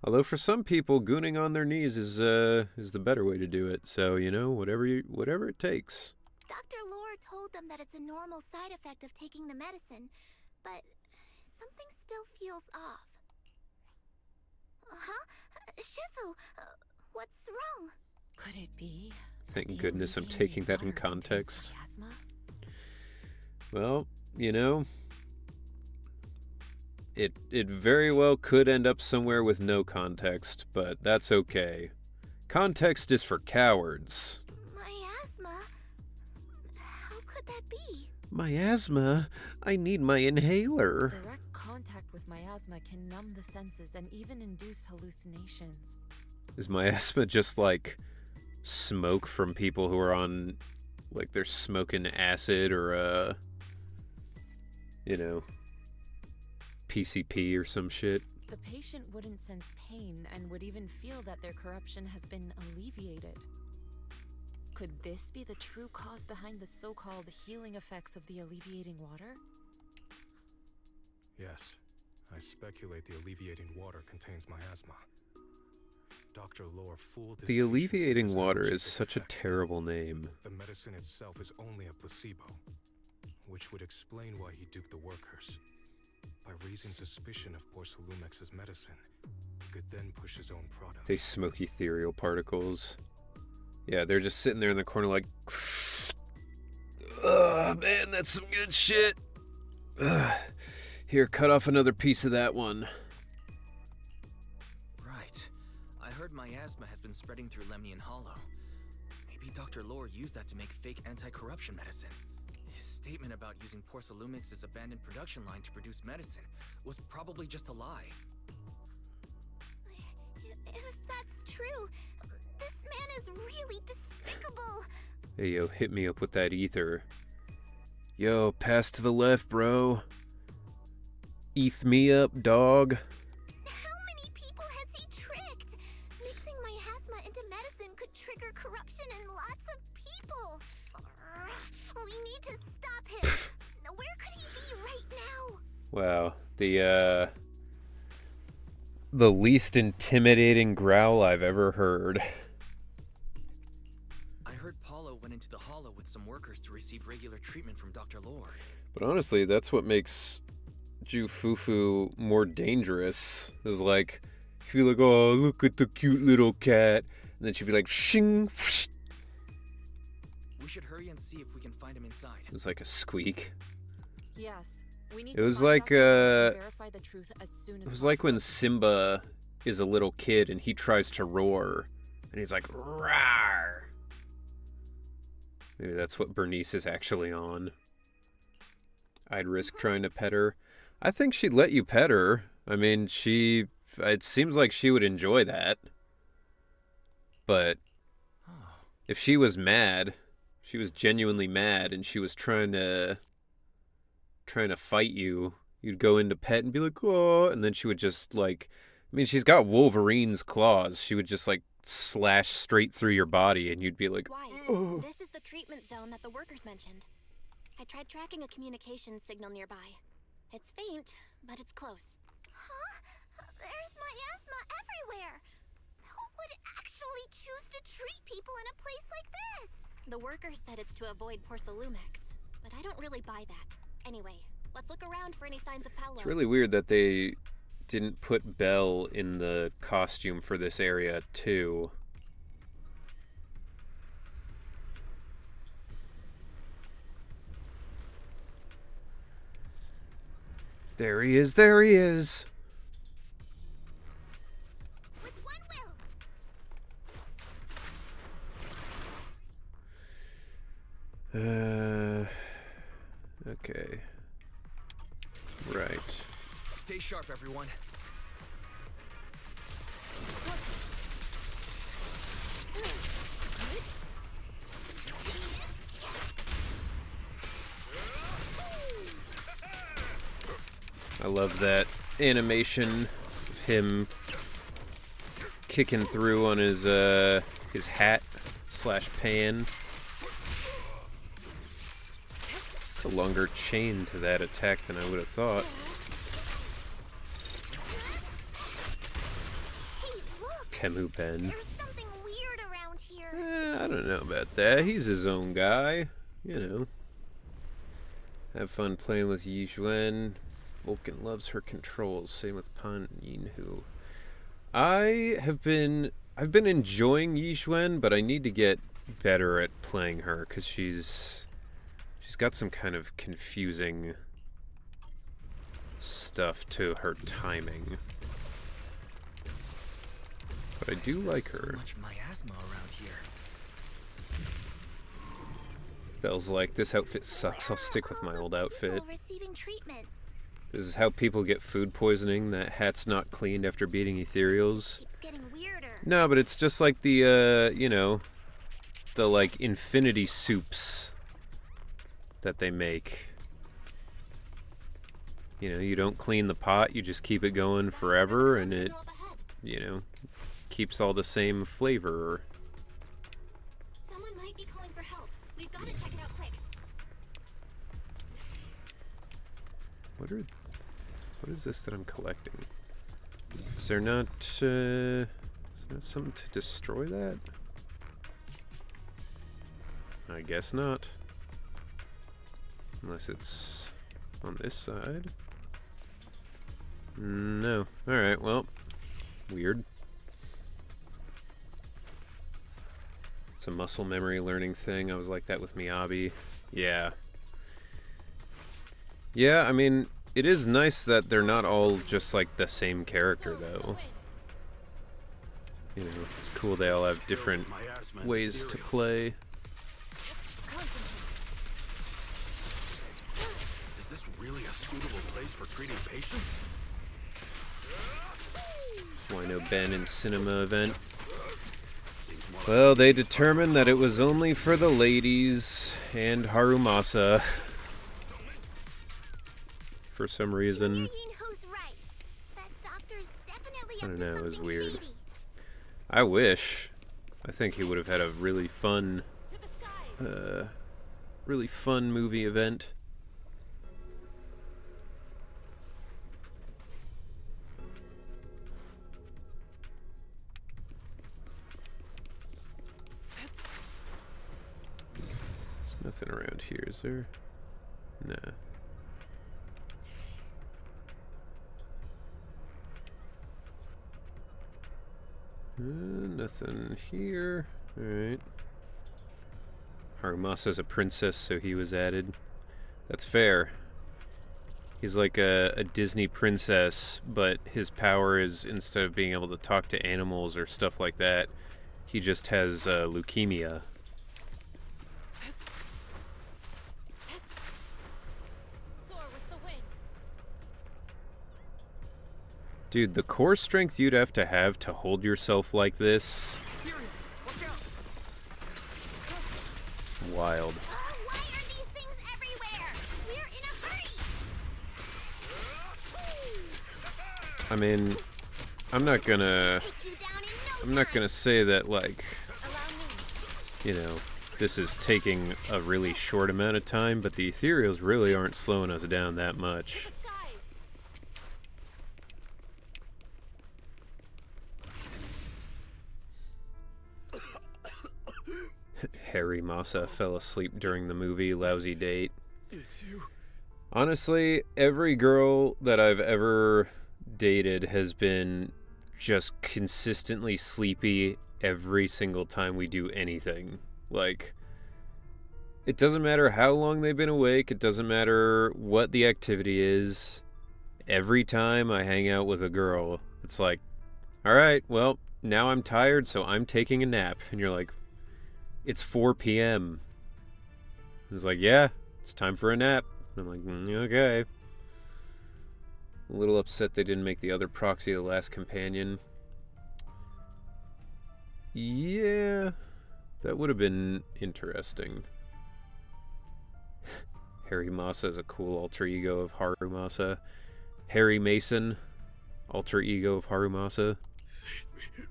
Although for some people, gooning on their knees is the better way to do it. So, you know, whatever it takes. Dr. Lore told them that it's a normal side effect of taking the medicine, but something still feels off. Huh? Shifu, what's wrong? Could it be? Thank goodness I'm taking that in context. Well, you know, it very well could end up somewhere with no context, but that's okay. Context is for cowards. Miasma? How could that be? Miasma? I need my inhaler. Direct contact with miasma can numb the senses and even induce hallucinations. Is miasma just like smoke from people who are on, like, they're smoking acid or, you know, PCP or some shit? The patient wouldn't sense pain and would even feel that their corruption has been alleviated. Could this be the true cause behind the so-called healing effects of the alleviating water? Yes, I speculate the alleviating water contains miasma. Dr. Lore fooled his The patients alleviating with his water magic is such a effect. terrible name. The medicine itself is only a placebo, which would explain why he duped the workers. By raising suspicion of Porcelumex's medicine, he could then push his own product. They smoke ethereal particles. Yeah, they're just sitting there in the corner like, oh man, that's some good shit. Here, cut off another piece of that one. Right. I heard miasma has been spreading through Lemnian Hollow. Maybe Dr. Lore used that to make fake anti-corruption medicine. His statement about using Porcelumex's abandoned production line to produce medicine was probably just a lie. If that's true, this man is really despicable. Hey, yo, hit me up with that ether. Yo, pass to the left, bro. Eth me up, dog. How many people has he tricked? Mixing miasma into medicine could trigger corruption in lots of people. We need to stop him. Where could he be right now? Wow, the least intimidating growl I've ever heard. I heard Paulo went into the Hollow with some workers to receive regular treatment from Dr. Lore. But honestly, that's what makes Jufufu more dangerous. Is like, she'd be like, oh, look at the cute little cat. And then she'd be like, shing. We should hurry and see if we can find him inside. It was like a squeak. Yes. We need It to was find like, Dr. Lore and verify the truth as soon as it was like possible. when Simba is a little kid and he tries to roar. And he's like, rawr. Maybe that's what Bernice is actually on. I'd risk trying to pet her. I think she'd let you pet her. I mean, it seems like she would enjoy that. But if she was mad, she was genuinely mad, and she was trying to fight you, you'd go into pet and be like, oh, and then she would just like, I mean, she's got Wolverine's claws. She would just like slash straight through your body, and you'd be like, Wise, this is the treatment zone that the workers mentioned. I tried tracking a communications signal nearby. It's faint, but it's close. Huh? There's miasma everywhere. Who would actually choose to treat people in a place like this? The workers said it's to avoid Porcelumex, but I don't really buy that. Anyway, let's look around for any signs of Paolo. It's really weird that they didn't put Belle in the costume for this area too. There he is, there he is. With one will. Okay. Right. Stay sharp, everyone. I love that animation of him kicking through on his hat / pan. It's a longer chain to that attack than I would have thought. Temu Ben. There's something weird around here. I don't know about that. He's his own guy. You know. Have fun playing with Yi Xuan. Vulcan loves her controls. Same with Pan Yinhu. I've been enjoying Yixuan, but I need to get better at playing her because she's got some kind of confusing stuff to her timing. But I do like her. So much miasma around here. Belle's like, this outfit sucks, I'll stick with my old outfit. Receiving treatment. This is how people get food poisoning, that hat's not cleaned after beating ethereals. Keeps getting weirder. No, but it's just like the, you know, the, like, infinity soups that they make. You know, you don't clean the pot, you just keep it going forever, and it, you know, keeps all the same flavor. Someone might be calling for help. We've got to check it out quick. What is this that I'm collecting? Is there not something to destroy that? I guess not. Unless it's on this side. No. Alright, well. Weird. It's a muscle memory learning thing. I was like that with Miyabi. Yeah. Yeah, I mean, it is nice that they're not all just like the same character, though. You know, it's cool they all have different ways to play. Is this really a suitable place for treating patients? Wino Ben and Cinema event. Well, they determined that it was only for the ladies and Harumasa. For some reason. I don't know, it was weird. I wish. I think he would have had a really fun movie event. There's nothing around here, is there? Nah. Nothing here. Alright. Harumasa's a princess, so he was added. That's fair. He's like a Disney princess, but his power is, instead of being able to talk to animals or stuff like that, he just has leukemia. Dude, the core strength you'd have to hold yourself like this. Wild. Why are these things everywhere? We're in a hurry. I mean, I'm not gonna say that, like, you know, this is taking a really short amount of time, but the ethereals really aren't slowing us down that much. Harry Masa fell asleep during the movie. Lousy date. It's you. Honestly, every girl that I've ever dated has been just consistently sleepy every single time we do anything. Like, it doesn't matter how long they've been awake, it doesn't matter what the activity is. Every time I hang out with a girl, it's like, alright, well, now I'm tired, so I'm taking a nap. And you're like, it's 4 p.m. It's like, yeah, it's time for a nap. And I'm like, okay. A little upset they didn't make the other proxy the last companion. Yeah, that would have been interesting. Harry Masa is a cool alter ego of Harumasa. Harry Mason, alter ego of Harumasa. Save me.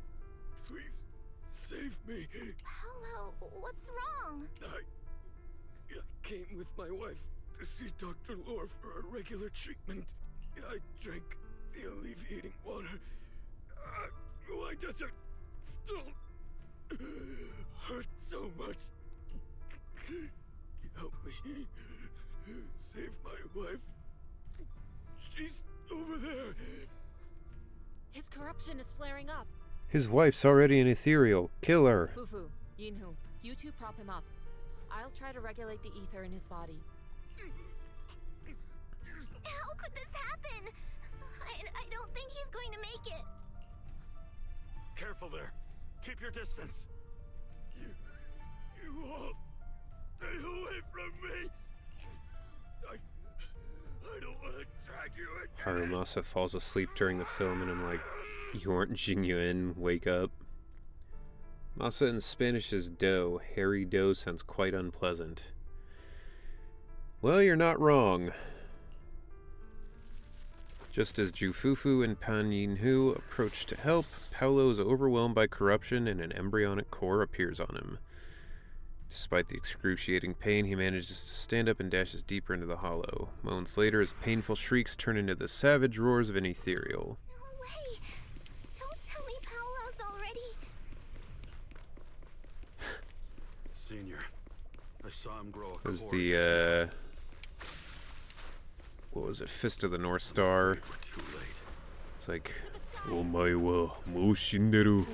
Please, save me. Paolo, what's wrong? I came with my wife to see Dr. Lore for a regular treatment. I drank the alleviating water. Why does it still hurt so much? Help me. Save my wife. She's over there. His corruption is flaring up. His wife's already an ethereal. Kill her. Fufu, Yinhu, you two prop him up. I'll try to regulate the ether in his body. How could this happen? I don't think he's going to make it. Careful there. Keep your distance. You all stay away from me. I don't want to drag you into Harumasa falls asleep during the film, and I'm like, you aren't Jingyuan, wake up. Masa in Spanish is dough. Hairy dough sounds quite unpleasant. Well, you're not wrong. Just as Jufufu and Pan Yinhu approach to help, Paolo is overwhelmed by corruption and an embryonic core appears on him. Despite the excruciating pain, he manages to stand up and dashes deeper into the hollow. Moments later, his painful shrieks turn into the savage roars of an ethereal. No way! Don't tell me Paolo's already... Senior, I saw him grow a It was core the, what was it, Fist of the North Star? It's like, Omae wa mou shinderu.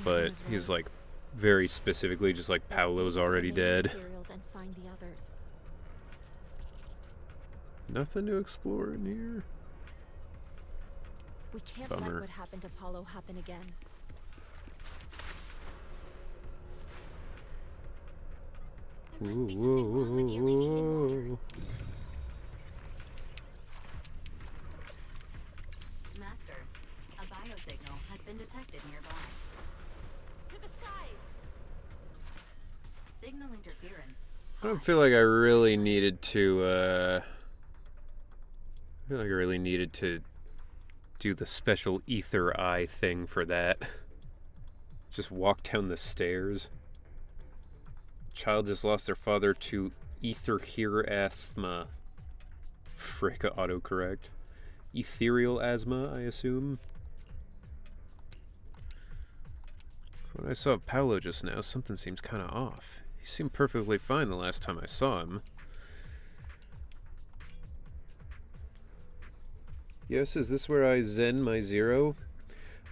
But he's like, very specifically, just like Paolo's already dead. And find the others. Nothing to explore in here. We can't Bummer. let what happened to Paolo happen again. Whoa. Master, a biosignal has been detected nearby. To the skies! Signal interference. I don't feel like I really needed to, do the special ether eye thing for that. Just walk down the stairs. Child just lost their father to ether here asthma. Frick, autocorrect. Ethereal asthma, I assume. When I saw Paolo just now, something seems kind of off. He seemed perfectly fine the last time I saw him. Yes, is this where I zen my zero?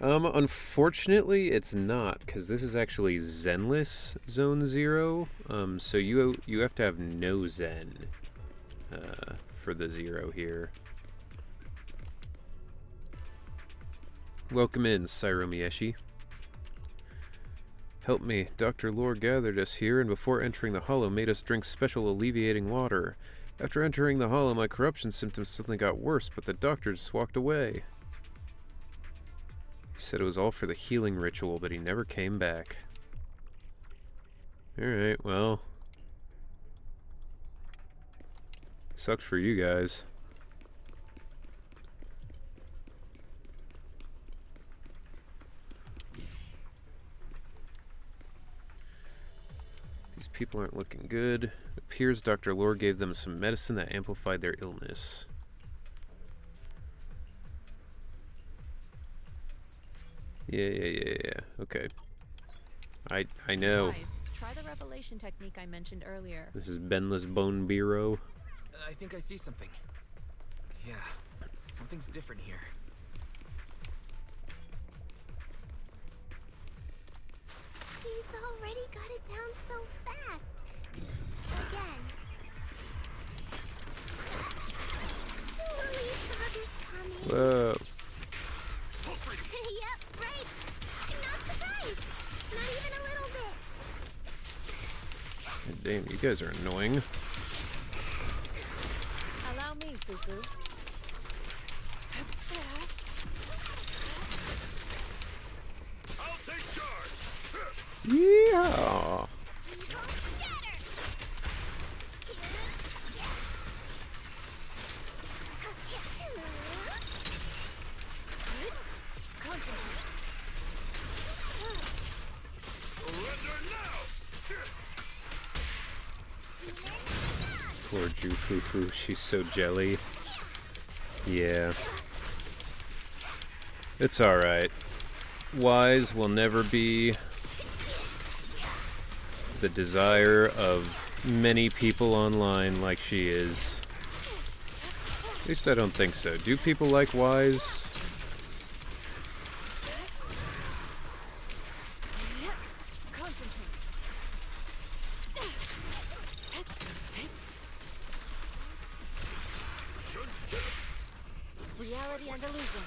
Unfortunately, it's not, because this is actually Zenless Zone 0. So you have to have no zen for the 0 here. Welcome in, Sairomieshi. Help me. Dr. Lore gathered us here, and before entering the hollow made us drink special alleviating water. After entering the hollow, my corruption symptoms suddenly got worse, but the doctor just walked away. He said it was all for the healing ritual, but he never came back. Alright, well. Sucks for you guys. These people aren't looking good. It appears Dr. Lore gave them some medicine that amplified their illness. Yeah. Okay. I know. Guys, try the revelation technique I mentioned earlier. This is Benless Bone Bureau. I think I see something. Yeah, something's different here. He's already got it down so fast. Again. Surely saw this coming. Whoa. Yep, right. Not surprised. Not even a little bit. Damn, you guys are annoying. Allow me, Fufu. I'll take charge. Yeah. Poor Jufufu, she's so jelly. Yeah. It's alright. Wise will never be the desire of many people online like she is. At least I don't think so. Do people like Wise? and illusion.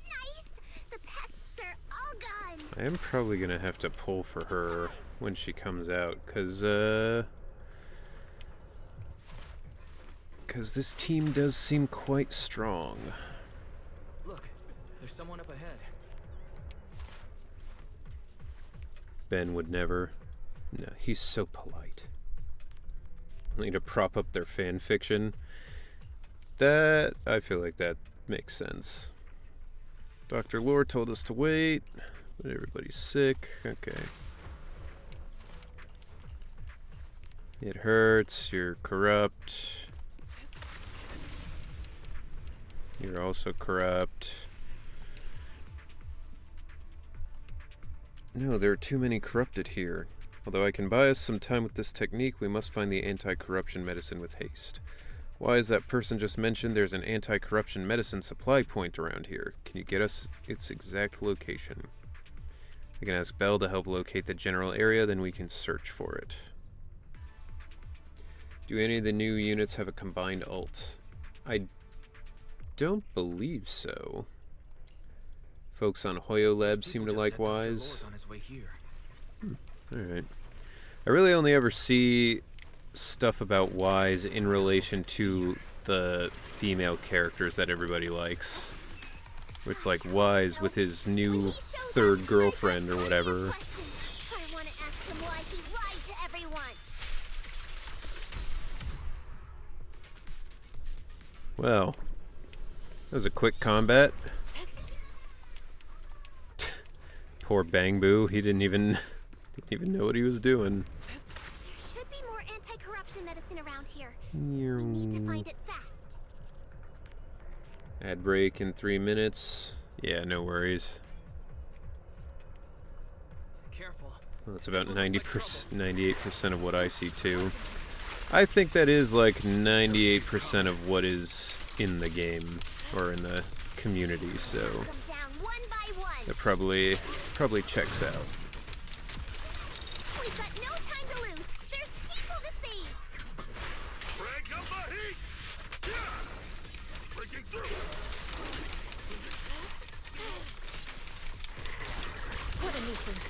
Nice! The pests are all gone! I am probably gonna have to pull for her when she comes out, cause this team does seem quite strong. Look, there's someone up ahead. Ben would never. No, he's so polite. Only to prop up their fan fiction. That, I feel like that makes sense. Dr. Lore told us to wait, but everybody's sick. Okay. It hurts, you're corrupt. You're also corrupt. No, there are too many corrupted here. Although I can buy us some time with this technique, we must find the anti-corruption medicine with haste. Why, as that person just mentioned, there's an anti-corruption medicine supply point around here. Can you get us its exact location? I can ask Belle to help locate the general area, then we can search for it. Do any of the new units have a combined ult? I don't believe so. Folks on Hoyo Lab seem to like Wise. Alright. I really only ever see stuff about Wise in relation to the female characters that everybody likes. Where it's like Wise with his new third girlfriend or whatever. I want to ask him why he lied to everyone! Well, that was a quick combat. Poor Bang Boo, he didn't even know what he was doing. There should be more anti-corruption medicine around here. We need to find it fast. Ad break in 3 minutes. Yeah, no worries. Careful. Well, that's about 98% of what I see too. I think that is like 98% of what is in the game or in the community, so that probably checks out. We've got no time to lose. There's people to save. Break up the heat! Yeah! Breaking through! What a nuisance.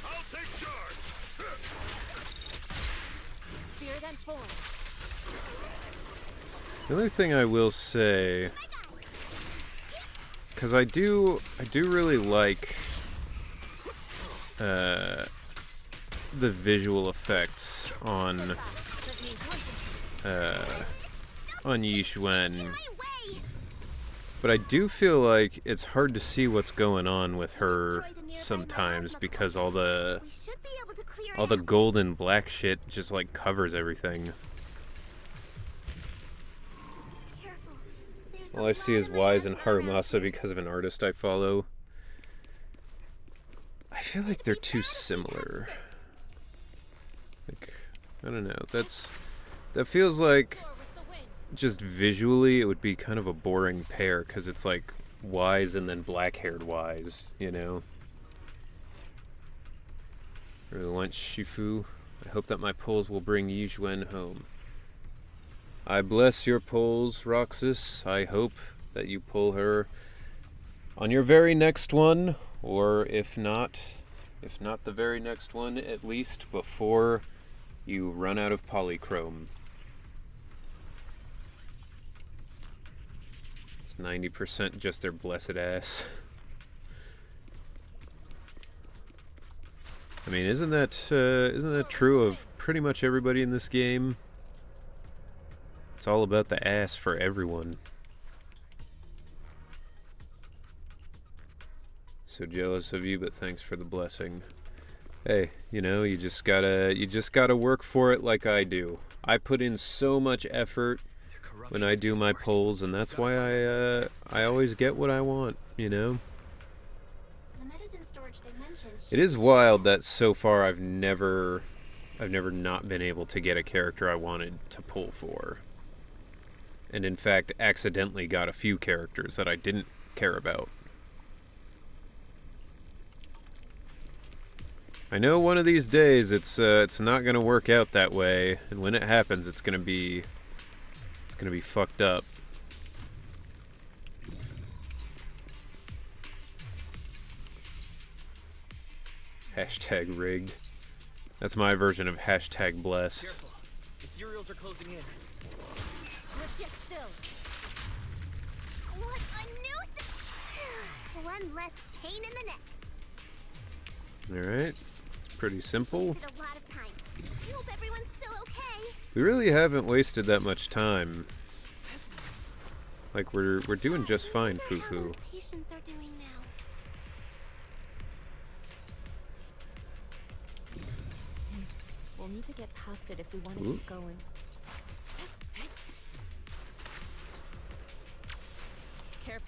I'll take charge! Spear then forward. The other thing I will say, because I do really like the visual effects on Yi Xuan, but I do feel like it's hard to see what's going on with her sometimes because all the gold and black shit just like covers everything. All I see is Wise and Harumasa because of an artist I follow. I feel like they're too similar. Like, I don't know. That feels like just visually it would be kind of a boring pair because it's like Wise and then black-haired Wise, you know? Really want Shifu. I hope that my pulls will bring Yi Xuan home. I bless your pulls, Roxas. I hope that you pull her on your very next one, or if not the very next one, at least before you run out of polychrome. It's 90% just their blessed ass. I mean, isn't that true of pretty much everybody in this game? It's all about the ass for everyone. So jealous of you, but thanks for the blessing. Hey, you know, you just gotta work for it like I do. I put in so much effort when I do my polls, and that's why I always get what I want, you know? It is wild that so far I've never not been able to get a character I wanted to pull for. And in fact, accidentally got a few characters that I didn't care about. I know one of these days it's not gonna work out that way, and when it happens, it's gonna be fucked up. Hashtag rigged. That's my version of hashtag blessed. Careful. The Ethereals are closing in. Let's get still. What a nuisance! One less pain in the neck. Alright. It's pretty simple. Wasted a lot of time. I hope everyone's still okay. We really haven't wasted that much time. Like, we're doing just fine, Fufu. Patients are doing now. We'll need to get past it if we want to keep going. Careful.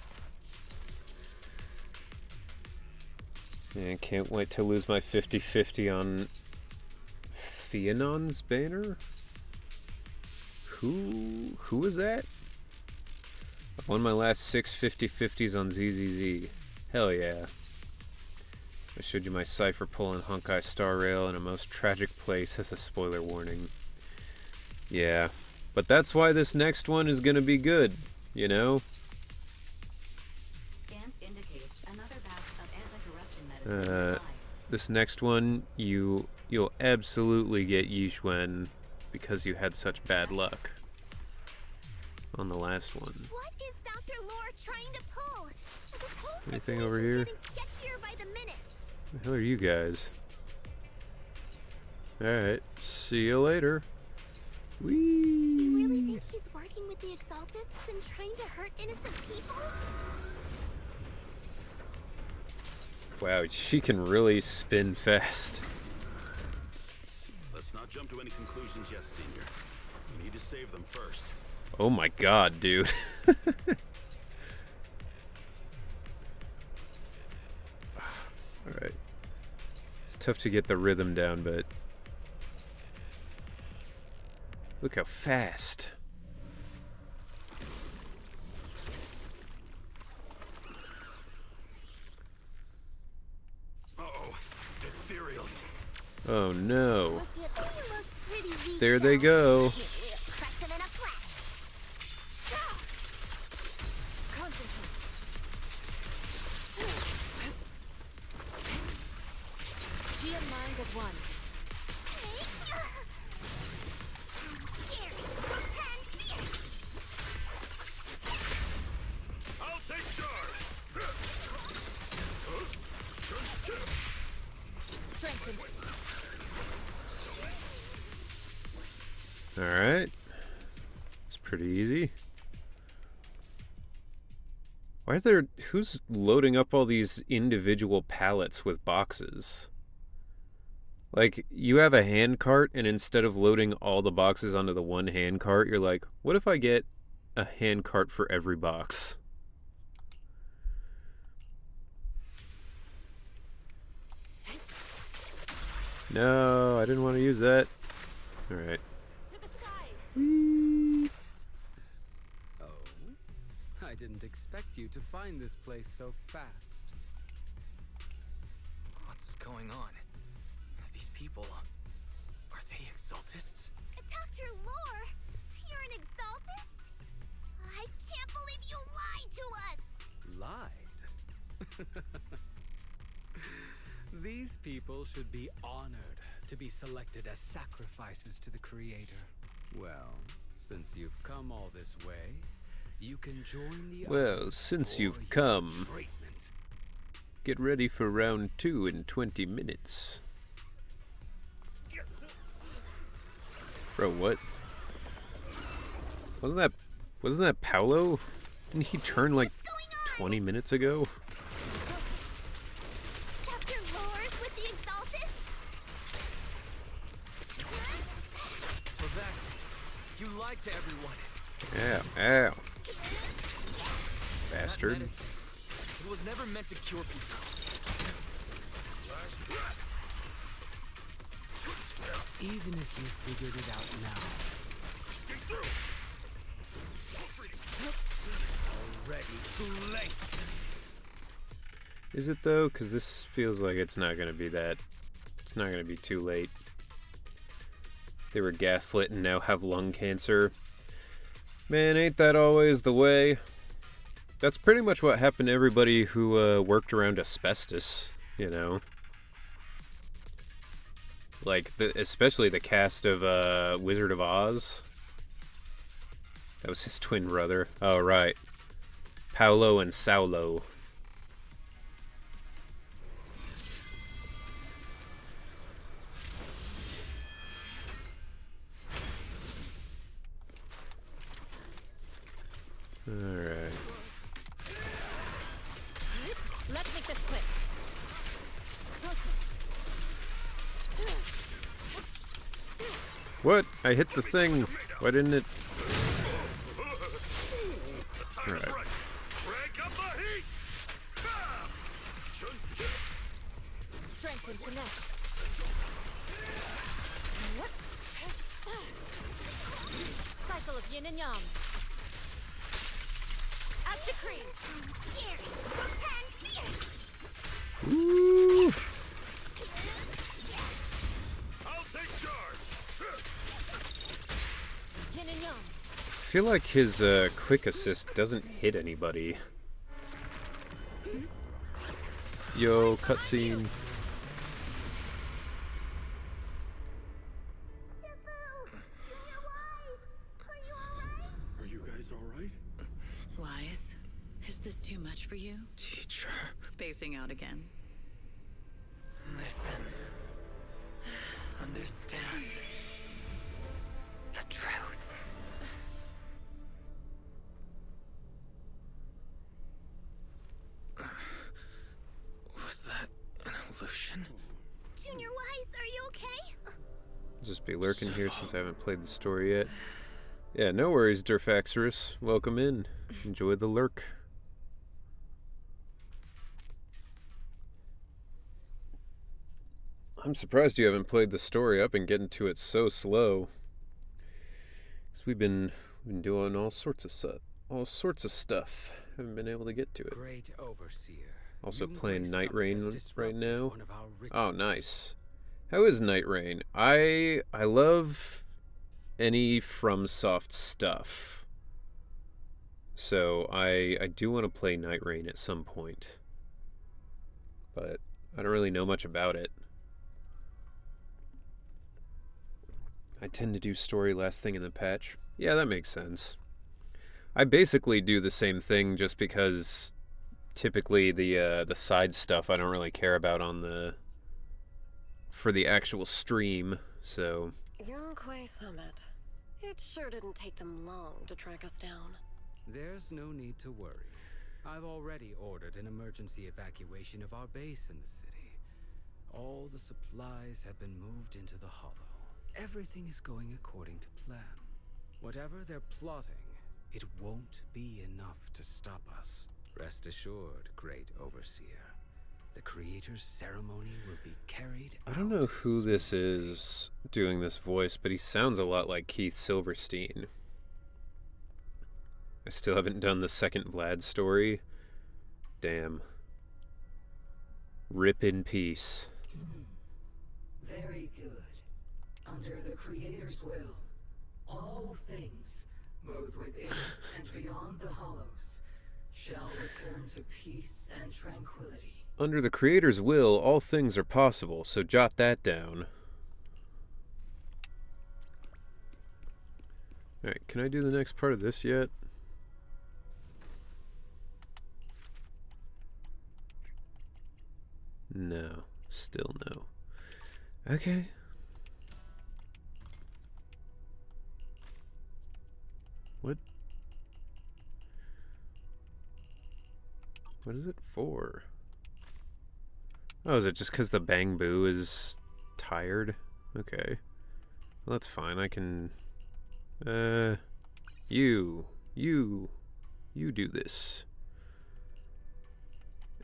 Yeah, can't wait to lose my 50-50 on Fianon's banner? Who is that? I won my last 6 50-50s on ZZZ. Hell yeah. I showed you my cipher pull in Honkai Star Rail in a most tragic place as a spoiler warning. Yeah, but that's why this next one is gonna be good, you know? Scans indicate another batch of anti-corruption medicine. This next one, you'll absolutely get Yixuan because you had such bad luck on the last one. What is Dr. Lore trying to pull? This whole Anything over here? getting sketchier by the minute. The hell are you guys? Alright, see you later. Whee! You really think he's working with the Exaltists and trying to hurt innocent people? Wow, she can really spin fast. Let's not jump to any conclusions yet, Senior. We need to save them first. Oh my god, dude. Alright. It's tough to get the rhythm down, but look how fast. Uh-oh. Ethereals. Oh no. There they go. She and mind as one. I'll take charge. Strengthen. Alright. It's pretty easy. Why are there... Who's loading up all these individual pallets with boxes? Like, you have a hand cart, and instead of loading all the boxes onto the one hand cart, you're like, what if I get a hand cart for every box? No, I didn't want to use that. Alright. Oh, I didn't expect you to find this place so fast. What's going on? These people, are they Exaltists? Dr. Lore, you're an Exaltist? I can't believe you lied to us! Lied? These people should be honored to be selected as sacrifices to the Creator. Well, since you've come all this way, you can join the Well, since you've come, get ready for round 2 in 20 minutes. Bro, what? Wasn't that Paolo? Didn't he turn like 20 minutes ago? Dr. Lore's with the Exaltists? So that's it. You lied to everyone. Ow, ow. Bastard. That medicine, it was never meant to cure people. Even if you figured it out now. Already too late. Is it though? Because this feels like it's not going to be that It's not gonna be too late. They were gaslit and now have lung cancer. Man, ain't that always the way? That's pretty much what happened to everybody who worked around asbestos, you know? Like, especially the cast of Wizard of Oz. That was his twin brother. Oh, right. Paolo and Saulo. Alright. Let's make this quick. What? I hit the thing. Why didn't it? Alright. Strength and finesse. Cycle of yin and yang. As decreed. Ooh. I'll take charge. Yin and yang. I feel like his quick assist doesn't hit anybody. Yo, cutscene. Are you guys alright? Wise, is this too much for you? Teacher. Spacing out again. Listen. Understand. The truth. Was that an illusion? Junior Wise, are you okay? I'll just be lurking here since I haven't played the story yet. Yeah, no worries, Durfaxorus. Welcome in. Enjoy the lurk. I'm surprised you haven't played the story. I've been getting to it so slow. Because we've been doing all sorts of stuff. Haven't been able to get to it. Great Overseer. Also Yunhui playing Night Rain Summoned has right disrupted now. one of our Oh, rituals. nice. How is Night Rain? I love any FromSoft stuff. So I do want to play Night Rain at some point. But I don't really know much about it. I tend to do story last thing in the patch. Yeah, that makes sense. I basically do the same thing just because typically the side stuff I don't really care about for the actual stream, so Yunhui Summit. It sure didn't take them long to track us down. There's no need to worry. I've already ordered an emergency evacuation of our base in the city. All the supplies have been moved into the hollow. Everything is going according to plan. Whatever they're plotting, it won't be enough to stop us. Rest assured, Great Overseer. The Creator's ceremony will be carried I don't know who this is doing this voice, but he sounds a lot like Keith Silverstein. I still haven't done the second Vlad story. Damn. Rip in peace. Very good. Under the Creator's will, all things, both within and beyond the hollows, shall return to peace and tranquility. Under the Creator's will, all things are possible, so jot that down. Alright, can I do the next part of this yet? No. Still no. Okay. What? What is it for? Oh, is it just because the Bang Boo is tired? Okay. Well, that's fine. I can... You do this.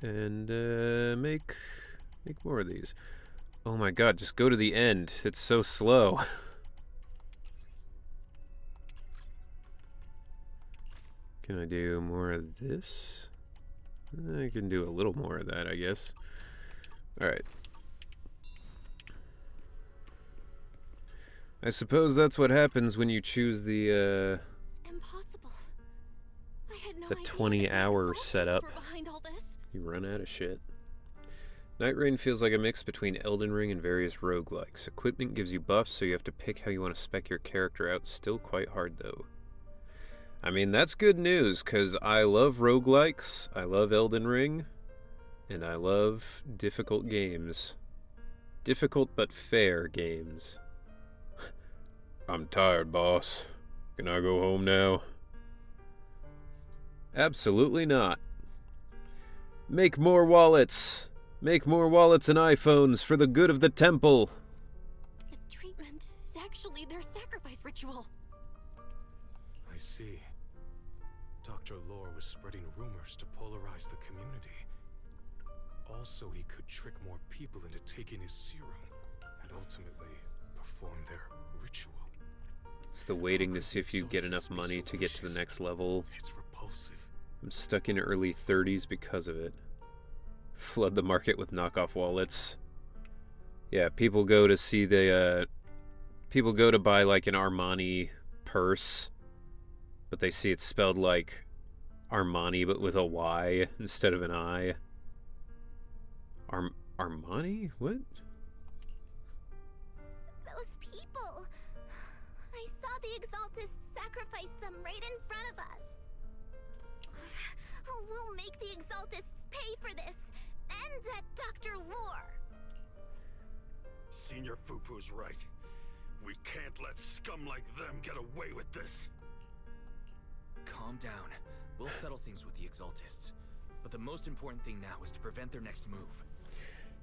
And, make more of these. Oh my god, just go to the end. It's so slow. Can I do more of this? I can do a little more of that, I guess. Alright. I suppose that's what happens when you choose the Impossible. I had no the idea 20-hour setup. were behind all this. You run out of shit. Night Rain feels like a mix between Elden Ring and various roguelikes. Equipment gives you buffs, so you have to pick how you want to spec your character out. Still quite hard, though. I mean, that's good news, because I love roguelikes, I love Elden Ring, and I love difficult games. Difficult but fair games. I'm tired, boss. Can I go home now? Absolutely not. Make more wallets! Make more wallets and iPhones for the good of the temple! The treatment is actually their sacrifice ritual. I see. Dr. Lore was spreading rumors to polarize the community. Also, he could trick more people into taking his serum, and ultimately perform their ritual. It's the waiting to see if you get enough money to get to the next level. It's repulsive. I'm stuck in early 30s because of it. Flood the market with knockoff wallets. Yeah, people go to see the, people go to buy like an Armani purse, but they see it's spelled like Armani but with a Y instead of an I. Armani? What? Those people. I saw the Exaltists sacrifice them right in front of us. We'll make the Exaltists pay for this. And that Dr. Lore. Senior Fufu's right. We can't let scum like them get away with this. Calm down. We'll settle things with the Exaltists. But the most important thing now is to prevent their next move.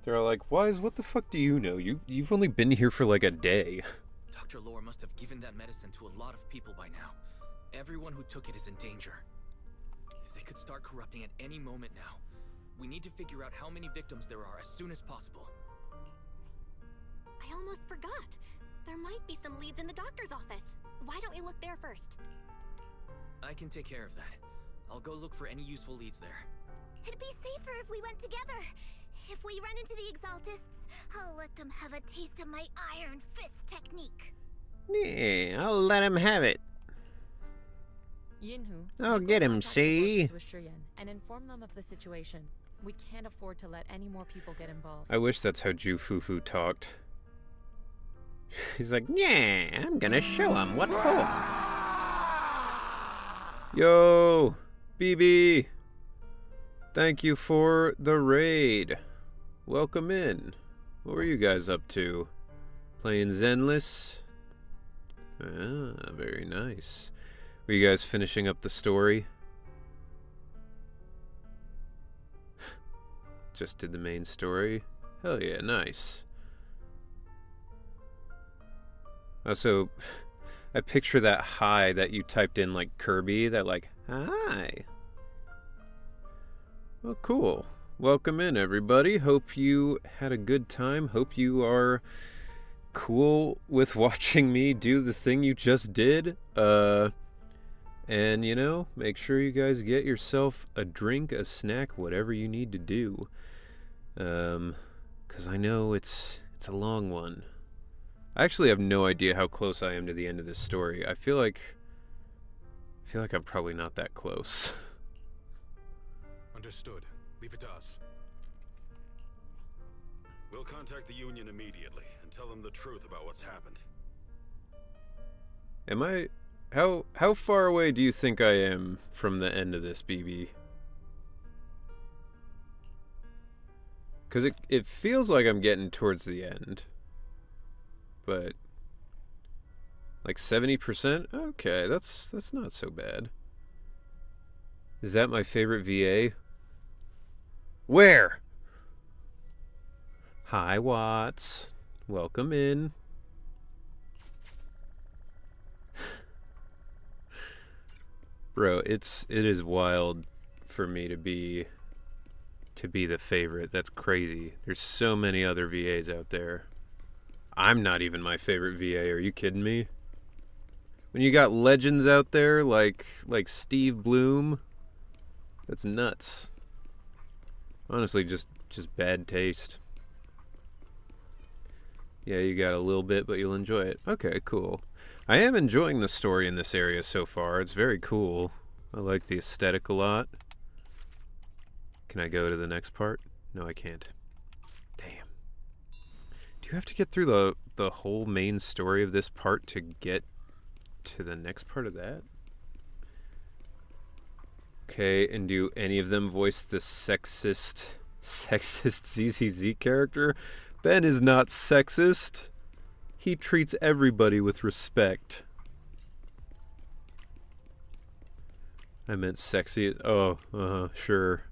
They're like, Wise, what the fuck do you know? You've only been here for like a day. Dr. Lore must have given that medicine to a lot of people by now. Everyone who took it is in danger. If they could start corrupting at any moment now, we need to figure out how many victims there are as soon as possible. I almost forgot. There might be some leads in the doctor's office. Why don't we look there first? I can take care of that. I'll go look for any useful leads there. It'd be safer if we went together. If we run into the Exaltists, I'll let them have a taste of my Iron Fist technique. Yeah, I'll let him have it. Yinhu, I'll get him, see? And inform them of the situation. We can't afford to let any more people get involved. I wish that's how Ju Fufu talked. He's like, yeah, I'm gonna show him what for. Yo, BB. Thank you for the raid. Welcome in. What were you guys up to? Playing Zenless? Ah, very nice. Were you guys finishing up the story? Just did the main story? Hell yeah, nice. Also, I picture that hi that you typed in like Kirby, that like, hi. Well, cool. Welcome in, everybody. Hope you had a good time. Hope you are cool with watching me do the thing you just did. And, you know, make sure you guys get yourself a drink, a snack, whatever you need to do. 'Cause I know it's a long one. I actually have no idea how close I am to the end of this story. I feel like I'm probably not that close. Understood. Leave it to us. We'll contact the Union immediately and tell them the truth about what's happened. Am I... How far away do you think I am from the end of this, BB? Because it feels like I'm getting towards the end. But... like 70%? Okay, that's not so bad. Is that my favorite VA? Where? Hi, Watts. Welcome in. Bro, it is wild for me to be the favorite. That's crazy. There's so many other VAs out there. I'm not even my favorite VA. Are you kidding me? When you got legends out there like Steve Bloom, that's nuts. Honestly, just bad taste. Yeah, you got a little bit, but you'll enjoy it. Okay, cool. I am enjoying the story in this area so far. It's very cool. I like the aesthetic a lot. Can I go to the next part? No, I can't. Damn. Do you have to get through the whole main story of this part to get to the next part of that? Okay, and do any of them voice the sexist ZZZ character? Ben is not sexist. He treats everybody with respect. I meant sexy. Oh, sure.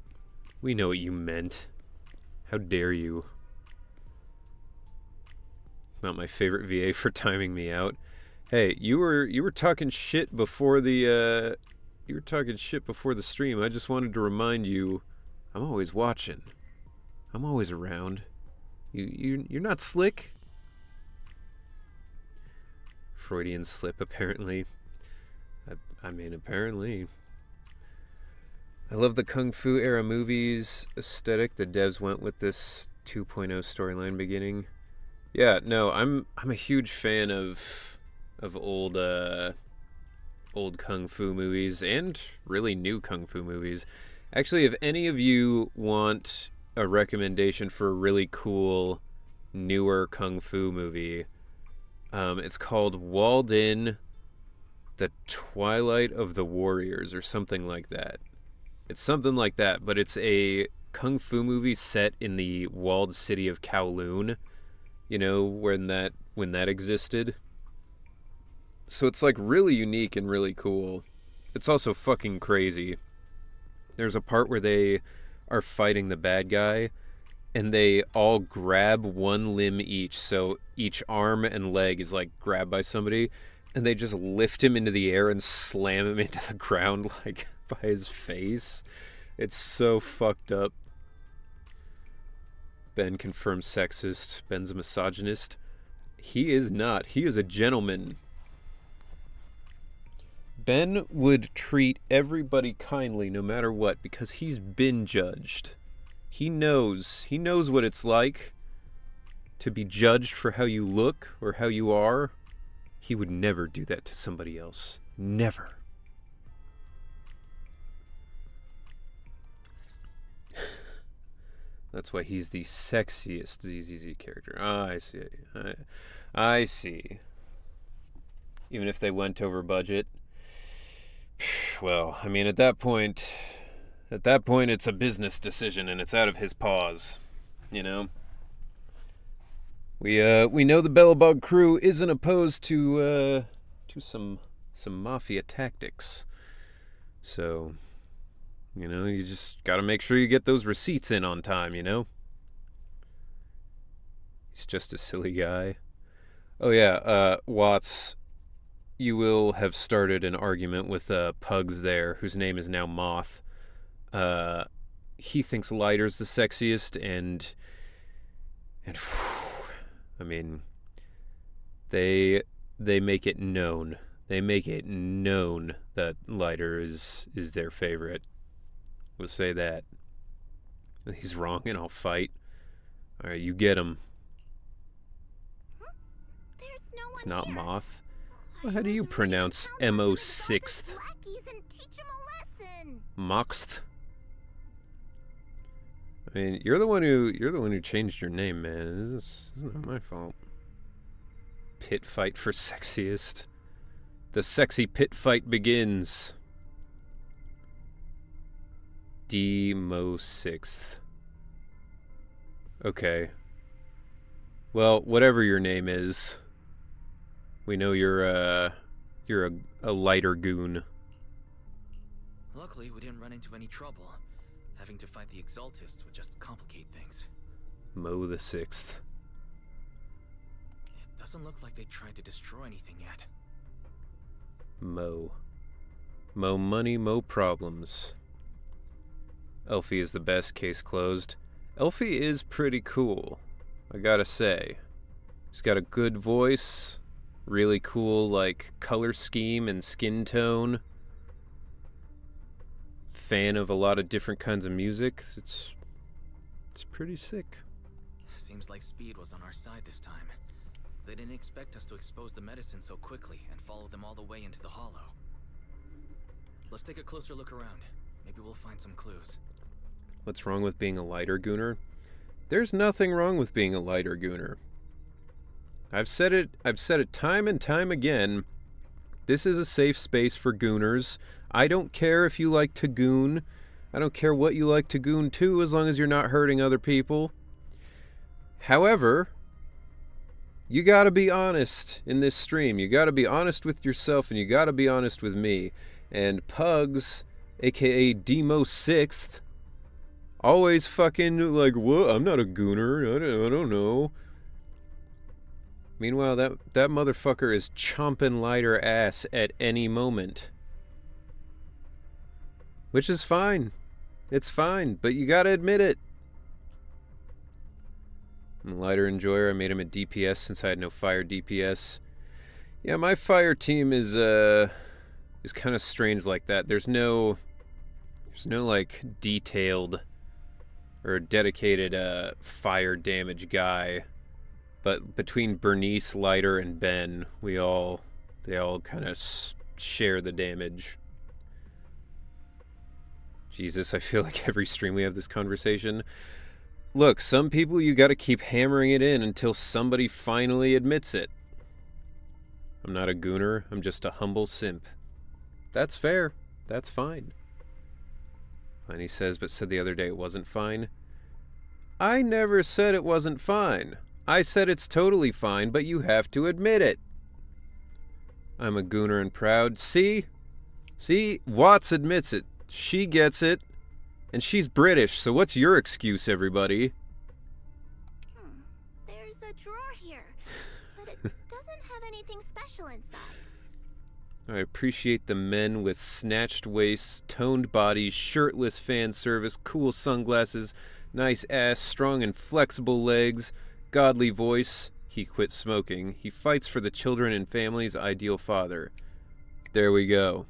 We know what you meant. How dare you? Not my favorite VA for timing me out. Hey, you were talking shit before the stream. I just wanted to remind you, I'm always watching. I'm always around. You're not slick. Freudian slip, apparently. I mean, apparently. I love the Kung Fu era movies aesthetic. The devs went with this 2.0 storyline beginning. Yeah, no, I'm a huge fan of old Kung Fu movies and really new Kung Fu movies. Actually, if any of you want a recommendation for a really cool newer Kung Fu movie, it's called Walled In: The Twilight of the Warriors or something like that. It's something like that, but it's a Kung Fu movie set in the walled city of Kowloon, you know, when that existed. So it's like really unique and really cool. It's also fucking crazy. There's a part where they are fighting the bad guy and they all grab one limb each, so each arm and leg is like grabbed by somebody, and they just lift him into the air and slam him into the ground like by his face. It's so fucked up. Ben confirms sexist. Ben's a misogynist. He is not. He is a gentleman. Ben would treat everybody kindly no matter what because he's been judged. He knows what it's like to be judged for how you look or how you are. He would never do that to somebody else. Never. That's why he's the sexiest ZZZ character. I see. I see. Even if they went over budget. Well, I mean, at that point, it's a business decision and it's out of his paws. You know? We know the Bellabog crew isn't opposed to some mafia tactics. So, you know, you just gotta make sure you get those receipts in on time, you know? He's just a silly guy. Oh yeah, Watts, you will have started an argument with Pugs there, whose name is now Moth. He thinks Lighter's the sexiest, and I mean, they make it known. They make it known that Lighter is their favorite. We'll say that. He's wrong and I'll fight. Alright, you get him. It's not Moth. Well, how do you pronounce Mo6th? Moxth? I mean, you're the one who changed your name, man. This isn't my fault. Pit fight for sexiest. The sexy pit fight begins. Mo6th. Okay. Well, whatever your name is, we know you're a lighter goon. Luckily, we didn't run into any trouble. Having to fight the Exaltists would just complicate things. Mo the 6th. It doesn't look like they tried to destroy anything yet. Mo money, mo problems. Elfie is the best, case closed. Elfie is pretty cool, I gotta say. He's got a good voice, really cool, like, color scheme and skin tone. Fan of a lot of different kinds of music. It's pretty sick. Seems like speed was on our side this time. They didn't expect us to expose the medicine so quickly and follow them all the way into the hollow. Let's take a closer look around. Maybe we'll find some clues. What's wrong with being a lighter gooner? There's nothing wrong with being a lighter gooner. I've said it time and time again. This is a safe space for gooners. I don't care if you like to goon. I don't care what you like to goon to, as long as you're not hurting other people. However, you gotta be honest in this stream. You gotta be honest with yourself, and you gotta be honest with me. And Pugs, aka Demo6th, always fucking like, what? I'm not a gooner. I don't know. Meanwhile, that motherfucker is chomping lighter ass at any moment. Which is fine. It's fine, but you gotta admit it. I'm a lighter enjoyer. I made him a DPS since I had no fire DPS. Yeah, my fire team is kind of strange like that. There's no like detailed or dedicated fire damage guy. But between Bernice, Lighter, and Ben, they all kind of share the damage. Jesus, I feel like every stream we have this conversation. Look, some people you gotta keep hammering it in until somebody finally admits it. I'm not a gooner, I'm just a humble simp. That's fair. That's fine. And he says, but said the other day it wasn't fine. I never said it wasn't fine. I said it's totally fine, but you have to admit it. I'm a gooner and proud. See? See? Watts admits it. She gets it. And she's British, so what's your excuse, everybody? There's a drawer here, but it doesn't have anything special inside. I appreciate the men with snatched waists, toned bodies, shirtless fan service, cool sunglasses, nice ass, strong and flexible legs, godly voice. He quit smoking. He fights for the children and family's ideal father. There we go.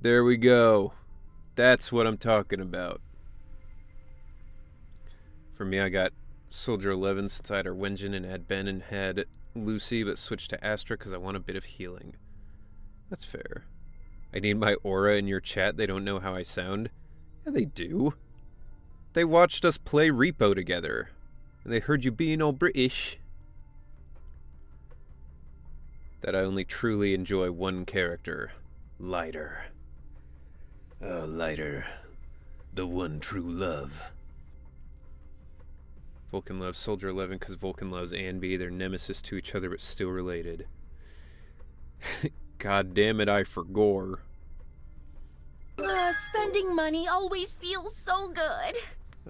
There we go. That's what I'm talking about. For me, I got Soldier 11 since I had Wenjin and had Ben and had Lucy, but switched to Astra because I want a bit of healing. That's fair. I need my aura in your chat. They don't know how I sound. Yeah, they do. They watched us play Repo together. And they heard you being all British. That I only truly enjoy one character. Lighter. Oh, Lighter. The one true love. Vulcan loves Soldier 11 because Vulcan loves Anby. They're nemesis to each other but still related. God damn it, I forgore. Spending money always feels so good.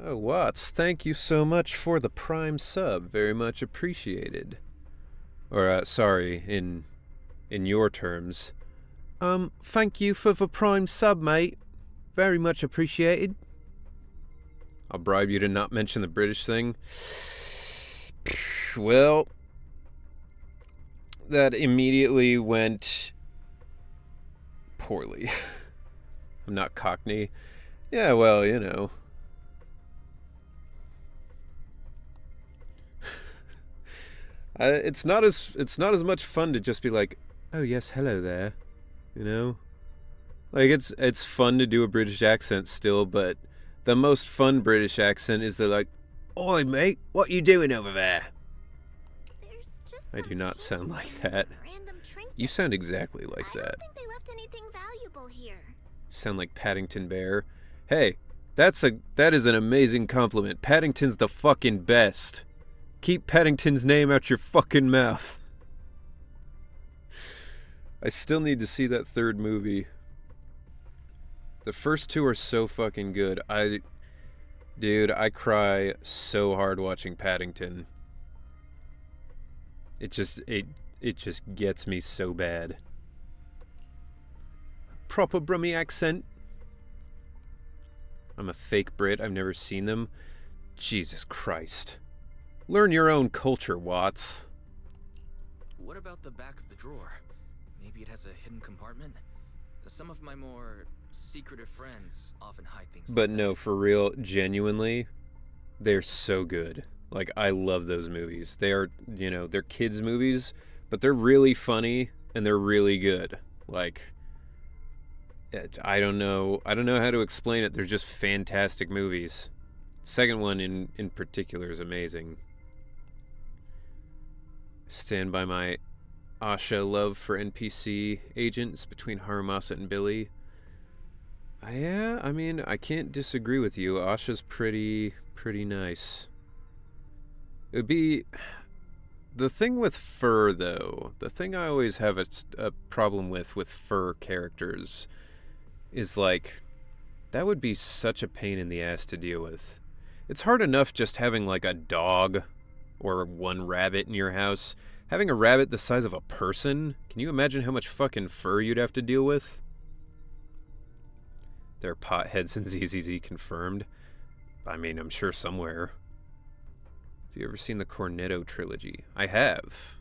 Oh, Watts, thank you so much for the Prime sub. Very much appreciated. Or, sorry, in your terms. Thank you for the Prime sub, mate. Very much appreciated. I'll bribe you to not mention the British thing. Well, that immediately went poorly. I'm not Cockney. Yeah, well, you know. It's not as much fun to just be like, oh yes, hello there, you know. Like it's fun to do a British accent still, but the most fun British accent is the like, oi mate, what you doing over there? I do not sound like that. You sound exactly like that. I don't think they left anything valuable here. Sound like Paddington Bear. Hey, that is an amazing compliment. Paddington's the fucking best. Keep Paddington's name out your fucking mouth. I still need to see that third movie. The first two are so fucking good. Dude, I cry so hard watching Paddington. It just gets me so bad. Proper Brummy accent. I'm a fake Brit. I've never seen them. Jesus Christ. Learn your own culture, Watts. What about the back of the drawer? Maybe it has a hidden compartment? Some of my more secretive friends often hide things But like no, for real, genuinely, they're so good. Like, I love those movies. They are, they're kids' movies, but they're really funny and they're really good. Like, I don't know how to explain it. They're just fantastic movies. Second one in particular is amazing. Stand by my Asha love for NPC agents between Harumasa and Billy. Yeah, I mean, I can't disagree with you. Asha's pretty nice. It would be... The thing with fur, though, the thing I always have a problem with fur characters is, like, that would be such a pain in the ass to deal with. It's hard enough just having, like, a dog or one rabbit in your house. Having a rabbit the size of a person, can you imagine how much fucking fur you'd have to deal with? There are potheads in ZZZ confirmed. I mean, I'm sure somewhere. Have you ever seen the Cornetto trilogy? I have.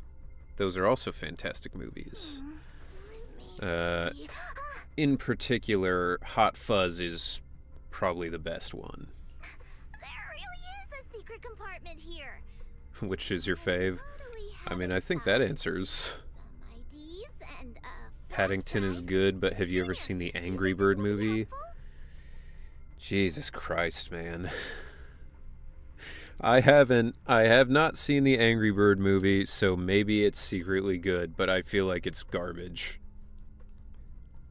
Those are also fantastic movies. In particular, Hot Fuzz is probably the best one. There really is a secret compartment here. Which is your fave? I mean, I think that answers. Paddington is good, but have you ever seen the Angry Bird movie? Jesus Christ, man. I have not seen the Angry Bird movie, so maybe it's secretly good, but I feel like it's garbage.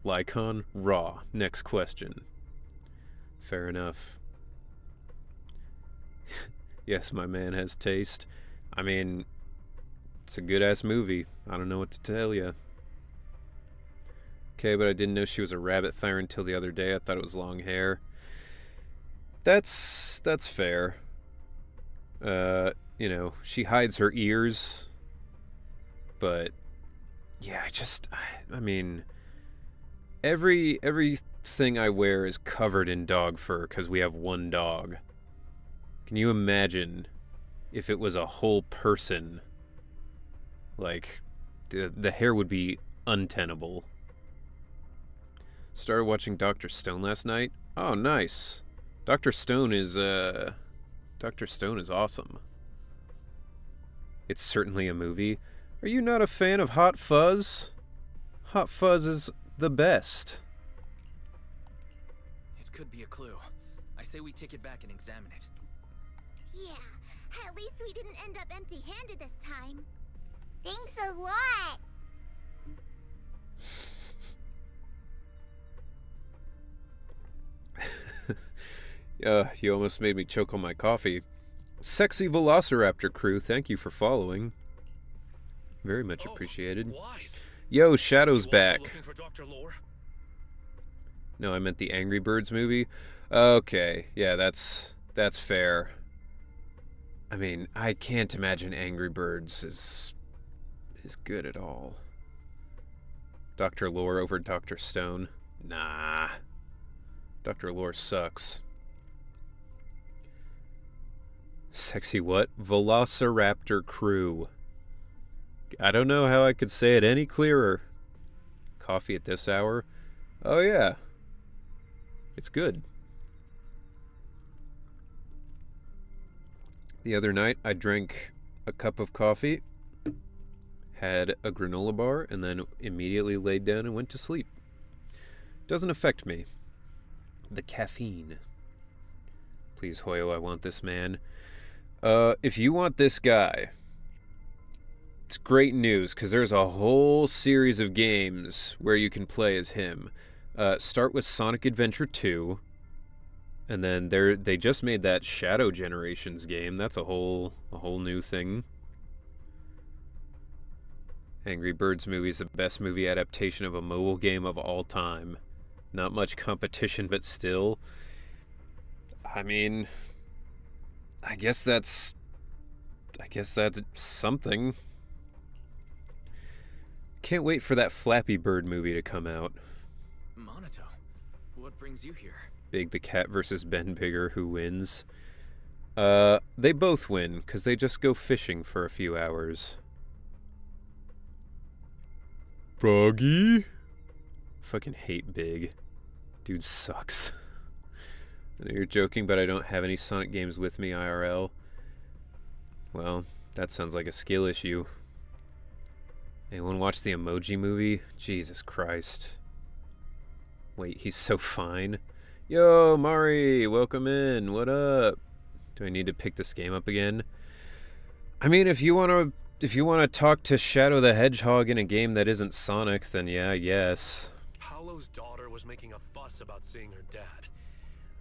Lycon, raw. Next question. Fair enough. Yes, my man has taste. I mean, it's a good-ass movie. I don't know what to tell you. Okay, but I didn't know she was a rabbit thyre until the other day. I thought it was long hair. That's fair. She hides her ears. But yeah, I mean, everything I wear is covered in dog fur because we have one dog. Can you imagine if it was a whole person? Like, the hair would be untenable. Started watching Dr. Stone last night. Oh, nice. Dr. Stone is awesome. It's certainly a movie. Are you not a fan of Hot Fuzz? Hot Fuzz is the best. It could be a clue. I say we take it back and examine it. Yeah, at least we didn't end up empty-handed this time. Thanks a lot! You almost made me choke on my coffee. Sexy Velociraptor crew, thank you for following. Very much appreciated. Yo, Shadow's back. No, I meant the Angry Birds movie. Okay, yeah, that's fair. I mean, I can't imagine Angry Birds is good at all. Dr. Lore over Dr. Stone? Nah. Dr. Lore sucks. Sexy what? Velociraptor crew. I don't know how I could say it any clearer. Coffee at this hour? Oh yeah. It's good. The other night I drank a cup of coffee, had a granola bar, and then immediately laid down and went to sleep. Doesn't affect me. The caffeine. Please, Hoyo, I want this man. If you want this guy, it's great news, because there's a whole series of games where you can play as him. Start with Sonic Adventure 2, and then they just made that Shadow Generations game. That's a whole new thing. Angry Birds movie is the best movie adaptation of a mobile game of all time. Not much competition, but still. I mean, I guess that's something. Can't wait for that Flappy Bird movie to come out. Monato, what brings you here? Big the Cat versus Ben Bigger, who wins? They both win, because they just go fishing for a few hours. Froggy? Fucking hate Big. Dude sucks. I know you're joking, but I don't have any Sonic games with me IRL. Well, that sounds like a skill issue. Anyone watch the Emoji Movie? Jesus Christ. Wait, he's so fine. Yo, Mari, welcome in. What up? Do I need to pick this game up again? I mean, if you want to talk to Shadow the Hedgehog in a game that isn't Sonic, then yeah, yes. Paolo's daughter was making a fuss about seeing her dad.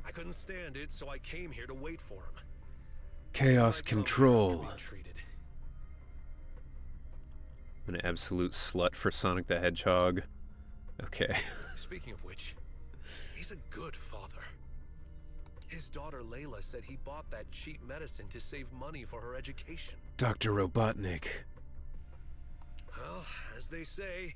I couldn't stand it, so I came here to wait for him. Chaos Control. An absolute slut for Sonic the Hedgehog. Okay. Speaking of which, he's a good father. His daughter Layla said he bought that cheap medicine to save money for her education. Dr. Robotnik. Well, as they say,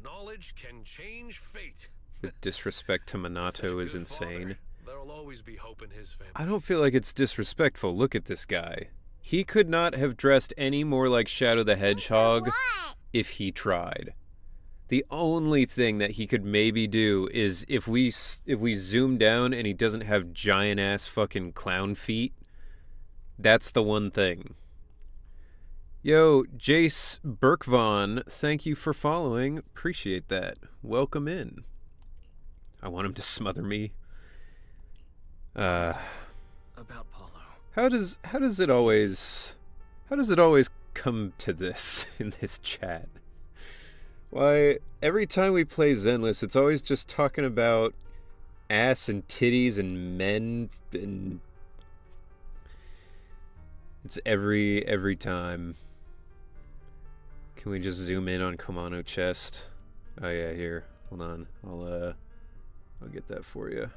knowledge can change fate. The disrespect to Minato is insane. There'll always be hope in his family. I don't feel like it's disrespectful. Look at this guy. He could not have dressed any more like Shadow the Hedgehog if he tried. The only thing that he could maybe do is if we zoom down and he doesn't have giant ass fucking clown feet. That's the one thing. Yo, Jace Burkvon, thank you for following. Appreciate that. Welcome in. I want him to smother me. About Paulo. How does it always come to this in this chat? Why, every time we play Zenless, it's always just talking about ass and titties and men, and it's every time. Can we just zoom in on Kumano chest? Oh yeah, here. Hold on. I'll get that for you.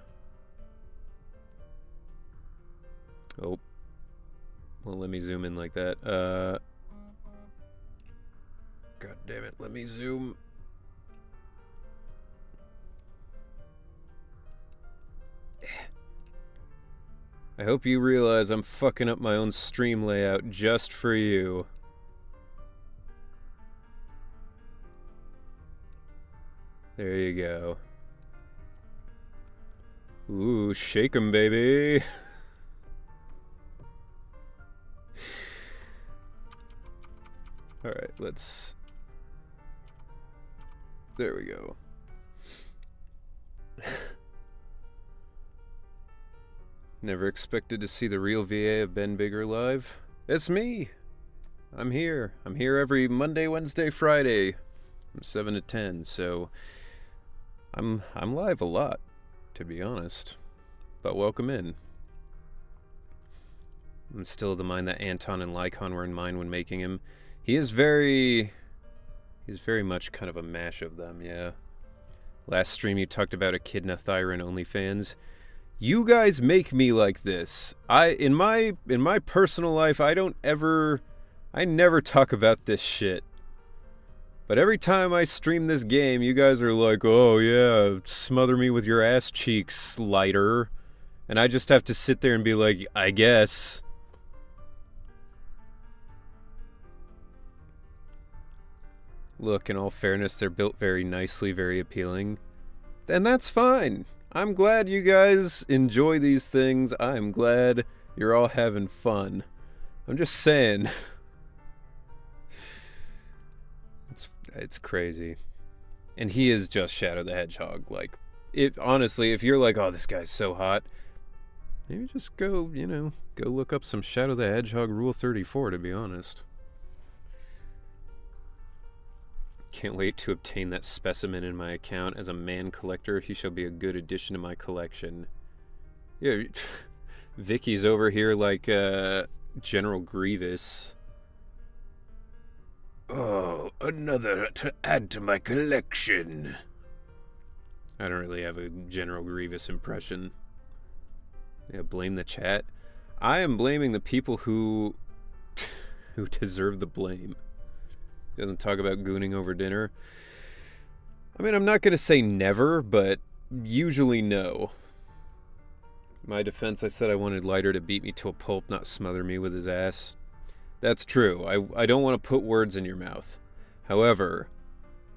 Oh. Well, let me zoom in like that. God damn it, let me zoom. I hope you realize I'm fucking up my own stream layout just for you. There you go. Ooh, shake 'em, baby. Alright, let's... There we go. Never expected to see the real VA of Ben Bigger live. It's me! I'm here. I'm here every Monday, Wednesday, Friday from 7 to 10, so I'm live a lot, to be honest. But welcome in. I'm still of the mind that Anton and Lycon were in mind when making him. He's very much kind of a mash of them, yeah. Last stream you talked about Echidna Thyron OnlyFans. You guys make me like this. In my personal life, I never talk about this shit. But every time I stream this game, you guys are like, oh yeah, smother me with your ass cheeks, lighter. And I just have to sit there and be like, I guess. Look, in all fairness, they're built very nicely, very appealing. And that's fine. I'm glad you guys enjoy these things. I'm glad you're all having fun. I'm just saying. It's crazy. And he is just Shadow the Hedgehog. Like, honestly, if you're like, oh, this guy's so hot, maybe just go look up some Shadow the Hedgehog Rule 34, to be honest. Can't wait to obtain that specimen in my account. As a man collector, he shall be a good addition to my collection. Yeah, Vicky's over here like General Grievous. Oh, another to add to my collection. I don't really have a General Grievous impression. Yeah, blame the chat. I am blaming the people who deserve the blame. Doesn't talk about gooning over dinner. I mean, I'm not going to say never, but usually no. In my defense, I said I wanted Lighter to beat me to a pulp, not smother me with his ass. That's true. I don't want to put words in your mouth. However,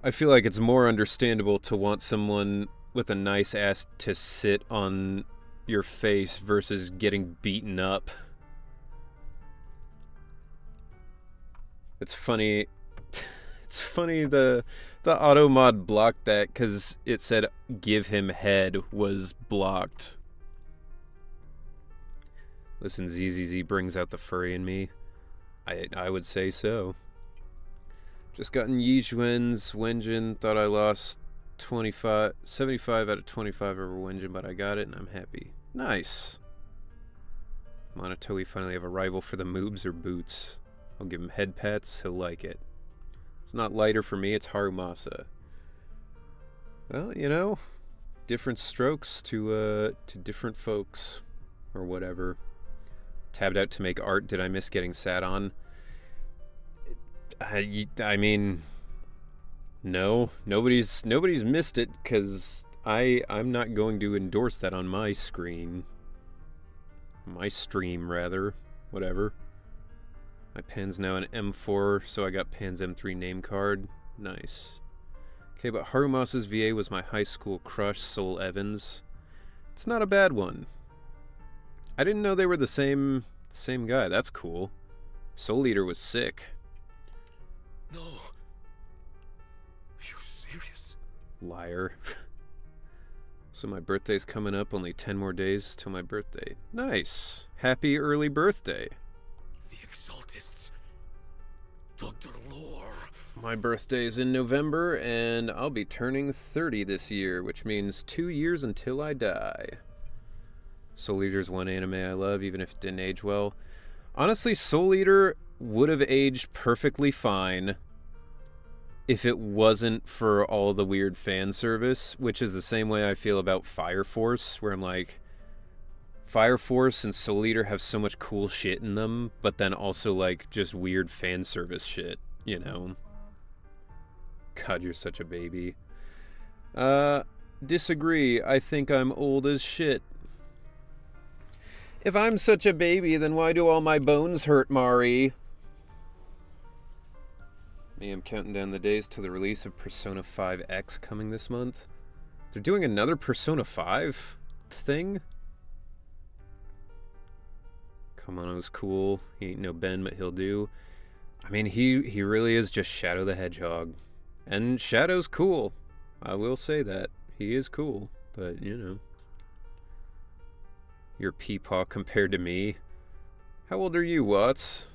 I feel like it's more understandable to want someone with a nice ass to sit on your face versus getting beaten up. It's funny. It's funny the auto mod blocked that because it said give him head was blocked. Listen, ZZZ brings out the furry in me. I would say so. Just gotten Yizhuan's Wenjin. Thought I lost 75 out of 25 over Wenjin, but I got it and I'm happy. Nice. Monotoi finally have a rival for the moobs or boots. I'll give him head pats, he'll like it. It's not lighter for me, it's Harumasa. Well, you know, different strokes to different folks. Or whatever. Tabbed out to make art. Did I miss getting sat on? I mean, no. Nobody's missed it, because I'm not going to endorse that on my screen. My stream, rather. Whatever. My pen's now an M4, so I got Pan's M3 name card. Nice. Okay, but Harumasa's VA was my high school crush, Soul Evans. It's not a bad one. I didn't know they were the same guy. That's cool. Soul Eater was sick. No. Are you serious? Liar. So my birthday's coming up, only 10 more days till my birthday. Nice. Happy early birthday. The Exaltists. Dr. Lore. My birthday's in November, and I'll be turning 30 this year, which means 2 years until I die. Soul Eater's one anime I love, even if it didn't age well. Honestly, Soul Eater would have aged perfectly fine if it wasn't for all the weird fan service, which is the same way I feel about Fire Force, where I'm like, Fire Force and Soul Eater have so much cool shit in them, but then also like just weird fan service shit, you know? God, you're such a baby. Disagree. I think I'm old as shit. If I'm such a baby, then why do all my bones hurt, Mari? Me, I'm counting down the days to the release of Persona 5X coming this month. They're doing another Persona 5 thing? Kamano's cool. He ain't no Ben, but he'll do. I mean, he really is just Shadow the Hedgehog. And Shadow's cool. I will say that. He is cool, but, you know. Your peepaw compared to me. How old are you, Watts?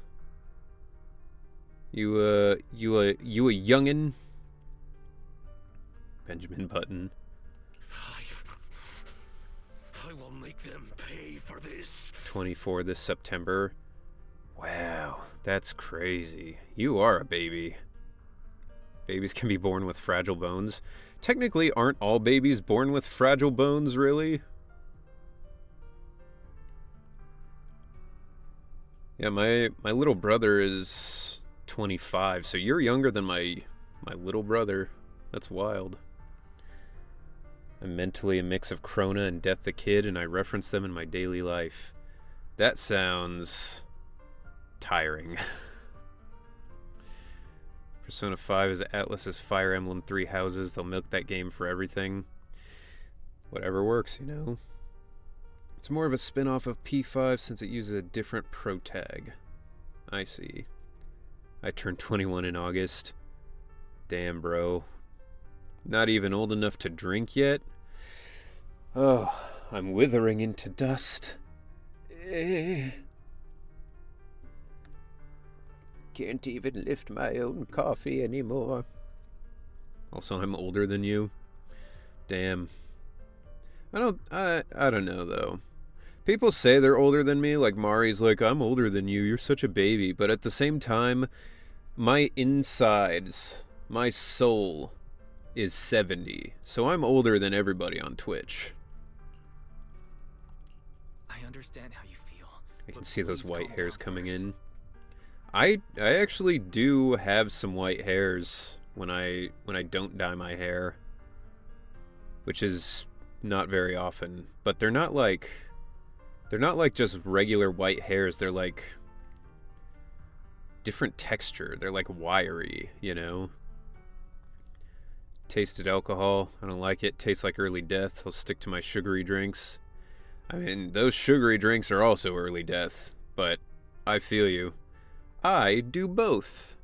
You a youngin'? Benjamin Button. I will make them pay for this. 24 this September. Wow, that's crazy. You are a baby. Babies can be born with fragile bones. Technically, aren't all babies born with fragile bones, really? Yeah, my little brother is 25, so you're younger than my little brother. That's wild. I'm mentally a mix of Krona and Death the Kid, and I reference them in my daily life. That sounds tiring. Persona 5 is Atlas's Fire Emblem 3 houses. They'll milk that game for everything. Whatever works, you know. It's more of a spin-off of P5 since it uses a different pro tag. I see. I turned 21 in August. Damn, bro. Not even old enough to drink yet? Oh, I'm withering into dust. Can't even lift my own coffee anymore. Also, I'm older than you. Damn. I don't know, though. People say they're older than me, like Mari's like, I'm older than you, you're such a baby. But at the same time, my insides, my soul, is 70. So I'm older than everybody on Twitch. I understand how you feel. I can see those white hairs coming in. I actually do have some white hairs when I don't dye my hair. Which is not very often. But they're not like just regular white hairs. They're like different texture. They're like wiry, you know? Tasted alcohol. I don't like it. Tastes like early death. I'll stick to my sugary drinks. I mean, those sugary drinks are also early death. But I feel you. I do both.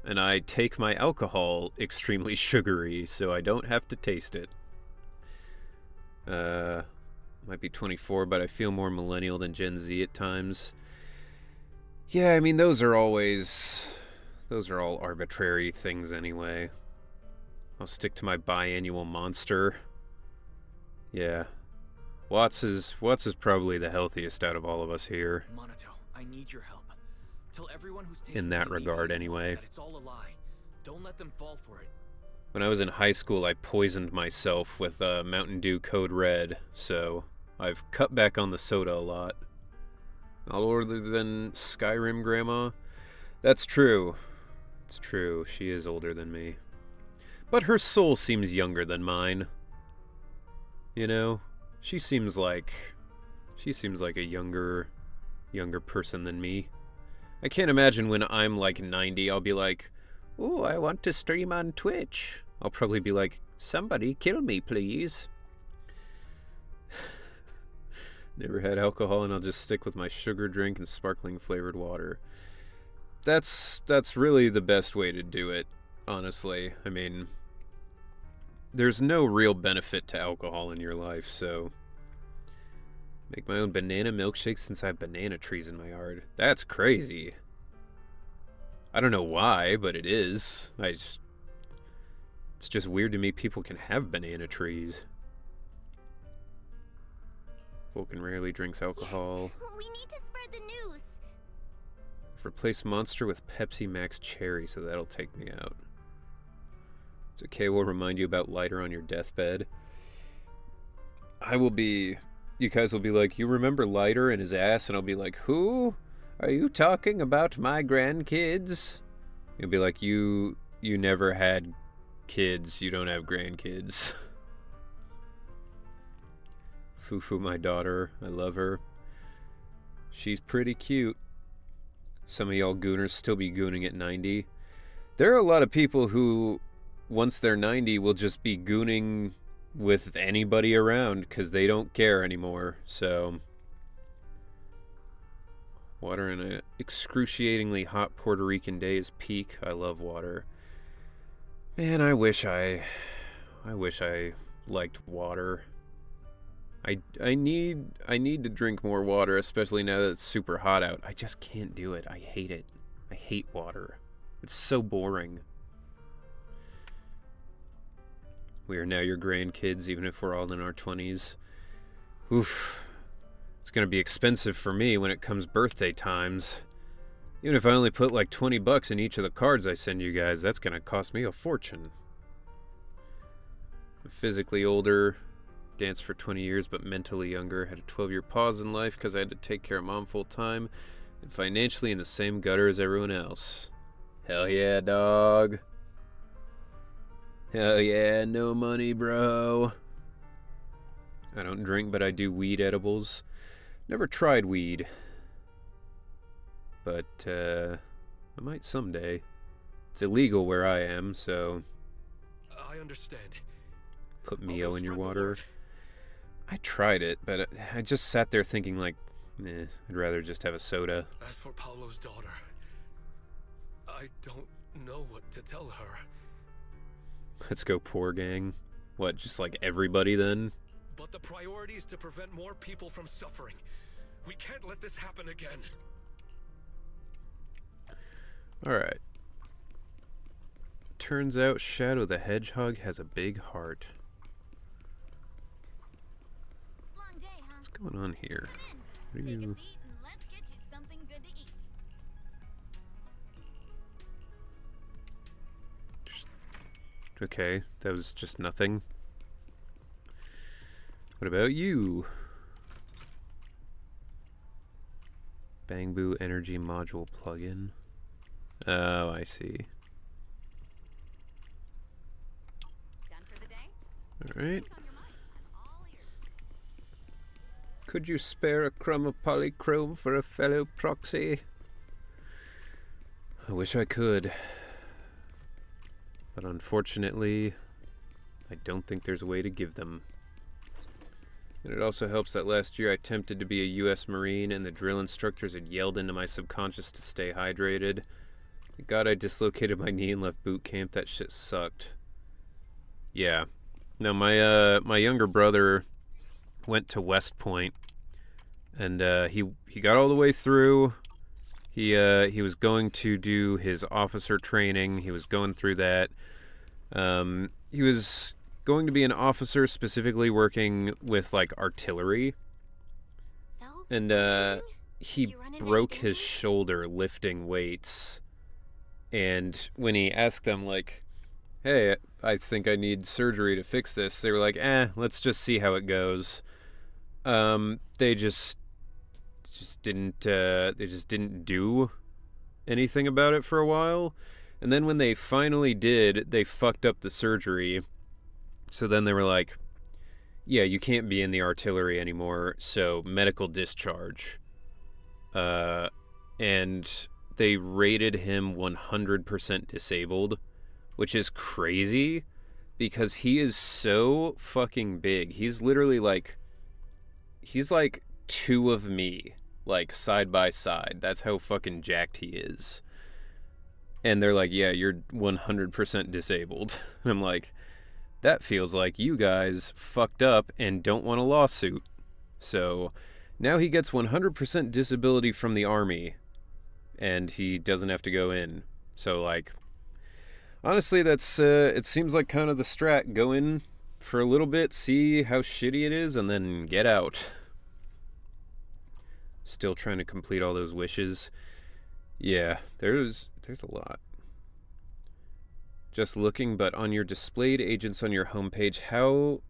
and I take my alcohol extremely sugary, so I don't have to taste it. Might be 24, but I feel more millennial than Gen Z at times. Yeah, I mean, those are all arbitrary things anyway. I'll stick to my biannual monster. Yeah. Watts is probably the healthiest out of all of us here. Monato, I need your help. Tell everyone who's taking In that regard, anyway. that it's all a lie. Don't let them fall for it. When I was in high school, I poisoned myself with Mountain Dew Code Red, so I've cut back on the soda a lot. All older than Skyrim Grandma? That's true. It's true, she is older than me. But her soul seems younger than mine. You know? She seems like a younger person than me. I can't imagine when I'm like 90, I'll be like, "Ooh, I want to stream on Twitch." I'll probably be like, "Somebody kill me, please." Never had alcohol, and I'll just stick with my sugar drink and sparkling flavored water. That's really the best way to do it, honestly. I mean, there's no real benefit to alcohol in your life, so make my own banana milkshake since I have banana trees in my yard. That's crazy. I don't know why, but it is. It's just weird to me people can have banana trees. Vulcan rarely drinks alcohol. Yes, we need to spread the news. Replace Monster with Pepsi Max Cherry, so that'll take me out. It's okay, we'll remind you about Lighter on your deathbed. You guys will be like, "You remember Lighter and his ass?" And I'll be like, "Who? Are you talking about my grandkids?" You'll be like, you never had kids, you don't have grandkids." Fufu, my daughter, I love her. She's pretty cute. Some of y'all gooners still be gooning at 90. There are a lot of people who, once they're 90, will just be gooning with anybody around because they don't care anymore. So, water in an excruciatingly hot Puerto Rican day is peak. I love water. Man, I wish I liked water. I need to drink more water, especially now that it's super hot out. I just can't do it. I hate it. I hate water. It's so boring. We are now your grandkids, even if we're all in our 20s. Oof. It's gonna be expensive for me when it comes birthday times. Even if I only put like $20 in each of the cards I send you guys, that's gonna cost me a fortune. I'm physically older. Danced for 20 years, but mentally younger. Had a 12-year pause in life because I had to take care of mom full time, and financially in the same gutter as everyone else. Hell yeah, dog. Hell yeah, no money, bro. I don't drink, but I do weed edibles. Never tried weed, but I might someday. It's illegal where I am, so I understand. Put Mio in your water. I tried it, but I just sat there thinking like, I'd rather just have a soda. As for Paulo's daughter, I don't know what to tell her. Let's go, poor gang. What, just like everybody then? But the priority is to prevent more people from suffering. We can't let this happen again. Alright. Turns out Shadow the Hedgehog has a big heart. What's going on here? What are you... Okay, that was just nothing. What about you? Bamboo Energy Module plugin. Oh, I see. Alright. Could you spare a crumb of polychrome for a fellow proxy? I wish I could. But unfortunately, I don't think there's a way to give them. And it also helps that last year I attempted to be a U.S. Marine and the drill instructors had yelled into my subconscious to stay hydrated. God, I dislocated my knee and left boot camp. That shit sucked. Yeah. No, my younger brother went to West Point, and he got all the way through. He was going to do his officer training. He was going through that. He was going to be an officer, specifically working with like artillery. And he broke his shoulder lifting weights. And when he asked them like, "Hey, I think I need surgery to fix this," they were like, let's just see how it goes. They just didn't do anything about it for a while. And then when they finally did, they fucked up the surgery. So then they were like, yeah, you can't be in the artillery anymore, so medical discharge. And they rated him 100% disabled, which is crazy because he is so fucking big. He's literally like, he's like two of me, like side by side. That's how fucking jacked he is. And they're like, yeah, you're 100% disabled. And I'm like, that feels like you guys fucked up and don't want a lawsuit. So now he gets 100% disability from the army, and he doesn't have to go in. So, like, honestly, that's it seems like kind of the strat. Go in for a little bit, see how shitty it is, and then get out. Still trying to complete all those wishes. Yeah, there's a lot. Just looking, but on your displayed agents on your homepage, how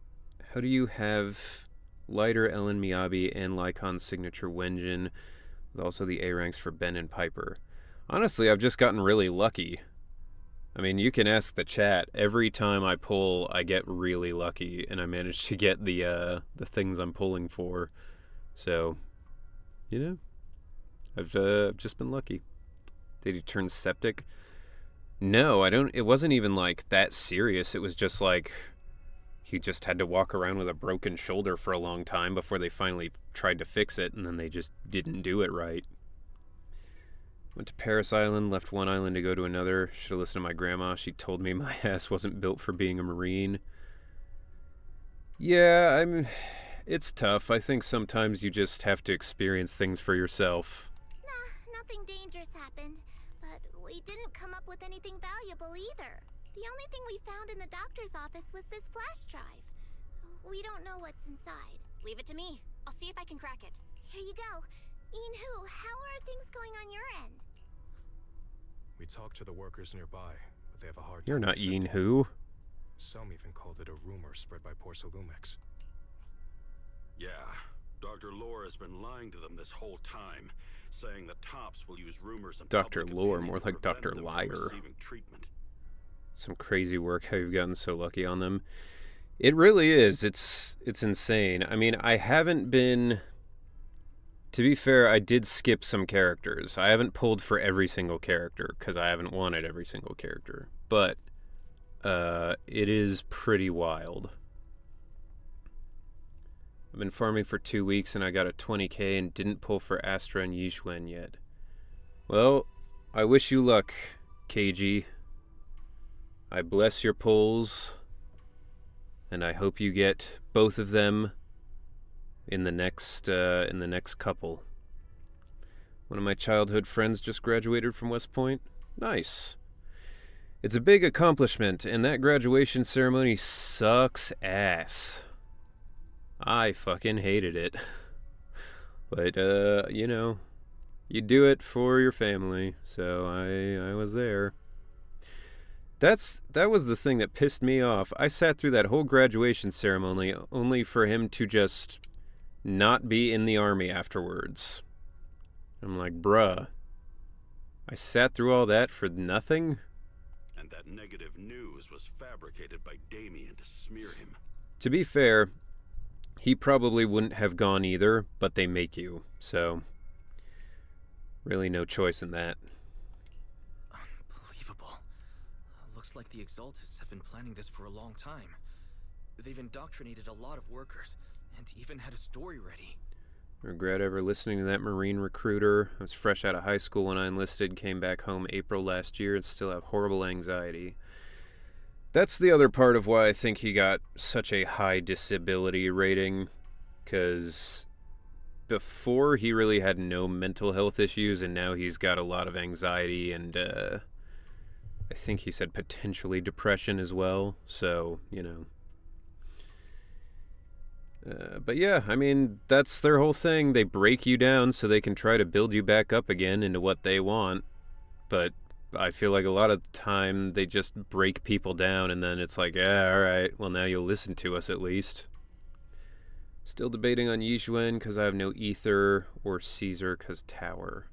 do you have Lighter, Ellen Miyabi, and Lycon's signature Wenjin, with also the A ranks for Ben and Piper? Honestly, I've just gotten really lucky. I mean, you can ask the chat. Every time I pull, I get really lucky, and I manage to get the things I'm pulling for. So, you know, I've just been lucky. Did he turn septic? No, I don't. It wasn't even like that serious. It was just like he just had to walk around with a broken shoulder for a long time before they finally tried to fix it, and then they just didn't do it right. Went to Paris Island, left one island to go to another. Should have listened to my grandma. She told me my ass wasn't built for being a Marine. Yeah, it's tough. I think sometimes you just have to experience things for yourself. Nah, nothing dangerous happened. But we didn't come up with anything valuable either. The only thing we found in the doctor's office was this flash drive. We don't know what's inside. Leave it to me. I'll see if I can crack it. Here you go. Yin-Hu, how are things going on your end? We talked to the workers nearby, but they have a hard time. You're not Yin-Hu. Some even called it a rumor spread by Porcelumix. Yeah, Dr. Lore has been lying to them this whole time, saying the Tops will use rumors and Dr. Lore, more like Dr. Liar. Some crazy work how you've gotten so lucky on them. It really is. It's insane. I mean, I haven't been... To be fair, I did skip some characters. I haven't pulled for every single character, because I haven't wanted every single character. But, it is pretty wild. I've been farming for 2 weeks, and I got a 20k and didn't pull for Astra and Yixuan yet. Well, I wish you luck, KG. I bless your pulls, and I hope you get both of them in the next couple. One of my childhood friends just graduated from West Point. Nice. It's a big accomplishment, and that graduation ceremony sucks ass. I fucking hated it. But, you know, you do it for your family, so I was there. That was the thing that pissed me off. I sat through that whole graduation ceremony only for him to just not be in the army afterwards. I'm like, bruh, I sat through all that for nothing? And that negative news was fabricated by Damien to smear him. To be fair, he probably wouldn't have gone either, but they make you, so really no choice in that. Unbelievable. Looks like the Exaltists have been planning this for a long time. They've indoctrinated a lot of workers, and even had a story ready. Regret ever listening to that Marine recruiter. I was fresh out of high school when I enlisted, came back home April last year, and still have horrible anxiety. That's the other part of why I think he got such a high disability rating, because before he really had no mental health issues, and now he's got a lot of anxiety and I think he said potentially depression as well, so, you know. But yeah, I mean, that's their whole thing. They break you down so they can try to build you back up again into what they want. But I feel like a lot of the time they just break people down and then it's like, yeah, alright, well now you'll listen to us at least. Still debating on Yixuan because I have no Ether, or Caesar because Tower.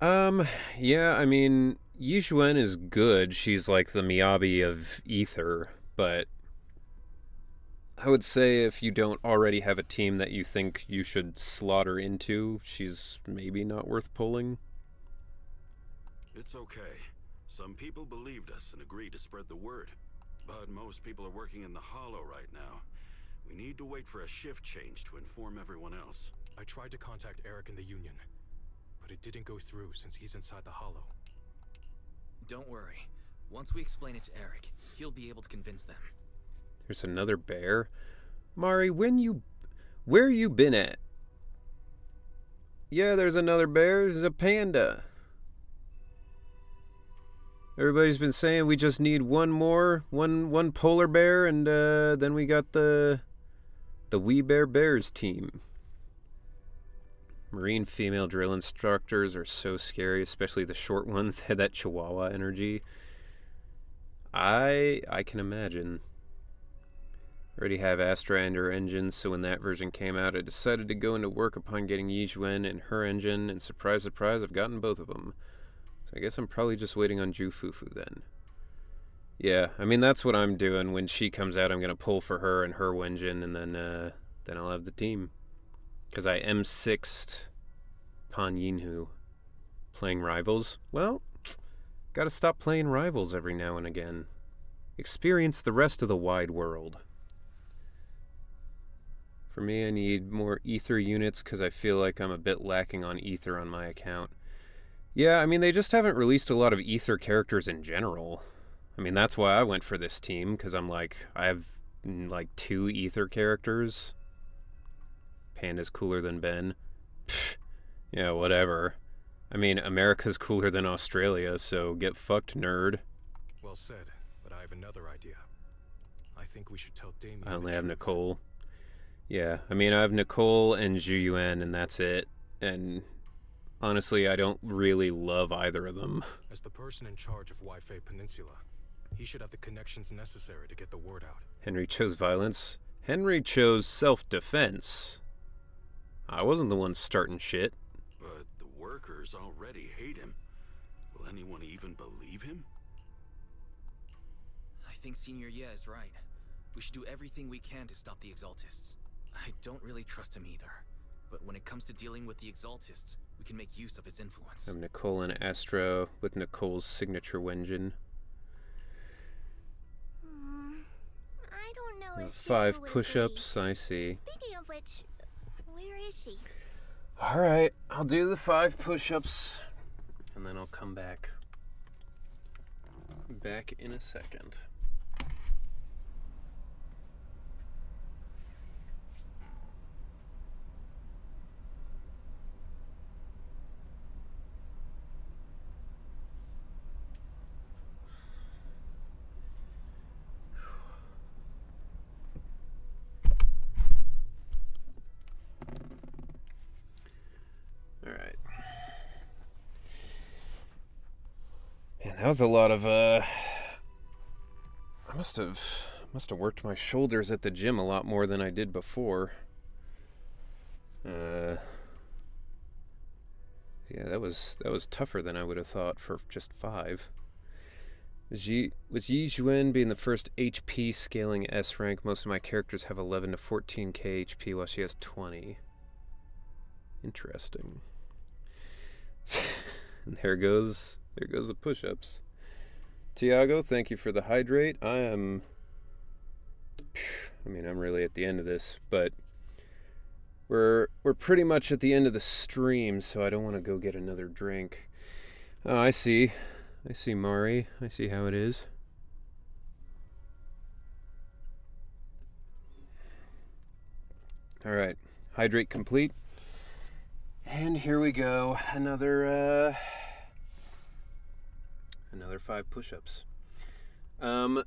Yeah, I mean, Yixuan is good. She's like the Miyabi of Ether, but I would say if you don't already have a team that you think you should slaughter into, she's maybe not worth pulling. It's okay. Some people believed us and agreed to spread the word. But most people are working in the Hollow right now. We need to wait for a shift change to inform everyone else. I tried to contact Eric in the Union, but it didn't go through since he's inside the Hollow. Don't worry. Once we explain it to Eric, he'll be able to convince them. There's another bear? Mari, where you been at? Yeah, there's another bear. There's a panda. Everybody's been saying we just need one polar bear, and then we got the We Bear Bears team. Marine female drill instructors are so scary, especially the short ones that had that Chihuahua energy. I can imagine. Already have Astra and her engines, so when that version came out, I decided to go into work upon getting Yixuan and her engine, and surprise, surprise, I've gotten both of them. So I guess I'm probably just waiting on Jufufu then. Yeah, I mean, that's what I'm doing. When she comes out, I'm going to pull for her and her engine, and then I'll have the team. Because I M6'd Pan Yinhu. Playing Rivals? Well, gotta stop playing Rivals every now and again. Experience the rest of the wide world. For me, I need more Ether units because I feel like I'm a bit lacking on Ether on my account. Yeah, I mean, they just haven't released a lot of Ether characters in general. I mean, that's why I went for this team, because I'm like, I have like 2 Ether characters. Panda's cooler than Ben. Pfft, yeah, whatever. I mean, America's cooler than Australia, so get fucked, nerd. Well said, but I have another idea. I think we should tell Damien I only the have truth. Nicole. Yeah, I mean, I have Nicole and Zhu Yuan, and that's it. And honestly, I don't really love either of them. As the person in charge of Waifei Peninsula, he should have the connections necessary to get the word out. Henry chose violence. Henry chose self-defense. I wasn't the one starting shit. But the workers already hate him. Will anyone even believe him? I think Senior Ye is right. We should do everything we can to stop the Exaltists. I don't really trust him either. But when it comes to dealing with the Exaltists, we can make use of his influence. I'm Nicole and Astro with Nicole's signature engine. I don't know if 5 Shifu would push-ups, agree. I see. Speaking of which, where is she? Alright, I'll do the 5 push-ups, and then I'll come back. Back in a second. Alright. Man, that was a lot of, I must have worked my shoulders at the gym a lot more than I did before. Yeah, that was tougher than I would have thought for just 5. With Yixuan being the first HP scaling S rank, most of my characters have 11 to 14k HP while she has 20. Interesting. And there goes the push-ups. Tiago, thank you for the hydrate. I'm really at the end of this, but we're pretty much at the end of the stream, so I don't want to go get another drink. Oh, I see. I see, Mari. I see how it is. All right. Hydrate complete. And here we go. Another 5 push-ups. Don't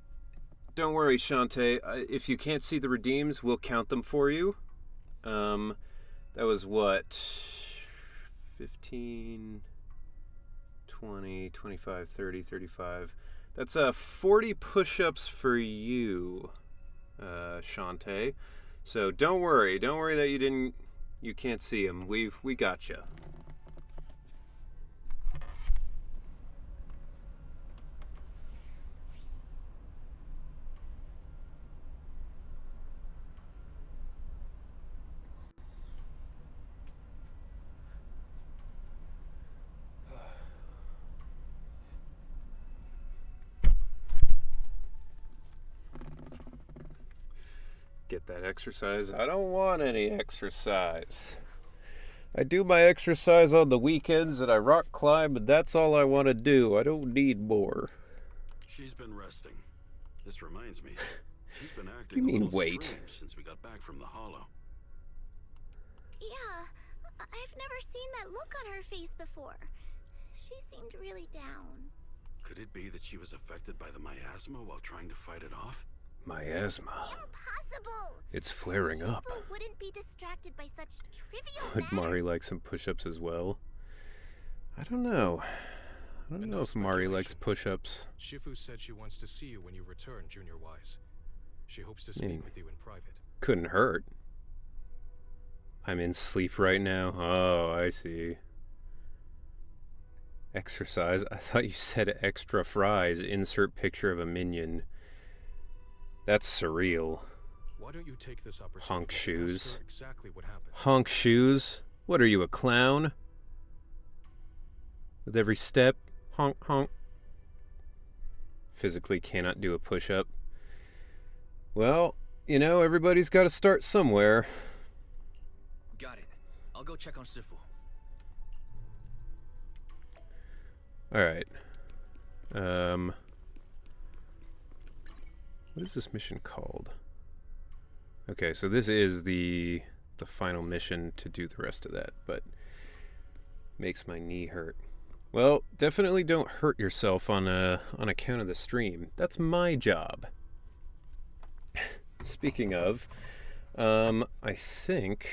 worry, Shantae. If you can't see the redeems, we'll count them for you. That was what? 15, 20, 25, 30, 35. That's 40 push-ups for you, Shantae. So don't worry that you can't see them. We got you. Get that exercise. I don't want any exercise. I do my exercise on the weekends and I rock climb, but that's all I want to do. I don't need more. She's been resting. This reminds me. She's been acting You mean a little wait? strange since we got back from the Hollow. Yeah, I've never seen that look on her face before. She seemed really down. Could it be that she was affected by the miasma while trying to fight it off? Miasma. Impossible! It's flaring up. Shifu wouldn't be distracted by such trivial Would Mari like some push-ups as well? I don't know. I don't know if Mari likes push-ups. Shifu said she wants to see you when you return, Junior Wise. She hopes to speak with you in private. Couldn't hurt. I'm in sleep right now. Oh, I see. Exercise? I thought you said extra fries. Insert picture of a minion. That's surreal. Why don't you take this opportunity Honk to shoes. ask her exactly what happened? Honk shoes? What are you, a clown? With every step, honk honk. Physically cannot do a push-up. Well, you know, everybody's got to start somewhere. Got it. I'll go check on Shifu. Alright. What is this mission called? Okay, so this is the final mission to do the rest of that, but makes my knee hurt. Well, definitely don't hurt yourself on account of the stream. That's my job. Speaking of, I think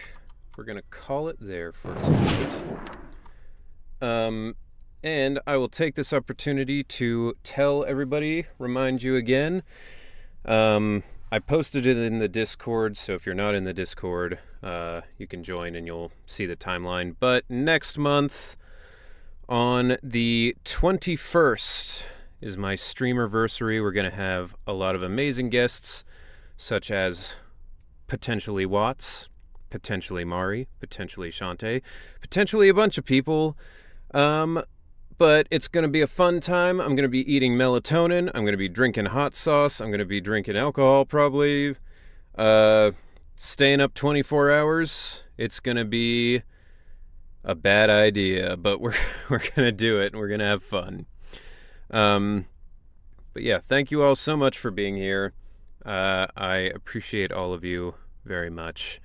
we're gonna call it there for tonight. And I will take this opportunity to tell everybody, remind you again. I posted it in the Discord, so if you're not in the Discord, you can join and you'll see the timeline. But next month, on the 21st, is my streamerversary. We're going to have a lot of amazing guests, such as potentially Watts, potentially Mari, potentially Shantae, potentially a bunch of people. But it's going to be a fun time. I'm going to be eating melatonin. I'm going to be drinking hot sauce. I'm going to be drinking alcohol probably. Staying up 24 hours. It's going to be a bad idea, but we're going to do it and we're going to have fun. But yeah, thank you all so much for being here. I appreciate all of you very much.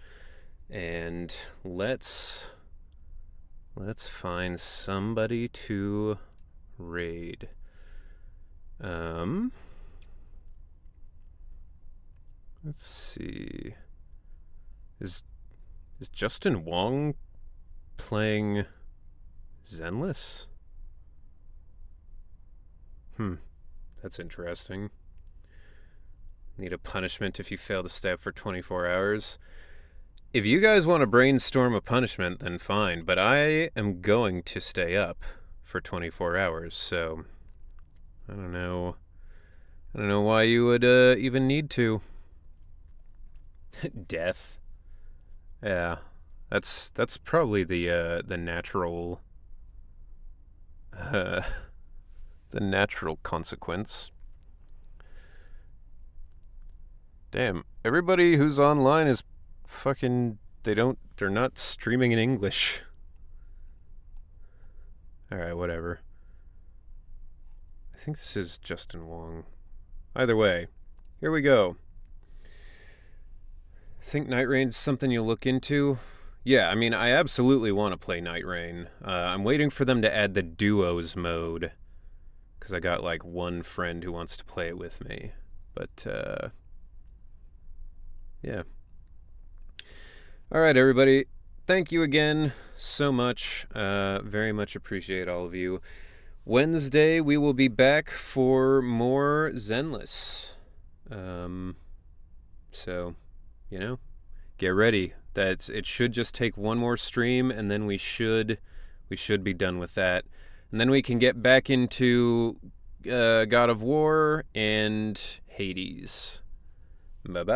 And let's find somebody to raid. Let's see. Is Justin Wong playing Zenless? That's interesting. Need a punishment if you fail to stay up for 24 hours. If you guys want to brainstorm a punishment, then fine, but I am going to stay up for 24 hours, so I don't know why you would even need to. Death. Yeah, that's probably the natural the natural consequence. Damn, everybody who's online is fucking they're not streaming in English. Alright, whatever. I think this is Justin Wong. Either way, here we go. Think Night Rain's something you'll look into? Yeah, I mean, I absolutely want to play Night Rain. I'm waiting for them to add the duos mode, because I got like one friend who wants to play it with me. But, yeah. Alright, everybody. Thank you again so much. Very much appreciate all of you. Wednesday, we will be back for more Zenless. So, you know, get ready. It should just take one more stream, and then we should be done with that. And then we can get back into God of War and Hades. Bye-bye.